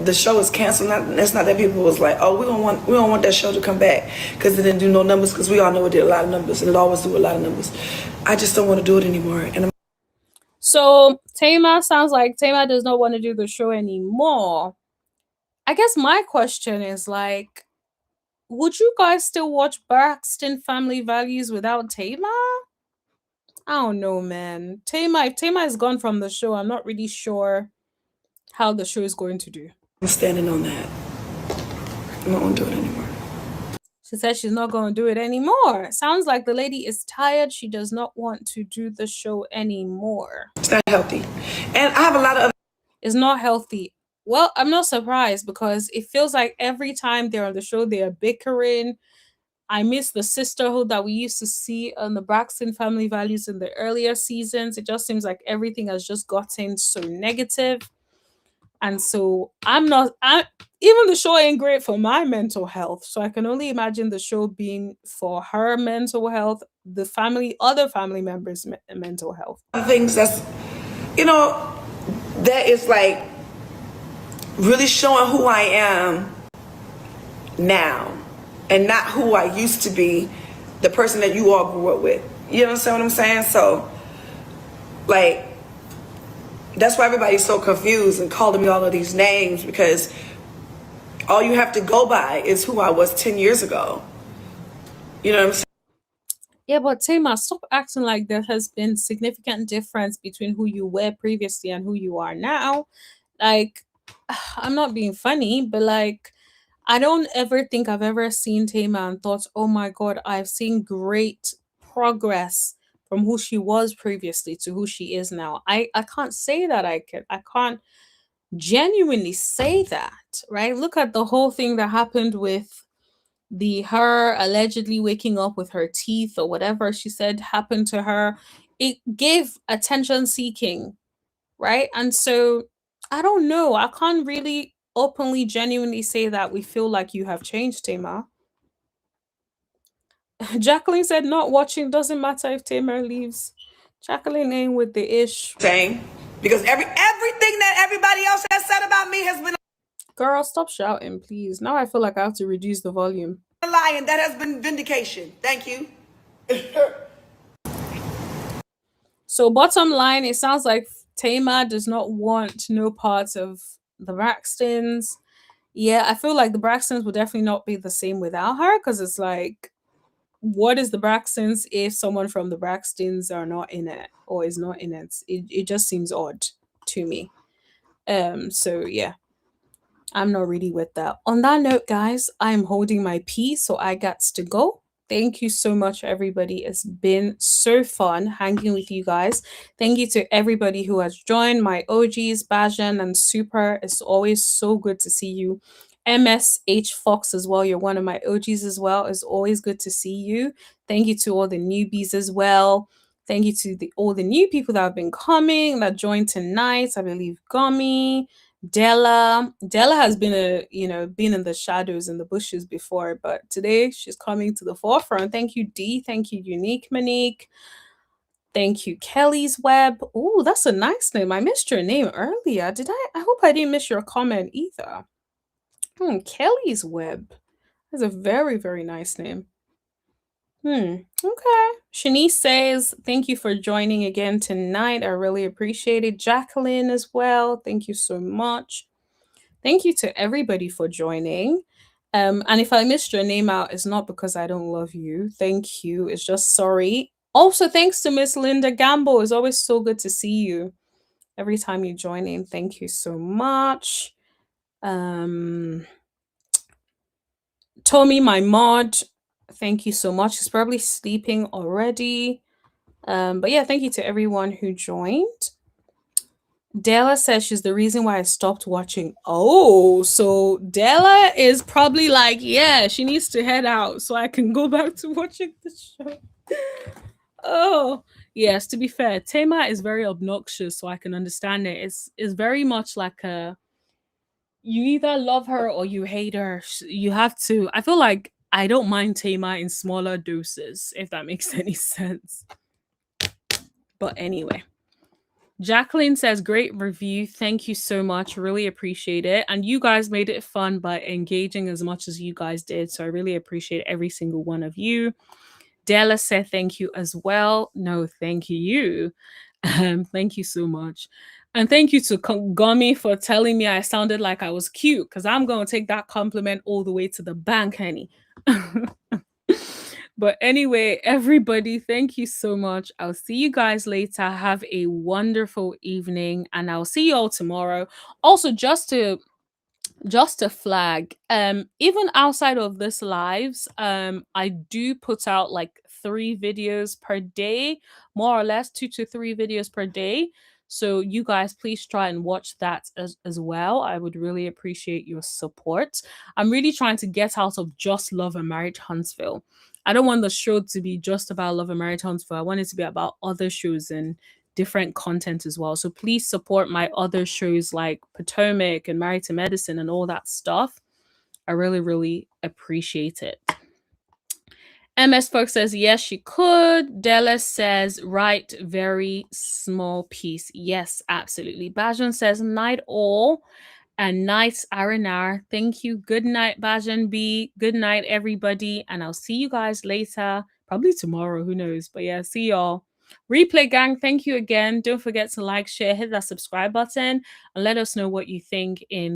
the show is canceled. It's not that people was like, oh, we don't want that show to come back because it didn't do no numbers. Because we all know it did a lot of numbers and it always do a lot of numbers. I just don't want to do it anymore. So Tamar sounds like Tamar does not want to do the show anymore. I guess my question is like, would you guys still watch Braxton Family Values without Tamar? I don't know, man. If Tamar is gone from the show, I'm not really sure how the show is going to do. I'm standing on that. I don't want to do it anymore. She said she's not going to do it anymore. Sounds like the lady is tired. She does not want to do the show anymore. It's not healthy. And I have a lot of... It's not healthy. Well, I'm not surprised because it feels like every time they're on the show, they are bickering. I miss the sisterhood that we used to see on the Braxton Family Values in the earlier seasons. It just seems like everything has just gotten so negative. And so even the show ain't great for my mental health. So I can only imagine the show being for her mental health, other family members' mental health. Things that's, that is like really showing who I am now and not who I used to be, the person that you all grew up with. You understand what I'm saying? So, like, that's why everybody's so confused and calling me all of these names, because all you have to go by is who I was 10 years ago. You know what I'm saying? Yeah, but Tamar, stop acting like there has been significant difference between who you were previously and who you are now. Like, I'm not being funny, but like, I don't ever think I've ever seen Tamar and thought, oh my God, I've seen great progress from who she was previously to who she is now. I can't say that I can't genuinely say that, right? Look at the whole thing that happened with her allegedly waking up with her teeth or whatever she said happened to her. It gave attention seeking, right? And so I don't know. I can't really openly, genuinely say that we feel like you have changed, Tamar. Jacqueline said not watching, doesn't matter if Tamar leaves. Jacqueline ain't with the ish. Same. Because everything that everybody else has said about me has been Girl, stop shouting, please. Now I feel like I have to reduce the volume. a lie, and that has been vindication. Thank you. So bottom line, it sounds like Tamar does not want no parts of the Braxtons. Yeah, I feel like the Braxtons would definitely not be the same without her, because it's like, what is the Braxtons if someone from the Braxtons are not in it or is not in it? It just seems odd to me. So yeah, I'm not really with that. On that note, guys, I'm holding my peace, so I got to go. Thank you so much, everybody. It's been so fun hanging with you guys. Thank you to everybody who has joined, my OGs, Bajan and Super. It's always so good to see you. MSH Fox as well. You're one of my OGs as well. It's always good to see you. Thank you to all the newbies as well. Thank you to all the new people that have been coming, that joined tonight. I believe Gummy, Della has been been in the shadows in the bushes before, but today she's coming to the forefront. Thank you, D. Thank you, Unique Monique. Thank you, Kelly's Web. Oh, that's a nice name. I missed your name earlier. Did I? I hope I didn't miss your comment either. Kelly's Web. That's a very, very nice name. Okay. Shanice says, thank you for joining again tonight. I really appreciate it. Jacqueline as well. Thank you so much. Thank you to everybody for joining. And if I missed your name out, it's not because I don't love you. Thank you. It's just sorry. Also, thanks to Miss Linda Gamble. It's always so good to see you every time you join in. Thank you so much. Tommy, my mod, thank you so much. He's probably sleeping already. But yeah, thank you to everyone who joined. Della says she's the reason why I stopped watching. Oh, so Della is probably like, yeah, she needs to head out so I can go back to watching the show. Oh, yes, to be fair, Tamar is very obnoxious, so I can understand it. It's very much like you either love her or you hate her. You have to. I feel like I don't mind Tamar in smaller doses, if that makes any sense. But anyway. Jacqueline says, great review. Thank you so much. Really appreciate it. And you guys made it fun by engaging as much as you guys did. So I really appreciate every single one of you. Della said thank you as well. No, thank you. Thank you so much. And thank you to Gummy for telling me I sounded like I was cute, because I'm going to take that compliment all the way to the bank, honey. But anyway, everybody, thank you so much. I'll see you guys later. Have a wonderful evening, and I'll see you all tomorrow. Also, just to flag, even outside of this lives, I do put out like 3 videos per day, more or less 2 to 3 videos per day. So you guys, please try and watch that as well. I would really appreciate your support. I'm really trying to get out of just Love and Marriage Huntsville. I don't want the show to be just about Love and Marriage Huntsville. I want it to be about other shows and different content as well. So please support my other shows like Potomac and Married to Medicine and all that stuff. I really, really appreciate it. MS Folk says, yes, she could. Della says, right, very small piece. Yes, absolutely. Bajan says, night all. And night Arinar. Thank you. Good night, Bajan B. Good night, everybody. And I'll see you guys later. Probably tomorrow. Who knows? But yeah, see y'all. Replay gang, thank you again. Don't forget to like, share, hit that subscribe button, and let us know what you think in